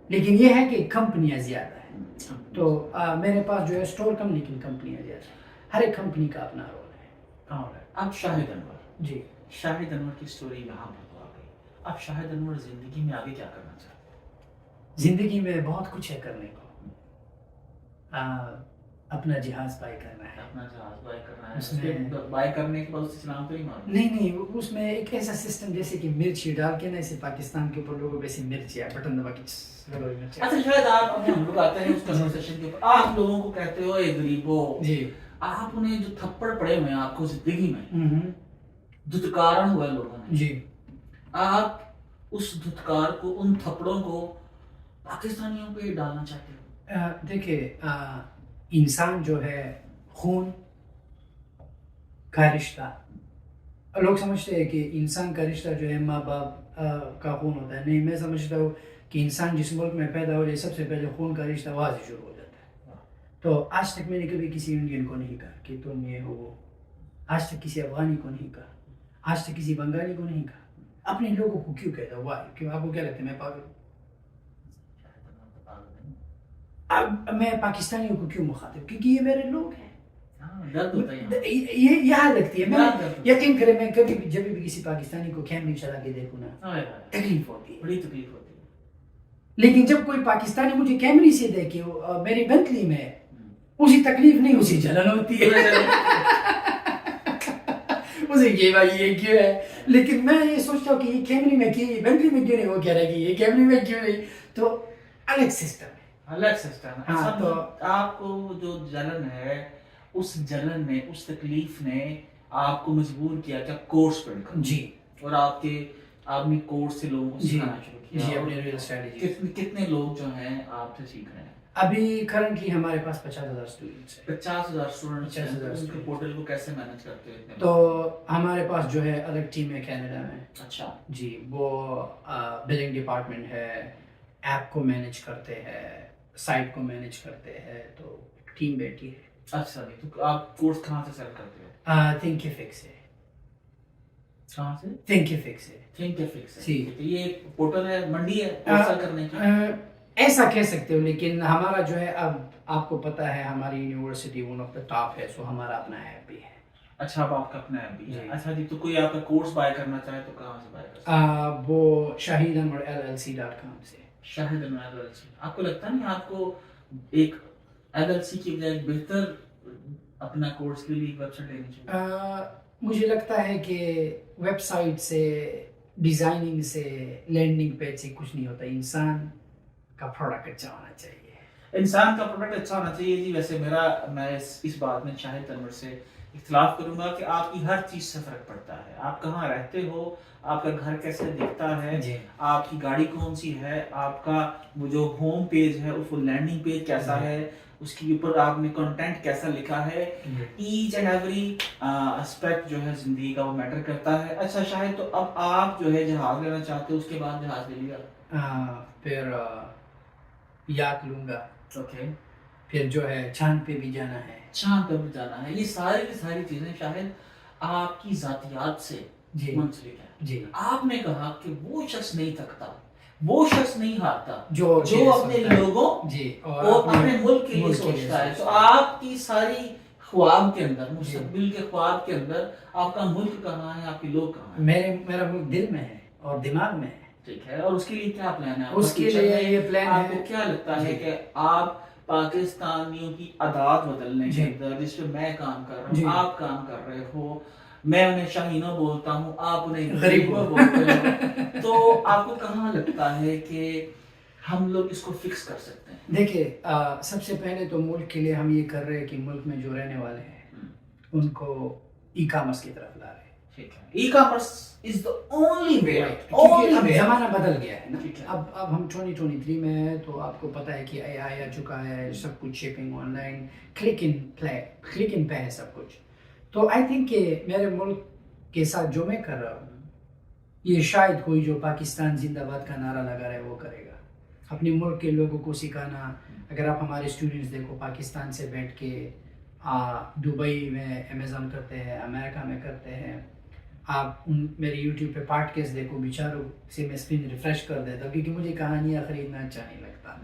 Speaker 2: لیکن یہ ہے کہ کمپنیاں زیادہ ہیں, تو میرے پاس جو ہے اسٹور کم لیکن کمپنیاں زیادہ ہیں. ہر ایک کمپنی کا اپنا رول ہے.
Speaker 1: اب شاہد انور,
Speaker 2: جی,
Speaker 1: شاہد انور کی سٹوری یہاں پر آ گئی. اب شاہد انور زندگی میں آگے کیا کرنا چاہتے ہیں؟
Speaker 2: زندگی میں بہت کچھ ہے کرنے کو. اپنا جہاز بائی کرنا ہے.
Speaker 1: اپنا جہاز بائی کرنا ہے.
Speaker 2: اس
Speaker 1: اس
Speaker 2: میں
Speaker 1: کے بائی کرنے کے بعد اس اسلام تو ہی مانو.
Speaker 2: نہیں, اس میں ایک ایسا سسٹم جیسے کہ مرچی ڈال کے نا, ایسے پاکستان کے اوپر لوگوں ویسے مرچی ہے, بٹن دبا کے مرچی.
Speaker 1: اچھا شاید آپ ابھی ہم لوگ آتے ہیں اس کنورسیشن کے اوپر, آپ لوگوں کو کہتے ہو اے غریبو,
Speaker 2: جی,
Speaker 1: آپ انہیں جو تھپڑ پڑے ہوئے ہیں آپ کو زندگی میں, دھتکارن ہوا ہے لوگوں نے,
Speaker 2: جی,
Speaker 1: آپ اس دھتکار کو, ان تھپڑوں کو پاکستانیوں پہ ڈالنا چاہتے ہو؟
Speaker 2: دیکھیے, انسان جو ہے خون کا رشتہ, لوگ سمجھتے ہیں کہ انسان کا رشتہ جو ہے ماں باپ کا خون ہوتا ہے. نہیں, میں سمجھتا ہوں کہ انسان جس ملک میں پیدا ہو جائے سب سے پہلے خون کا رشتہ وہاں سے شروع ہو جاتا ہے. تو آج تک میں نے کبھی کسی انڈین کو نہیں کہا کہ تم یہ ہو, آج تک کسی افغانی کو نہیں کہا, آج تک کسی بنگالی کو نہیں کہا. اپنے لوگوں کو کیوں کہتا ہوں, وائی, کیوں, آپ کو کیا لگتا ہے میں پاگل ہوں؟ اب میں پاکستانیوں کو کیوں مخاطب, کیونکہ یہ میرے لوگ ہیں.
Speaker 1: درد ہوتا ہے
Speaker 2: یہ یہاں لگتی ہے. میں یقین کرے, میں کبھی بھی جب بھی کسی پاکستانی کو کیمری چلا کے دیکھوں نا, تکلیف ہوتی ہے,
Speaker 1: بڑی تکلیف ہوتی ہے.
Speaker 2: لیکن جب کوئی پاکستانی مجھے کیمری سے دیکھے میری بنتلی میں, اسی تکلیف نہیں, اسی جلن ہوتی ہے. اسے یہ بھائی یہ کیوں ہے, لیکن میں یہ سوچتا ہوں کہ یہ کیمری میں کیوں, یہ بنتلی میں کیوں نہیں, وہ کہہ رہا ہے کہ یہ کیمری میں کیوں نہیں. تو الگ سسٹم ہے,
Speaker 1: الگ سسٹم ہے.
Speaker 2: ہاں, تو
Speaker 1: آپ کو جو جلن ہے, اس جلن نے, اس تکلیف نے آپ کو مجبور کیا کہ آپ کورس پڑھ کریں.
Speaker 2: جی,
Speaker 1: اور آپ نے کورس سے لوگوں کو سکھانا شروع کیا.
Speaker 2: جی, اپنے ریل اسٹریٹجی.
Speaker 1: کتنے لوگ جو ہیں آپ سے سیکھ رہے ہیں؟
Speaker 2: ابھی کرنٹلی ہمارے پاس 50,000 اسٹوڈنٹس ہیں.
Speaker 1: 50,000 اسٹوڈنٹس ہیں.
Speaker 2: 50,000
Speaker 1: ان کے پورٹل کو کیسے مینج کرتے ہیں؟
Speaker 2: تو ہمارے پاس جو ہے الگ ٹیم ہے کینیڈا میں.
Speaker 1: اچھا
Speaker 2: جی, وہ بلنگ ڈپارٹمنٹ ہے, ایپ کو مینیج کرتے ہیں, سائٹ کو مینیج کرتے ہیں, تو ٹیم بیٹھی ہے.
Speaker 1: اچھا جی, تو آپ کورس کہاں سے سیل کرتے ہو؟
Speaker 2: تھنکیفکس ہے.
Speaker 1: کہاں سے؟
Speaker 2: تھنکیفکس ہے.
Speaker 1: تھنکیفکس.
Speaker 2: جی,
Speaker 1: یہ پورٹل ہے, منڈی ہے سیل کرنے کی؟
Speaker 2: ایسا کہہ سکتے ہو, لیکن ہمارا جو ہے, اب آپ کو پتا ہے ہماری university one of the top ہے, سو ہمارا اپنا ایپ بھی ہے.
Speaker 1: اچھا, اب آپ کا اپنا ایپ بھی ہے. اچھا جی, تو کوئی آپ کا کورس بائی کرنا چاہے تو کہاں سے بائی کر سکتے ہیں؟
Speaker 2: وہ shahidanwarllc.com سے.
Speaker 1: شاہد انور LLC. آپ کو لگتا نہیں آپ کو ایک LLC کی بجائے بہتر اپنا کورس کے لیے ویب سائٹ لینی چاہیے؟
Speaker 2: مجھے لگتا ہے کہ ویب سائٹ سے, ڈیزائننگ سے, لینڈنگ پیج سے کچھ نہیں ہوتا. انسان کا پروڈکٹ اچھا ہونا چاہیے.
Speaker 1: انسان کا پروڈکٹ اچھا ہونا چاہیے. جی, ویسے میں اس بات میں شاہد انور سے اختلاف کروں گا کہ آپ کی ہر چیز سے فرق پڑتا ہے. آپ کہاں رہتے ہو, آپ کا گھر کیسے دکھتا ہے, آپ کی گاڑی کون سی ہے, آپ کا وہ جو ہوم پیج ہے اس کو لینڈنگ پیج کیسا ہے, اس کے اوپر آپ نے کنٹینٹ کیسا لکھا ہے. ایچ اینڈ ایوری اسپیکٹ جو ہے زندگی کا وہ میٹر کرتا ہے. اچھا شاہد, تو اب آپ جو ہے جہاز لینا چاہتے ہو, اس کے بعد جہاز لے لیا,
Speaker 2: پھر یاک لوں گا.
Speaker 1: اوکے,
Speaker 2: پھر جو ہے چاند پہ بھی جانا ہے.
Speaker 1: چاند پہ بھی جانا ہے. یہ ساری کی ساری چیزیں شاہد آپ کی ذاتیات سے منسلک ہے.
Speaker 2: جی,
Speaker 1: آپ نے کہا کہ وہ شخص نہیں تھکتا, وہ شخص نہیں ہارتا
Speaker 2: جو
Speaker 1: اپنے لوگوں اور اپنے ملک کے لیے سوچتا ہے. تو آپ کی ساری خواب کے اندر, مستقبل کے خواب کے اندر, آپ کا ملک کہاں ہے, آپ کے لوگ کہاں ہیں؟
Speaker 2: میرا ملک دل میں ہے اور دماغ میں ہے.
Speaker 1: ٹھیک ہے، اور اس کے لیے کیا پلان ہے؟
Speaker 2: اس کے لیے یہ پلان
Speaker 1: آپ کو
Speaker 2: ہے،
Speaker 1: کیا لگتا ہے کہ آپ پاکستانیوں کی عادات بدلنے کے اندر، جس پہ میں کام کر رہا ہوں، آپ کام کر رہے ہو، میں انہیں شاہینوں بولتا ہوں، آپ انہیں غریبوں بولتے ہو، تو آپ کو کہاں لگتا ہے کہ ہم لوگ اس کو فکس کر سکتے ہیں؟
Speaker 2: دیکھیے سب سے پہلے تو ملک کے لیے ہم یہ کر رہے ہیں کہ ملک میں جو رہنے والے ہیں ان کو ای کامرس کی طرف لا رہے ہیں.
Speaker 1: ٹھیک ہے، e commerce is the only way,
Speaker 2: کیونکہ اب زمانہ بدل گیا ہے نا. اب ہم 2023 میں ہیں تو آپ کو پتہ ہے کہ اے آئی آ چکا ہے، سب کچھ شپنگ آن لائن، کلک ان پہ ہے سب کچھ. تو آئی تھنک کہ میرے ملک کے ساتھ جو میں کر رہا ہوں یہ شاید کوئی جو پاکستان زندہ باد کا نعرہ لگا رہا ہے وہ کرے گا. اپنے ملک کے لوگوں کو سکھانا. اگر آپ ہمارے اسٹوڈنٹس دیکھو پاکستان سے بیٹھ کے دبئی میں امیزون کرتے ہیں، امریکہ میں کرتے ہیں. آپ میرے یوٹیوب پہ پارٹ کیس دیکھو، بیچاروں سے میں اسکرین ریفریش کر دیتا ہوں کیونکہ مجھے کہانیاں خریدنا اچھا نہیں لگتا.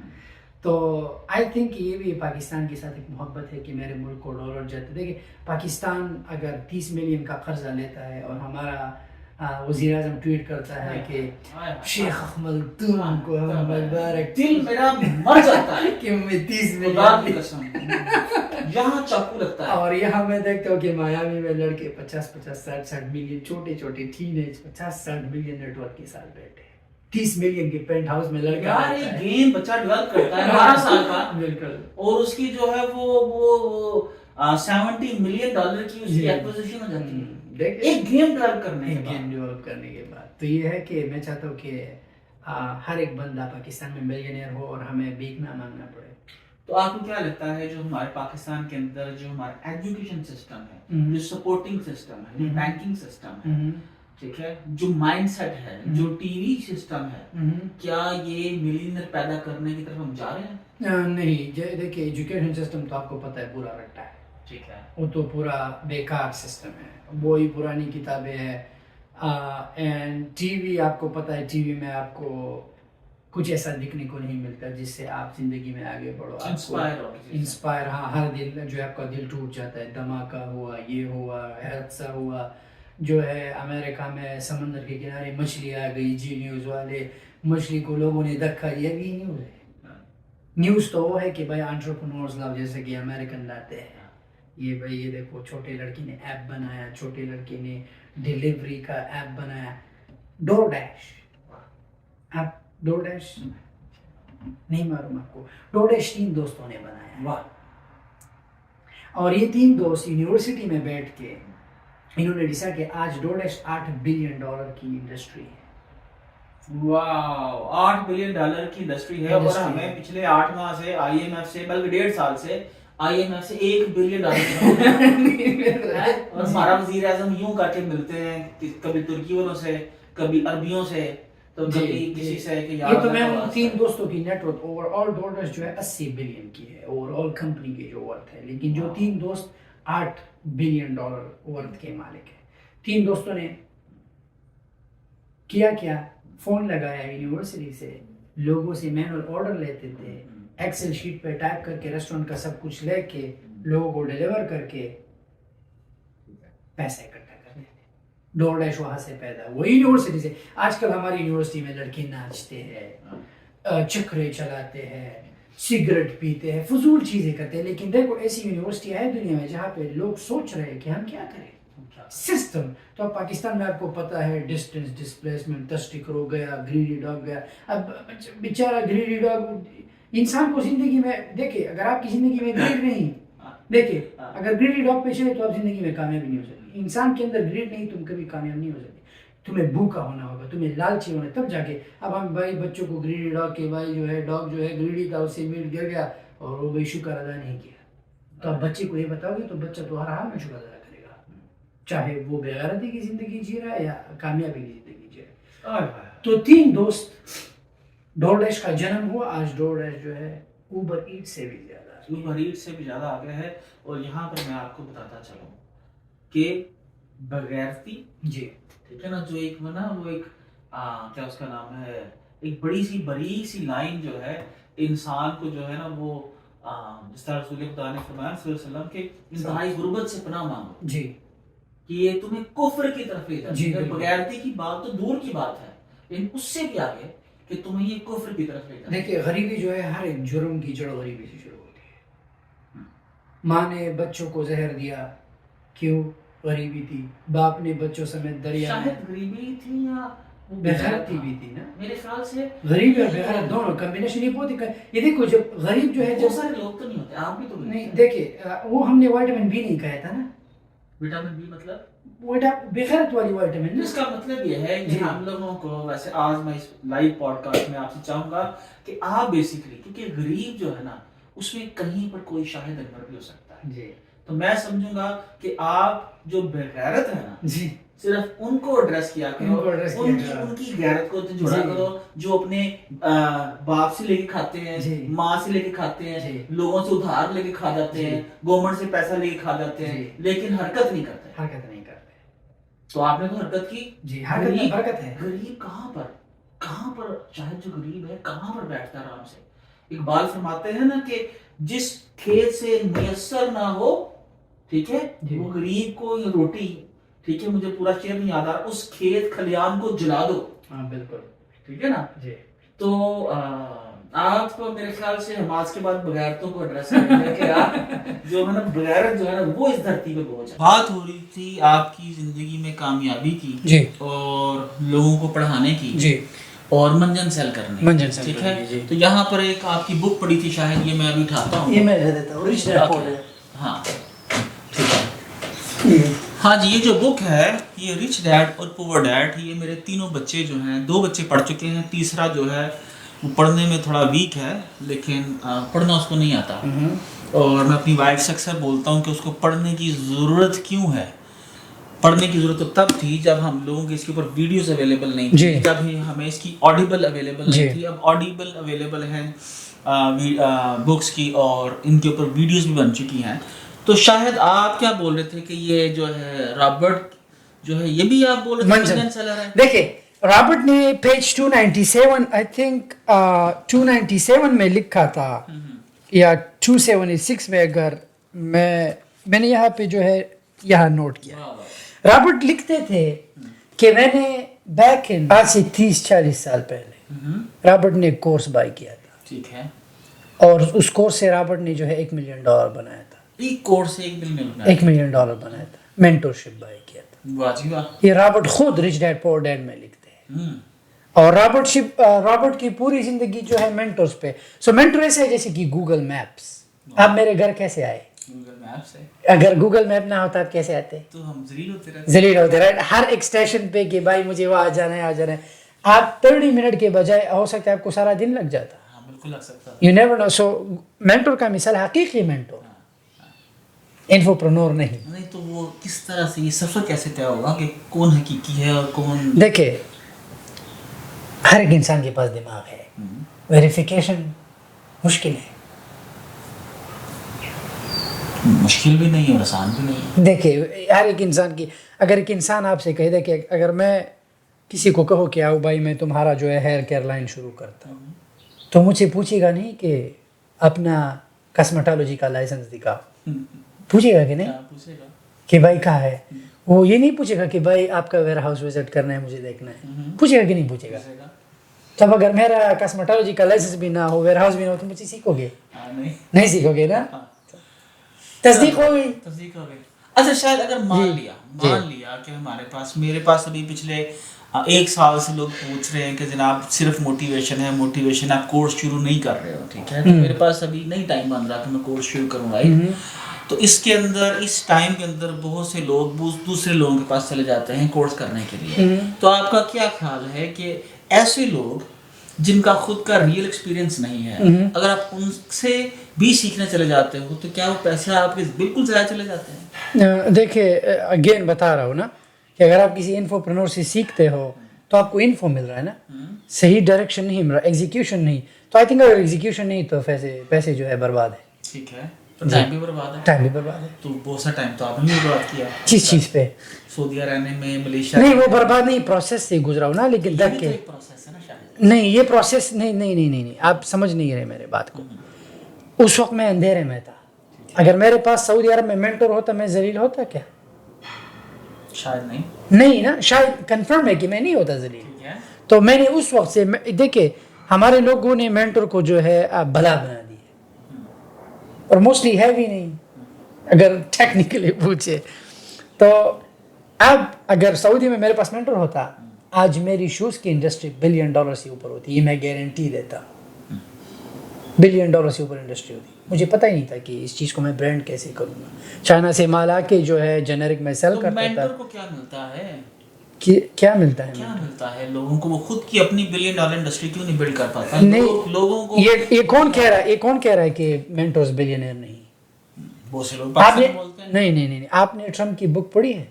Speaker 2: تو آئی تھنک یہ بھی پاکستان کے ساتھ ایک محبت ہے کہ میرے ملک کو ڈالر جاتے. دیکھیں پاکستان اگر 30 ملین کا قرضہ لیتا ہے اور ہمارا وزیر اعظم ٹویٹ کرتا ہے کہ شیخ احمد تم کو مبارک،
Speaker 1: دل میرا مر جاتا ہے
Speaker 2: کہ میں 30
Speaker 1: خدا کی
Speaker 2: ملین
Speaker 1: قسم یہاں چاقو لگتا ہے.
Speaker 2: اور یہاں میں دیکھتا ہوں کہ میامی میں لڑکے 50-60 ملین چھوٹے چھوٹے teenage 50-60 million network کے ساتھ بیٹھے 30 ملین کے پینٹ ہاؤس میں لڑکا
Speaker 1: یار یہ گیم بچہ ڈیولپ کرتا ہے 12 سال کا،
Speaker 2: بالکل،
Speaker 1: اور اس کی جو ہے وہ $70 ملین کی اس کی ایکوزیشن ہو جاتی ہے ایک گیم ڈیولپ کرنے کے بعد.
Speaker 2: تو یہ ہے کہ میں چاہتا ہوں کہ ہر ایک بندہ پاکستان میں ملینئر ہو اور ہمیں بھیک نہ مانگنا پڑے.
Speaker 1: تو آپ کو کیا لگتا ہے جو ہمارے پاکستان کے اندر جو ہمارا ایجوکیشن سسٹم ہے، جو سپورٹنگ سسٹم ہے، جو بینکنگ سسٹم ہے، ٹھیک ہے، جو مائنڈ سیٹ ہے، جو ٹی وی سسٹم ہے، کیا یہ ملینئر پیدا کرنے کی طرف ہم جا رہے ہیں؟
Speaker 2: نہیں. دیکھیے ایجوکیشن سسٹم تو آپ کو پتہ ہے پورا رٹا ہے.
Speaker 1: ٹھیک ہے،
Speaker 2: وہ تو پورا بیکار سسٹم ہے، وہی پرانی کتابیں ہیں. اینڈ ٹی وی آپ کو پتہ ہے، ٹی وی میں آپ کو کچھ ایسا دیکھنے کو نہیں ملتا جس سے آپ زندگی میں آگے بڑھو. انسپائر ہاں، ہر دل جو ہے آپ کا دل ٹوٹ جاتا ہے. دھماکہ ہوا، یہ ہوا، حادثہ ہوا، جو ہے امریکہ میں سمندر کے کنارے مچھلی آ گئی، جی نیوز والے مچھلی کو لوگوں نے دھکا دیا. بھی نیوز ہے. نیوز تو وہ ہے کہ بھائی انٹرپرنورز لاؤ، جیسے کہ امریکن لاتے ہیں. یہ بھائی یہ دیکھو چھوٹے لڑکی نے ایپ بنایا، چھوٹے لڑکے نے ڈیلیوری کا ایپ بنایا، ڈور ڈیش. آپ ڈور ڈیش نہیں معلوم آپ کو؟ ڈور ڈیش 3 دوستوں نے بنایا، اور یہ 3 دوست یونیورسٹی میں بیٹھ کے انہوں نے ڈیسائیڈ کہ آج ڈور ڈیش $8 بلین کی انڈسٹری ہے.
Speaker 1: واو، $8 بلین کی انڈسٹری ہے. اور ہمیں پچھلے 8 ماہ سے آئی ایم ایف سے، بلکہ 1.5 سال سے آئی ایم ایف سے $1 بلین اور ہمارا وزیر اعظم یوں کر کے ملتے ہیں، کبھی ترکی والوں سے، کبھی عربیوں سے، تو کبھی کسی سے کہ
Speaker 2: یہ تو میں ان 3 دوستوں کی نیٹ ورک اوور آل ڈور ڈیش جو ہے 80 بلین کی ہے اوور آل کمپنی کی جو ورتھ ہے. لیکن جو 3 دوست $8 بلین ورتھ کے مالک ہیں. 3 دوستوں نے کیا فون لگایا یونیورسٹی سے، لوگوں سے مینول آرڈر لیتے تھے، ایکسل شیٹ پہ ٹائپ کر کے ریسٹورنٹ کا سب کچھ لے کے لوگوں کو ڈیلیور کر کے پیسے اکٹھا کر دیتے. ڈور ڈیش وہاں سے پیدا وہ یونیورسٹی سے. آج کل ہماری یونیورسٹی میں لڑکے ناچتے ہیں، چکرے چلاتے ہیں، سگریٹ پیتے ہیں، فضول چیزیں کرتے ہیں. لیکن دیکھو ایسی یونیورسٹی ہے دنیا میں جہاں پہ لوگ سوچ رہے ہیں کہ ہم کیا کریں. سسٹم تو اب پاکستان میں آپ کو پتہ ہے ڈسٹینس ڈسپلیسمنٹ، ٹسٹیکر ہو گیا، گریڈی ڈاگ گیا. اب بیچارہ گریڈی ڈاگ انسان کو زندگی میں دیکھے، اگر آپ کی زندگی میں گریڈ نہیں دیکھے، اگر گریڈی ڈاگ پہ چلے تو آپ زندگی میں کامیاب نہیں ہو سکتے. انسان کے اندر گریڈ نہیں، تم کبھی کامیاب نہیں ہو سکتے. تمہیں بھوکا ہونا ہوگا، تمہیں لالچی ہونا، تب جا کے. اب ہم بھائی بچوں کو گریڈی ڈاگ کے بھائی جو ہے ڈاگ جو ہے گریڈی تھا، اس سے میٹ گر گیا اور وہ بھائی شکر ادا نہیں کیا. تو اب بچے کو یہ بتاؤ گے تو بچہ تو ہر حال میں شکر ادا کرے گا، چاہے وہ بےغیرتی کی زندگی جی رہا ہے یا کامیابی کی زندگی جی رہا ہے. تو 3 دوست ڈور ڈیش کا جنم ہوا. آج ڈور ڈیش جو ہے اوبر ایٹ سے بھی زیادہ آگے ہے. اور یہاں پر میں آپ کو بتاتا چلوں کہ بغیرتی جی
Speaker 1: ٹھیک ہے نا، جو ایک نا وہ ایک کیا اس کا نام ہے، ایک بڑی سی بریک سی لائن جو ہے انسان کو جو ہے نا وہ جس طرح رسول خدا نے فرمایا صلی اللہ علیہ وسلم کہ انتہائی غربت سے پناہ مانگو
Speaker 2: جی
Speaker 1: کہ یہ تمہیں کفر کی طرف لے جاتی ہے. بغیرتی کی بات تو دور کی بات ہے، لیکن اس سے بھی آگے کہ تمہیں یہ کفر کی طرف لے جانا.
Speaker 2: دیکھیے غریبی جو ہے ہر ایک جرم کی جڑ غریبی سے شروع ہوتی ہے. ماں نے بچوں کو زہر دیا, کیوں؟ غریبی تھی. باپ نے بچوں سمیت دریا میں,
Speaker 1: شاید غریبی تھی یا
Speaker 2: بےغیرتی بھی تھی نا.
Speaker 1: میرے خیال سے
Speaker 2: غریبی اور بےغیرت دونوں کمبینیشن یہ بہت ہی یہ دیکھو جب غریب جو ہے
Speaker 1: بہت سارے لوگ تو نہیں ہوتے, آپ بھی تو
Speaker 2: نہیں دیکھیے وہ ہم نے وائٹامن بی نہیں کہا تھا نا.
Speaker 1: وٹامن بی مطلب
Speaker 2: بےغیرت والی وائٹامن.
Speaker 1: اس کا مطلب یہ ہے کہ ہم لوگوں کو ویسے آج میں اس لائیو پوڈ کاسٹ میں آپ سے چاہوں گا کہ آپ بیسیکلی, کیونکہ غریب جو ہے نا اس میں کہیں پر کوئی شاہد انور بھی ہو سکتا ہے
Speaker 2: جی,
Speaker 1: تو میں سمجھوں گا کہ آپ جو بغیرت ہے نا
Speaker 2: جی
Speaker 1: صرف ان کو ایڈریس کیا کرو, ان کی غیرت کو جوڑا کرو جو اپنے باپ سے لے کے کھاتے ہیں, ماں سے لے کے کھاتے ہیں, لوگوں سے ادھار لے کے کھا جاتے ہیں, گورنمنٹ سے پیسہ لے کے کھا جاتے ہیں, لیکن حرکت نہیں کرتے. تو آپ نے تو حرکت کی.
Speaker 2: جی حرکت ہے.
Speaker 1: غریب کہاں پر شاید جو غریب ہے کہاں پر بیٹھتا ہے آرام سے. اقبال فرماتے ہیں نا کہ جس کھیت سے میسر نہ ہو, ٹھیک ہے, وہ غریب کو یہ روٹی, ٹھیک ہے, مجھے پورا شعر نہیں یاد آ رہا, اس کھیت کھلیان کو جلا دو.
Speaker 2: ہاں بالکل
Speaker 1: ٹھیک ہے نا. جی تو آپ کو میرے خیال سے نماز کے بعد بغیرتوں کو ایڈریس کریں گے کہ آپ جو ہے نا بغیرت جو ہے نا وہ اس دھرتی پہ بہت. بات ہو رہی تھی آپ کی زندگی میں کامیابی کی
Speaker 2: جی,
Speaker 1: اور لوگوں کو پڑھانے کی
Speaker 2: جی,
Speaker 1: اور منجن سیل کرنے, ٹھیک ہے. تو یہاں پر ایک آپ کی بک پڑھی تھی شاید, یہ میں ابھی اٹھاتا ہوں,
Speaker 2: یہ میں دے دیتا ہوں, رچ ڈیڈ پور ڈیڈ.
Speaker 1: ہاں ٹھیک ہے. ہاں جی, یہ جو بک ہے یہ رچ ڈیڈ اور پور ڈیڈ, یہ میرے تینوں بچے جو ہیں, 2 بچے پڑھ چکے ہیں, تیسرا جو ہے وہ پڑھنے میں تھوڑا ویک ہے, لیکن پڑھنا اس کو نہیں آتا. اور میں اپنی وائف سے اکثر بولتا ہوں کہ اس کو پڑھنے کی ضرورت کیوں ہے. پڑھنے کی ضرورت تو تب تھی جب ہم لوگوں کے اس کے اوپر ویڈیوز اویلیبل نہیں تھی, جب ہمیں اس کی آڈیبل اویلیبل نہیں تھی. اب آڈیبل اویلیبل ہیں بکس کی, اور ان کے اوپر ویڈیوز بھی بن چکی ہیں. تو شاید آپ کیا بول رہے تھے کہ یہ جو ہے رابرٹ جو ہے, یہ بھی آپ بول رہے تھے منجن سیلر ہے.
Speaker 2: دیکھیں رابرٹ نے پیج 297 آئی تھنک 297 میں لکھا تھا یا 276 میں, اگر میں نے یہاں پہ جو ہے یہاں نوٹ کیا. رابرٹ لکھتے تھے کہ میں نے بیک ان آج سے 30-40 سال پہلے رابرٹ نے ایک کورس بائی کیا تھا,
Speaker 1: ٹھیک ہے,
Speaker 2: اور اس کورس سے رابرٹ نے جو ہے $1 ملین بنایا تھا.
Speaker 1: ایک کورس سے
Speaker 2: $1 ملین بنایا تھا, مینٹورشپ بائی کیا تھا. یہ رابرٹ خود رچ ڈیڈ پور ڈیڈ میں لکھتے ہیں. اور رابرٹ کی پوری زندگی جو ہے مینٹورز پہ. سو مینٹور ایسے ہے جیسے کہ گوگل میپس. آپ میرے گھر کیسے آئے؟
Speaker 1: گوگل میپ سے.
Speaker 2: اگر گوگل میپ نہ ہوتا آپ کیسے آتے؟
Speaker 1: تو ہم
Speaker 2: ذلیل ہوتے رہتے, ہر ایک اسٹیشن پہ کہ بھائی مجھے وہاں جانا ہے. آپ 30 منٹ کے بجائے ہو سکتا ہے آپ کو سارا دن لگ جاتا.
Speaker 1: ہاں بالکل لگ سکتا.
Speaker 2: You never know. So mentor کا مثال حقیقی مینٹور, انفوپرنور نہیں.
Speaker 1: تو وہ کس طرح سے یہ سفر کیسے طے ہوگا کہ کون حقیقی ہے اور کون؟
Speaker 2: دیکھیں ہر ایک انسان کے پاس دماغ ہے, ویریفیکیشن مشکل ہے.
Speaker 1: مشکل بھی نہیں اور آسان بھی نہیں.
Speaker 2: دیکھیں ہر ایک انسان کی, اگر ایک انسان آپ سے کہہ دے کہ اگر میں کسی کو کہو کہ آؤ بھائی میں تمہارا جو ہے ہیئر کیئر لائن شروع کرتا ہوں, تو مجھ سے پوچھے گا نہیں کہ اپنا کاسمیٹالوجی کا لائسنس دکھا, پوچھے گا کہ نہیں کہ بھائی کہاں ہے. وہ یہ نہیں پوچھے گا کہ بھائی آپ کا ویئر ہاؤس وزٹ کرنا ہے, مجھے دیکھنا ہے. پوچھے گا کہ نہیں پوچھے گا. تب اگر میرا کاسمیٹالوجی کا لائسنس بھی نہ ہو, ویئر ہاؤس بھی نہ ہو, تو مجھے سیکھو گے نہیں سیکھو گے نا. تصدیق ہو گئی.
Speaker 1: اچھا شاید اگر مان لیا کہ میرے پاس ابھی پچھلے 1 سال سے لوگ پوچھ رہے ہیں کہ جناب صرف موٹیویشن آپ کورس شروع نہیں کر رہے ہو, ٹھیک ہے, تو میرے پاس ابھی نہیں ٹائم بن رہا کہ میں کورس شروع کروں گا. تو اس کے اندر اس ٹائم کے اندر بہت سے لوگ دوسرے لوگوں کے پاس چلے جاتے ہیں کورس کرنے کے لیے. تو آپ کا کیا خیال ہے کہ ایسے لوگ جن کا خود کا ریئل ایکسپیرینس نہیں ہے, اگر آپ ان سے بھی سیکھنے چلے جاتے ہو تو کیا وہ پیسے آپ کے بالکل ضائع چلے جاتے ہیں؟
Speaker 2: دیکھیں اگین بتا رہا ہوں نا کہ اگر آپ کسی انفوپرنور سے سیکھتے ہو تو آپ کو انفو مل رہا ہے نا, صحیح ڈائریکشن نہیں مل رہا, ایگزیکیوشن نہیں. تو آئی تھنک اگر ایگزیکیوشن نہیں تو پیسے جو ہے برباد ہے.
Speaker 1: ٹھیک ہے, ٹائم بھی برباد ہے.
Speaker 2: ٹائم بھی برباد ہے.
Speaker 1: تو بہت سا ٹائم تو آپ نے برباد کیا
Speaker 2: کس چیز پہ؟
Speaker 1: سعودیہ رہنے میں, ملیشیا.
Speaker 2: نہیں وہ برباد نہیں, پروسیس سے گزرا ہوں نا. لیکن
Speaker 1: یہ بھی ایک پروسیس ہے نا شاید.
Speaker 2: نہیں یہ پروسیس نہیں, آپ سمجھ نہیں رہے میرے بات کو. اس وقت میں اندھیرے میں تھا. اگر میرے پاس سعودی عرب میں مینٹور ہوتا میں ذلیل ہوتا کیا؟
Speaker 1: شاید نہیں
Speaker 2: نا, شاید کنفرم ہے کہ میں نہیں ہوتا ذلیل. تو میں نے اس وقت سے دیکھیں ہمارے لوگوں نے مینٹور کو جو ہے بلا بنا دی ہے اور موسٹلی ہے بھی نہیں اگر ٹیکنیکلی پوچھے تو. اب اگر سعودی میں میرے پاس مینٹور ہوتا آج میری شوز کی انڈسٹری $1 بلین سے اوپر ہوتی. یہ میں گارنٹی دیتا ہوں $1 بلین سے اوپر انڈسٹری ہوتی. مجھے پتہ ہی نہیں تھا کہ اس چیز کو میں برانڈ کیسے کروں گا. چائنا سے مال آ کے جو ہے جنرک میں سیل کرتا تھا.
Speaker 1: مینٹور کو کیا ملتا ہے؟
Speaker 2: کیا ملتا ہے؟
Speaker 1: کیا ملتا ہے لوگوں کو؟ وہ خود کی اپنی $1 بلین انڈسٹری کیوں نہیں بلڈ کر پاتا؟
Speaker 2: نہیں
Speaker 1: لوگوں کو
Speaker 2: یہ کون کہہ رہا ہے کہ مینٹورز بلینئر نہیں؟
Speaker 1: بہت سے لوگ
Speaker 2: آپ نے
Speaker 1: بولتے ہیں.
Speaker 2: نہیں آپ نے ٹرمپ کی بک پڑھی ہے؟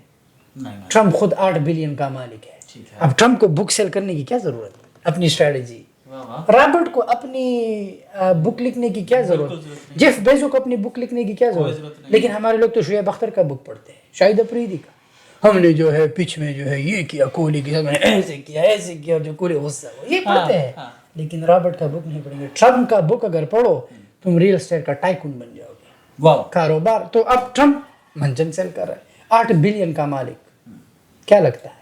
Speaker 1: نہیں.
Speaker 2: ٹرمپ خود $8 بلین کا مالک ہے. اب ٹرمپ کو بک سیل کرنے کی کیا ضرورت ہے؟ اپنی اسٹریٹجی. رابرٹ کو اپنی بک لکھنے کی کیا ضرورت؟ جیف بیزو کو اپنی بک لکھنے کی کیا ضرورت؟ لیکن ہمارے لوگ تو شعیب اختر کا بک پڑھتے ہیں, شاہد افریدی کا. ہم نے جو ہے پچ میں جو ہے یہ کیا, کوہلی کے میں نے ایسے کیا جو کوہلی غصہ ہو, یہ پڑھتے ہیں. لیکن رابرٹ کا بک نہیں پڑھیں گے. ٹرمپ کا بک اگر پڑھو تم ریل اسٹیٹ کا ٹائکون بن جاؤ گے. کاروبار تو اب ٹرمپ منجن سیل کر رہا ہے, $8 بلین کا مالک. کیا لگتا ہے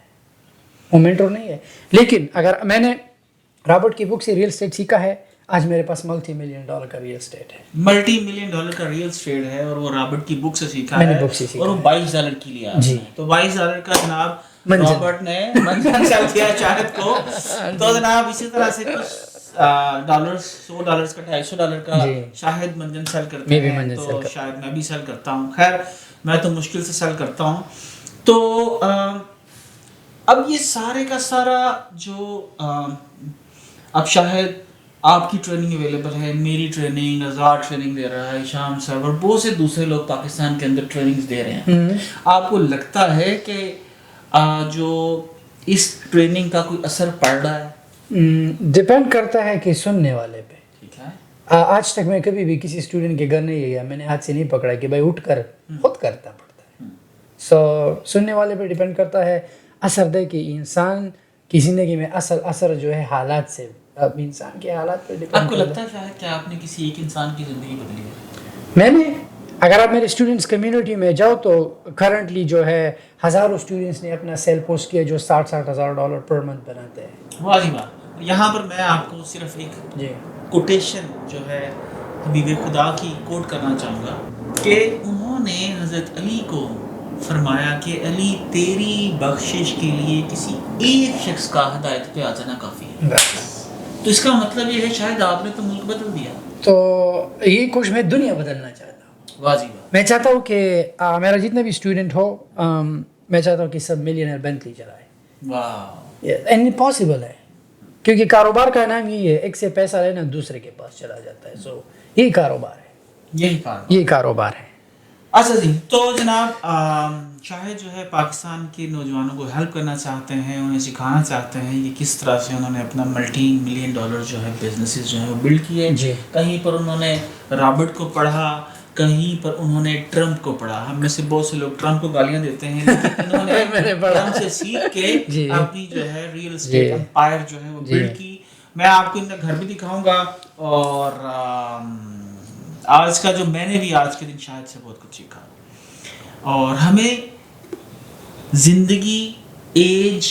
Speaker 2: وہ مینٹور نہیں ہے؟ لیکن اگر میں نے رابرٹ کی بک سے ریل اسٹیٹ سیکھا ہے, آج میرے پاس $multi million کا ریل اسٹیٹ ہے.
Speaker 1: $multi million کا ریل اسٹیٹ ہے اور وہ رابرٹ کی بک سے سیکھا
Speaker 2: میں نے
Speaker 1: ہے
Speaker 2: بک سے سیکھا
Speaker 1: اور وہ $22 کی لیا.
Speaker 2: جی
Speaker 1: تو $22 کا جناب رابرٹ نے منجن سیل کیا شاہد کو. تو جناب اسی طرح سے کچھ ڈالرز $100 کا $250 کا شاہد منجن سیل کرتے ہیں. تو شاید میں بھی سیل کرتا ہوں. خیر میں تو مشکل سے سیل کرتا ہوں. تو اب یہ سارے کا سارا جو اب شاہد آپ کی ٹریننگ اویلیبل ہے, میری ٹریننگ, آزاد ٹریننگ دے رہا ہے, شام صاحب اور بہت سے دوسرے لوگ پاکستان کے اندر ٹریننگز دے رہے ہیں. آپ کو لگتا ہے کہ جو اس ٹریننگ کا کوئی اثر پڑ رہا ہے؟
Speaker 2: ڈیپینڈ کرتا ہے کہ سننے والے پہ.
Speaker 1: ٹھیک ہے.
Speaker 2: آج تک میں کبھی بھی کسی اسٹوڈنٹ کے گھر نہیں گیا, میں نے ہاتھ سے نہیں پکڑا کہ بھائی اٹھ کر خود کرتا پڑتا ہے. سننے والے پہ ڈیپینڈ کرتا ہے. اثر دے کہ انسان کی زندگی میں اثر جو ہے حالات سے, اب انسان کے حالات پہ ڈیپینڈ.
Speaker 1: آپ کو لگتا ہے شاید کہ آپ نے کسی ایک انسان کی زندگی بدلی ہے؟
Speaker 2: میں نے, اگر آپ میرے اسٹوڈنٹس کمیونٹی میں جاؤ تو کرنٹلی جو ہے ہزاروں اسٹوڈنٹس نے اپنا سیل پوسٹ کیا جو $60,000 پر منتھ بناتے ہیں.
Speaker 1: واضح بات. یہاں پر میں آپ کو صرف ایک کوٹیشن جو ہے حبیب خدا کی کوٹ کرنا چاہوں گا کہ انہوں نے حضرت علی کو فرمایا کہ علی تیری بخشش کے لیے کسی ایک شخص کا ہدایت پہ آ جانا کافی ہے. تو اس کا مطلب یہ ہے شاید آپ نے تو ملک بدل دیا.
Speaker 2: تو یہ کچھ میں دنیا بدلنا چاہتا ہوں.
Speaker 1: واضح بات.
Speaker 2: میں چاہتا ہوں کہ میرا جتنے بھی اسٹوڈنٹ ہو, میں چاہتا ہوں کہ سب ملینئر بینٹلی چلائے. واہ. پاسبل ہے کیونکہ کاروبار کا نام یہی ہے, ایک سے پیسہ لینا دوسرے کے پاس چلا جاتا ہے. سو یہی کاروبار ہے, یہی کاروبار ہے.
Speaker 1: اچھا جی. تو جناب شاہد جو ہے پاکستان کے نوجوانوں کو ہیلپ کرنا چاہتے ہیں, انہیں سکھانا چاہتے ہیں کہ کس طرح سے انہوں نے اپنا $multi million جو ہے بزنسز جو ہیں وہ بلڈ کیے. کہیں پر انہوں نے رابرٹ کو پڑھا, کہیں پر انہوں نے ٹرمپ کو پڑھا. ہم میں سے بہت سے لوگ ٹرمپ کو گالیاں دیتے ہیں, لیکن انہوں نے ٹرمپ سے سیکھ کے اپنی جو ہے ریئل اسٹیٹ امپائر جو ہے وہ بلڈ کی. میں آپ کو ان کا گھر بھی دکھاؤں گا اور آج کا جو میں نے بھی آج کے دن شاید سے بہت کچھ سیکھا. اور ہمیں زندگی, ایج,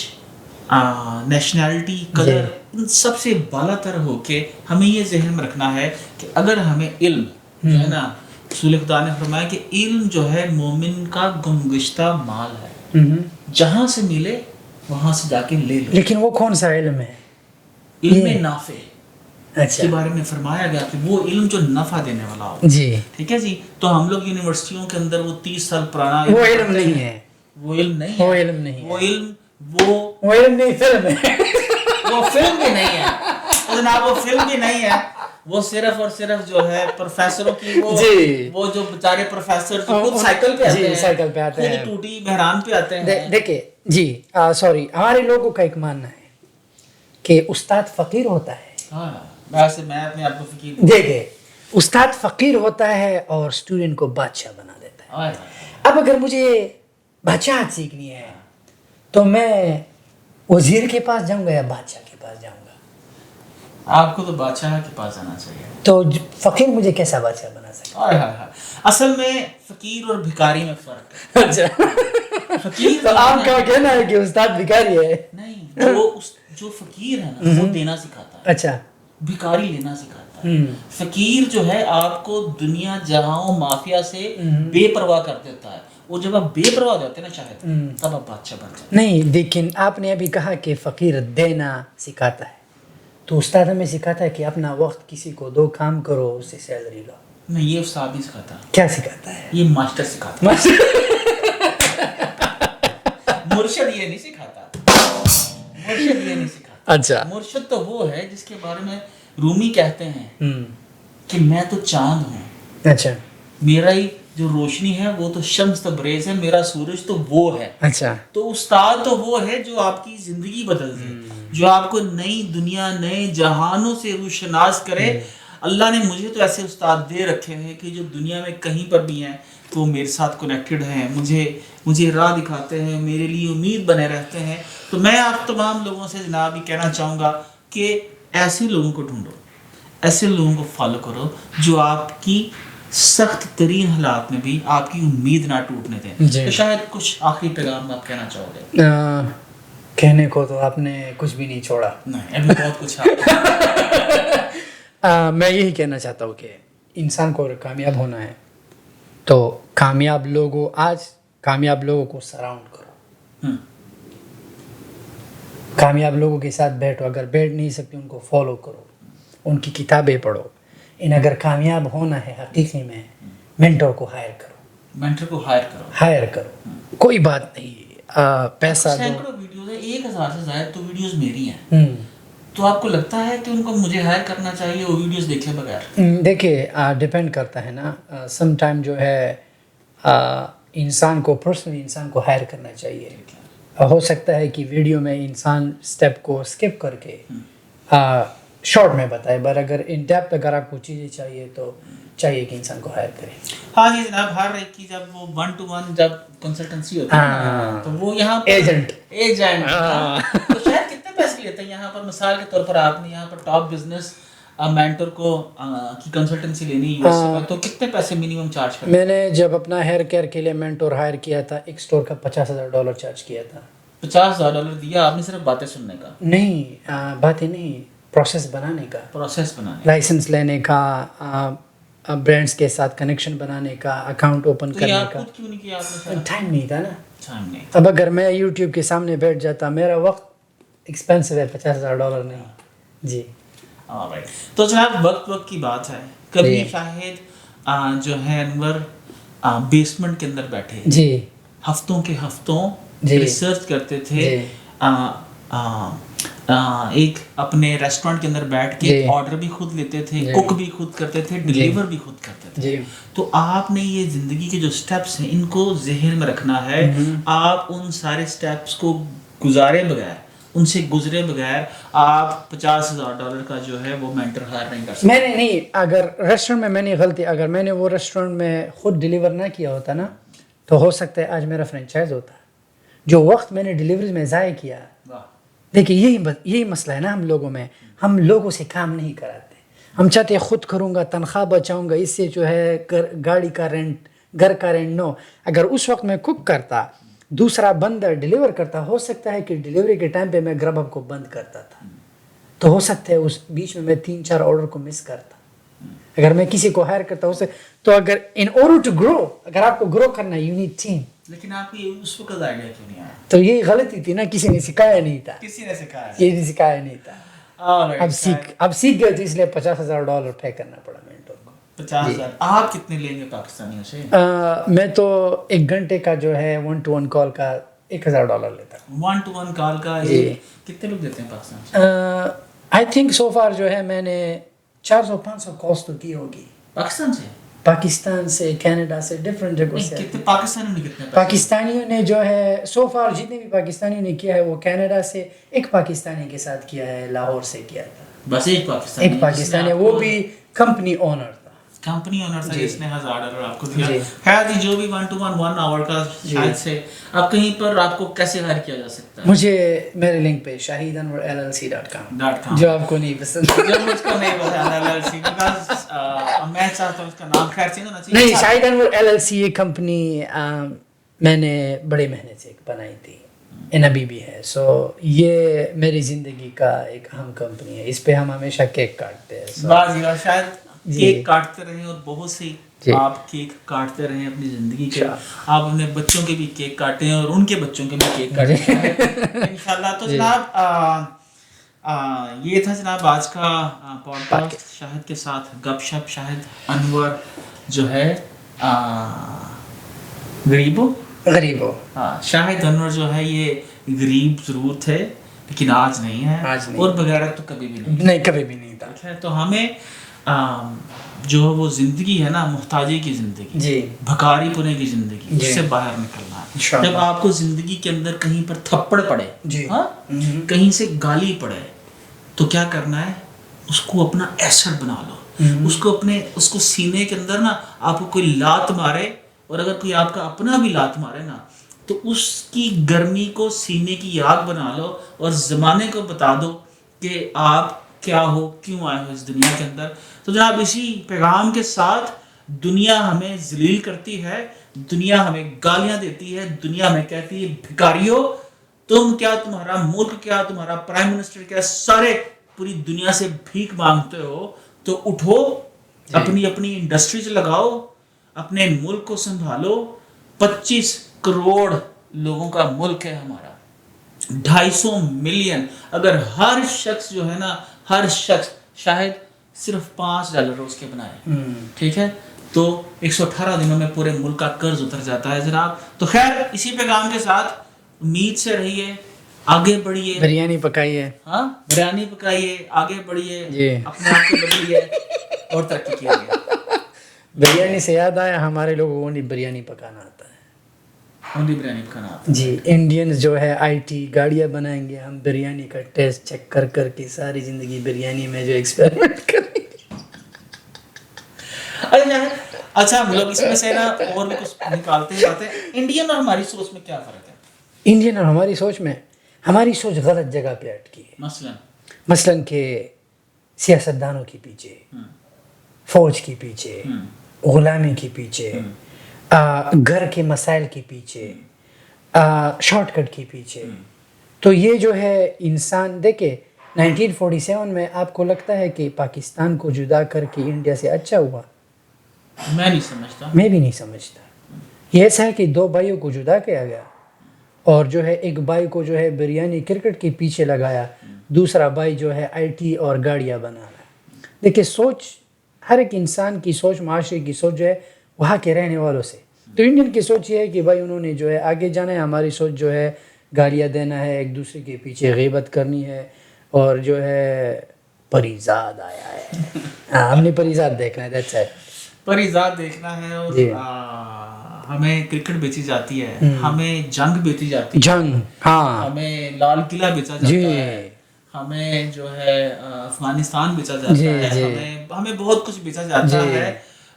Speaker 1: نیشنلٹی, کلر ان سب سے بالا تر ہو کے ہمیں یہ ذہن میں رکھنا ہے کہ اگر ہمیں علم جو ہے نا, رسول خدا نے فرمایا کہ علم جو ہے مومن کا گمگشتہ مال ہے, جہاں سے ملے وہاں سے جا کے لے لو.
Speaker 2: لیکن وہ کون سا علم ہے؟
Speaker 1: علم نافع. اس کے بارے میں فرمایا گیا کہ وہ علم جو نفع دینے والا ہو.
Speaker 2: جی
Speaker 1: ٹھیک ہے جی. تو ہم لوگ یونیورسٹیوں کے اندر وہ 30 سال پرانا
Speaker 2: وہ علم نہیں ہے,
Speaker 1: وہ علم نہیں ہے,
Speaker 2: وہ علم نہیں,
Speaker 1: وہ علم وہ
Speaker 2: علم نہیں, فلم ہے.
Speaker 1: وہ فلم بھی نہیں ہے جناب, وہ فلم بھی نہیں ہے. وہ صرف اور صرف جو ہے پروفیسروں کی وہ جو بیچارے پروفیسر جو خود سائیکل پہ آتے ہیں, خود ٹوٹی بحران پہ آتے ہیں.
Speaker 2: دیکھیں جی, سوری, ہمارے لوگوں کا ایک ماننا ہے کہ استاد فقیر ہوتا ہے.
Speaker 1: ہاں, ویسے میں اپنے آپ کو فقیر.
Speaker 2: دیکھیں, استاد فقیر ہوتا ہے اور اسٹوڈنٹ کو بادشاہ بنا دیتا ہے. اب اگر مجھے بادشاہت سیکھنی ہے تو میں وزیر کے پاس جاؤں گا یا بادشاہ کے پاس جاؤں گا؟
Speaker 1: آپ کو تو بادشاہ کے پاس جانا چاہیے.
Speaker 2: تو فقیر مجھے کیسا بادشاہ بنا سکتا ہے؟
Speaker 1: اصل میں فقیر اور بھکاری میں فرق ہے.
Speaker 2: اچھا, تو آپ کا کہنا ہے کہ استاد بھکاری ہے؟
Speaker 1: نہیں, جو فقیر ہے نا وہ دینا سکھاتا ہے,
Speaker 2: اچھا
Speaker 1: بھکاری لینا سکھاتا ہے. فقیر جو ہے آپ کو دنیا جہاں مافیا سے بے پرواہ کر دیتا ہے, وہ جب آپ بے پرواہ ہو جاتے ہیں نا شاید تب آپ بادشاہ بن جاتے
Speaker 2: نہیں, لیکن آپ نے ابھی کہا کہ فقیر دینا سکھاتا ہے, تو استاد ہمیں سکھاتا ہے کہ اپنا وقت کسی کو دو, کام کرو, اس سے سیلری لو.
Speaker 1: نہیں, یہ استاد نہیں سکھاتا,
Speaker 2: کیا سکھاتا ہے؟
Speaker 1: یہ ماسٹر سکھاتا ہے, مرشد یہ نہیں سکھاتا, مرشد یہ نہیں سکھاتا.
Speaker 2: اچھا,
Speaker 1: مرشد تو وہ ہے جس کے بارے میں رومی کہتے ہیں کہ میں تو چاند ہوں,
Speaker 2: اچھا
Speaker 1: میرا ہی جو روشنی ہے وہ تو شمس تبریز ہے, میرا سورج تو وہ ہے.
Speaker 2: اچھا,
Speaker 1: تو استاد تو وہ ہے جو آپ کی زندگی بدل دے, جو آپ کو نئی دنیا, نئے جہانوں سے روشناس کرے. اللہ نے مجھے تو ایسے استاد دے رکھے ہیں کہ جو دنیا میں کہیں پر بھی ہیں تو میرے ساتھ کنیکٹڈ ہیں, مجھے راہ دکھاتے ہیں, میرے لیے امید بنے رہتے ہیں. تو میں آپ تمام لوگوں سے جناب یہ کہنا چاہوں گا کہ ایسے لوگوں کو ڈھونڈو, ایسے لوگوں کو فالو کرو جو آپ کی سخت ترین حالات میں بھی آپ کی امید نہ ٹوٹنے دیں. تو شاید کچھ آخری پیغام آپ کہنا چاہو گے؟
Speaker 2: کہنے کو تو آپ نے کچھ بھی نہیں چھوڑا.
Speaker 1: نہیں, ابھی بہت کچھ
Speaker 2: میں یہی کہنا چاہتا ہوں کہ انسان کو اگر کامیاب ہونا ہے تو کامیاب لوگوں کو سراؤنڈ کرو, کامیاب لوگوں کے ساتھ بیٹھو, اگر بیٹھ نہیں سکتے ان کو فالو کرو, ان کی کتابیں پڑھو. اگر کامیاب ہونا ہے حقیقی میں, مینٹور کو ہائر کرو, کوئی بات نہیں, پیسہ دو.
Speaker 1: سینکڑوں ویڈیوز ہیں, 1000 سے زائد تو ویڈیوز میری ہیں, تو آپ کو لگتا ہے کہ ان کو مجھے ہائر کرنا چاہیے وہ ویڈیوز دیکھے بغیر؟
Speaker 2: دیکھیے, ڈیپینڈ کرتا ہے نا, سم ٹائم جو ہے انسان کو پرسنلی انسان کو ہائر کرنا چاہیے. ہو سکتا ہے کہ ویڈیو میں انسان اسٹیپ کو اسکپ کر کے شارٹ میں بتائے, بٹ اگر ان ڈیپتھ اگر آپ کو چیزیں چاہیے تو چاہیے کہ انسان کو ہائر کرے.
Speaker 1: ہاں جی جناب, ہر ایک کی جب وہ 1 to 1 جب کنسلٹنسی ہوتی ہے تو وہ یہاں پر ایجنٹ تو شاید کتنے پیسے لیتے ہیں یہاں پر؟ مثال کے طور پر آپ نے یہاں پر ٹاپ بزنس مینٹر کو کی کنسلٹنسی لینی یو ایس اے میں, تو کتنے پیسے منیمم چارج کرتے ہیں؟
Speaker 2: میں نے جب اپنا ہیئر کیئر کے لیے مینٹور ہائر کیا تھا, ایک اسٹور کا $50,000 چارج کیا تھا.
Speaker 1: $50,000 دیا آپ نے صرف باتیں سننے کا؟
Speaker 2: نہیں, باتیں نہیں, پروسیس بنانے کا, لائسنس لینے کا, برانڈس کے ساتھ کنیکشن بنانے کا, اکاؤنٹ اوپن کرنے کا.
Speaker 1: خود کیوں نہیں کیا آپ نے؟
Speaker 2: ٹائم نہیں تھا نا. اب اگر میں یوٹیوب کے سامنے بیٹھ جاتا, میرا وقت ایکسپینسو ہے, $50,000 نہیں. جی
Speaker 1: تو جناب وقت کی بات ہے, کبھی شاہد جو ہے انور بیسمنٹ کے اندر بیٹھے
Speaker 2: جی
Speaker 1: ہفتوں کے ہفتوں ریسرچ کرتے تھے, ایک اپنے ریسٹورینٹ کے اندر بیٹھ کے آرڈر بھی خود لیتے تھے, کوک بھی خود کرتے تھے, ڈیلیور بھی خود کرتے تھے. تو آپ نے یہ زندگی کے جو سٹیپس ہیں ان کو ذہن میں رکھنا ہے. آپ ان سارے سٹیپس کو گزارے بغیر, ان سے گزرے بغیر آپ $50,000 کا جو ہے وہ مینٹر ہائر نہیں کر سکتے.
Speaker 2: میں نے نہیں, اگر ریسٹورینٹ میں نے غلطی, اگر میں نے وہ ریسٹورینٹ میں خود ڈیلیور نہ کیا ہوتا نا تو ہو سکتا ہے آج میرا فرینچائز ہوتا. جو وقت میں نے ڈیلیوری میں ضائع کیا, دیکھیے یہی مسئلہ ہے نا ہم لوگوں میں, ہم لوگوں سے کام نہیں کراتے. ہم چاہتے ہیں خود کروں گا, تنخواہ بچاؤں گا, اس سے جو ہے گاڑی کا رینٹ, گھر کا رینٹ. نو, اگر اس وقت میں کوک کرتا, دوسرا بندہ ڈیلیور کرتا, ہو سکتا ہے کہ ڈیلیوری کے ٹائم پہ میں گرب ہب کو بند کرتا تھا, تو ہو سکتا ہے اس بیچ میں 3-4 آرڈر کو مس کرتا. اگر میں کسی کو ہائر کرتا ہوں تو اگر ان آرڈر ٹو گرو, اگر آپ کو گرو کرنا ہے, یو نیڈ ٹیم.
Speaker 1: لیکن آپ کو اس وقت آئیڈیا کیوں نہیں آیا؟
Speaker 2: تو یہ غلطی تھی نا, کسی نے سکھایا نہیں تھا. یہ سکھایا نہیں تھا. اب سیکھ گئے تو اس لیے $50,000 پے کرنا پڑا مینٹور کو.
Speaker 1: 50,000 آپ کتنے لیں گے پاکستانیوں سے؟
Speaker 2: میں تو 1 گھنٹے کا جو ہے 1 to 1 کال کا $1,000 لیتا ہوں.
Speaker 1: 1 to 1 کال کا کتنے لوگ دیتے ہیں پاکستان سے؟
Speaker 2: آئی تھنک سو فار جو ہے میں نے 400-500 کالس تو کی ہوگی. پاکستان سے, کینیڈا سے, ڈفرینٹ جگہوں سے. پاکستانیوں نے جو ہے سو فار جتنے بھی پاکستانیوں نے کیا ہے وہ کینیڈا سے, ایک پاکستانی کے ساتھ کیا ہے, لاہور سے کیا تھا.
Speaker 1: بس ایک پاکستانی,
Speaker 2: وہ بھی کمپنی اونر تھا,
Speaker 1: جس نے $1,000 آپ کو دیا. خیر جی, جو بھی 1 to 1 hour کا شاید سے آپ کہیں پر آپ کو کیسے ہائر کیا جا سکتا ہے؟
Speaker 2: مجھے میرے لنک پہ shahidanwarllc.com, جو آپ کو نہیں پسند,
Speaker 1: جو مجھ کو نہیں پسند LLC, میں چاہتا ہوں اس کا نام خیر چینج ہونا چاہیے.
Speaker 2: نہیں, شاہد انور LLC یہ کمپنی میں نے بڑے محنت سے بنائی تھی. ابھی بھی ہے. سو یہ میری زندگی کا ایک اہم کمپنی ہے, اس پہ ہم ہمیشہ کیک کاٹتے ہیں.
Speaker 1: واہ جی واہ, شاید کیک کاٹتے رہیں اور بہت سی
Speaker 2: جی.
Speaker 1: آپ کیک کاٹتے رہیں اپنی زندگی کے, آپ اپنے بچوں کے بھی کیک کاٹیں ہیں اور ان کے بچوں کے بھی کیک کاٹیں انشاءاللہ. تو جناب یہ تھا جناب آج کا پوڈ کاسٹ شاہد کے ساتھ گپ شپ. شاہد انور جو ہے
Speaker 2: غریب ہو.
Speaker 1: ہاں, شاہد انور جو ہے یہ غریب ضرور تھے لیکن آج نہیں ہے, اور بغیرت تو کبھی بھی نہیں,
Speaker 2: کبھی بھی نہیں تھا.
Speaker 1: تو ہمیں جو وہ زندگی ہے نا, محتاجی کی زندگی,
Speaker 2: جی,
Speaker 1: بھکاری پنے کی زندگی, اس سے باہر نکلنا ہے. جب آپ کو زندگی کے اندر کہیں پر تھپڑ پڑے, ہاں, کہیں سے گالی پڑے, تو کیا کرنا ہے, اس کو اپنا ایسٹ بنا لو. اس کو سینے کے اندر نا آپ کو کوئی لات مارے, اور اگر کوئی آپ کا اپنا بھی لات مارے نا, تو اس کی گرمی کو سینے کی آگ بنا لو اور زمانے کو بتا دو کہ آپ کیا ہو, کیوں آئے ہو اس دنیا کے اندر. تو جناب اسی پیغام کے ساتھ, دنیا ہمیں ذلیل کرتی ہے, دنیا ہمیں گالیاں دیتی ہے, دنیا ہمیں کہتی ہے بھکاریو, تم کیا, تمہارا ملک کیا, تمہارا پرائم منسٹر کیا, سارے پوری دنیا سے بھیک مانگتے ہو. تو اٹھو, اپنی انڈسٹریز لگاؤ, اپنے ملک کو سنبھالو. 25 کروڑ لوگوں کا ملک ہے ہمارا, 250 ملین. اگر ہر شخص جو ہے نا, ہر شخص شاید صرف $5 روز کے بنائے, ٹھیک ہے, تو 118 دنوں میں پورے ملک کا قرض اتر جاتا ہے جناب. تو خیر اسی پیغام کے ساتھ امید سے رہیے, آگے بڑھیے,
Speaker 2: بریانی پکائیے,
Speaker 1: ہاں بریانی پکائیے, آگے بڑھیے, اپنے آپ کو بدلیے اور ترقی کیجیے.
Speaker 2: بریانی سے یاد آیا, ہمارے لوگوں کو نہیں بریانی پکانا آتا ہے.
Speaker 1: بریانی پکانا آتا ہے
Speaker 2: جی, انڈینز جو ہے IT گاڑیاں بنائیں گے, ہم بریانی کا ٹیسٹ چیک کر کے ساری زندگی بریانی میں جو ایکسپیریمنٹ کریں گے.
Speaker 1: اچھا ہم لوگ اس میں سے نا اور بھی کچھ نکالتے ہیں باتیں. انڈین اور ہماری سوچ میں کیا فرق ہے؟
Speaker 2: انڈین اور ہماری سوچ میں, ہماری سوچ غلط جگہ پہ اٹکی ہے. مثلاً کہ سیاستدانوں کے پیچھے, فوج کے پیچھے, غلامی کے پیچھے, گھر کے مسائل کے پیچھے, شارٹ کٹ کے پیچھے. تو یہ جو ہے انسان, دیکھے 1947 میں آپ کو لگتا ہے کہ پاکستان کو جدا کر کے انڈیا سے اچھا ہوا؟
Speaker 1: میں نہیں سمجھتا.
Speaker 2: میں بھی نہیں سمجھتا. یہ ایسا ہے کہ 2 بھائیوں کو جدا کیا گیا, اور جو ہے ایک بھائی کو جو ہے بریانی کرکٹ کے پیچھے لگایا, دوسرا بھائی جو ہے IT اور گاڑیاں بنا رہا ہے. دیکھیں سوچ, ہر ایک انسان کی سوچ, معاشرے کی سوچ جو ہے وہاں کے رہنے والوں سے. تو انڈین کی سوچ یہ ہے کہ بھائی انہوں نے جو ہے آگے جانا ہے, ہماری سوچ جو ہے گالیاں دینا ہے, ایک دوسرے کے پیچھے غیبت کرنی ہے, اور جو ہے پریزاد آیا ہے, ہم نے پریزاد دیکھنا ہے, دیٹس اٹ.
Speaker 1: پریزاد دیکھنا ہے, اور ہمیں کرکٹ بیچی جاتی ہے, ہمیں جنگ بیچی جاتی ہے,
Speaker 2: جنگ, ہاں,
Speaker 1: ہمیں لال قلعہ بیچا جاتا ہے, ہمیں جو ہے افغانستان بیچا جاتا ہے, ہمیں بہت کچھ بیچا جاتا ہے,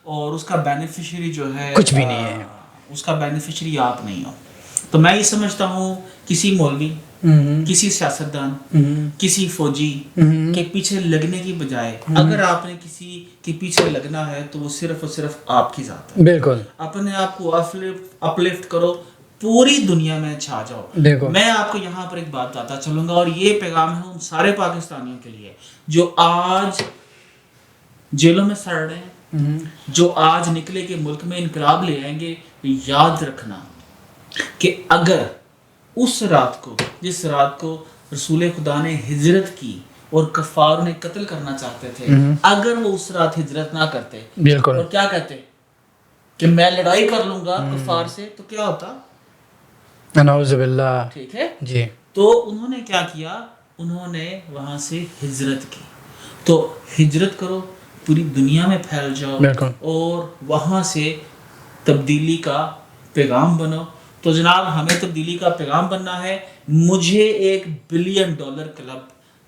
Speaker 1: اور اس کا بینیفیشری جو ہے
Speaker 2: کچھ بھی نہیں ہے,
Speaker 1: اس کا بینیفیشری آپ نہیں ہو. تو میں یہ سمجھتا ہوں کسی مولوی, کسی سیاستدان, کسی فوجی کے پیچھے لگنے کی بجائے, اگر آپ نے کسی کے پیچھے لگنا ہے تو وہ صرف اور صرف آپ کی ذات ہے.
Speaker 2: بالکل,
Speaker 1: اپنے آپ کو اپلفٹ کرو, پوری دنیا میں چھا جاؤ. میں آپ کو یہاں پر ایک بات بتاتا چلوں گا, اور یہ پیغام ہے ان سارے پاکستانیوں کے لیے جو آج جیلوں میں سڑ رہے ہیں, جو آج نکلے کہ ملک میں انقلاب لے آئیں گے. یاد رکھنا کہ اگر اس رات کو, جس رات کو رسول خدا نے ہجرت کی اور کفار نے قتل کرنا چاہتے تھے, اگر وہ اس رات ہجرت نہ کرتے,
Speaker 2: بالکل,
Speaker 1: اور کیا کہتے کہ میں لڑائی کر لوں گا کفار سے, تو کیا ہوتا؟
Speaker 2: نعوذ باللہ.
Speaker 1: ٹھیک ہے
Speaker 2: جی.
Speaker 1: تو انہوں نے کیا کیا, انہوں نے وہاں سے ہجرت کی. تو ہجرت کرو, پوری دنیا میں پھیل جاؤ, اور وہاں سے تبدیلی کا پیغام بنو. تو جناب ہمیں تبدیلی کا پیغام بننا ہے. مجھے $1 بلین کلب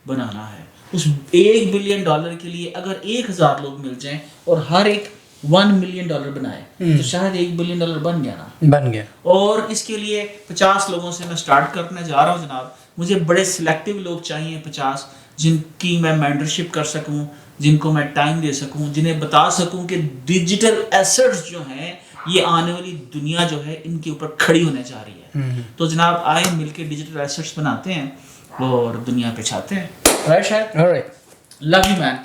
Speaker 1: بنانا ہے. اس $1 بلین کے لیے اگر 1000 لوگ مل جائیں اور ہر ایک $1 ملین بنائے, تو شاید $1 بلین بن گیا نا,
Speaker 2: بن گیا.
Speaker 1: اور اس کے لیے 50 لوگوں سے میں سٹارٹ کرنے جا رہا ہوں جناب. مجھے بڑے سلیکٹیو لوگ چاہیے, 50, جن کی میں مینٹرشپ کر سکوں, جن کو میں ٹائم دے سکوں, جنہیں بتا سکوں کہ ڈیجیٹل ایسٹس جو ہیں یہ آنے والی دنیا جو ہے ان کے اوپر کھڑی ہونے جا رہی ہے. تو جناب آئے مل کے ڈیجیٹل ایسٹس بناتے ہیں اور دنیا پہ چھاتے ہیں.
Speaker 2: Right, Shahid? All right.
Speaker 1: Love you, man.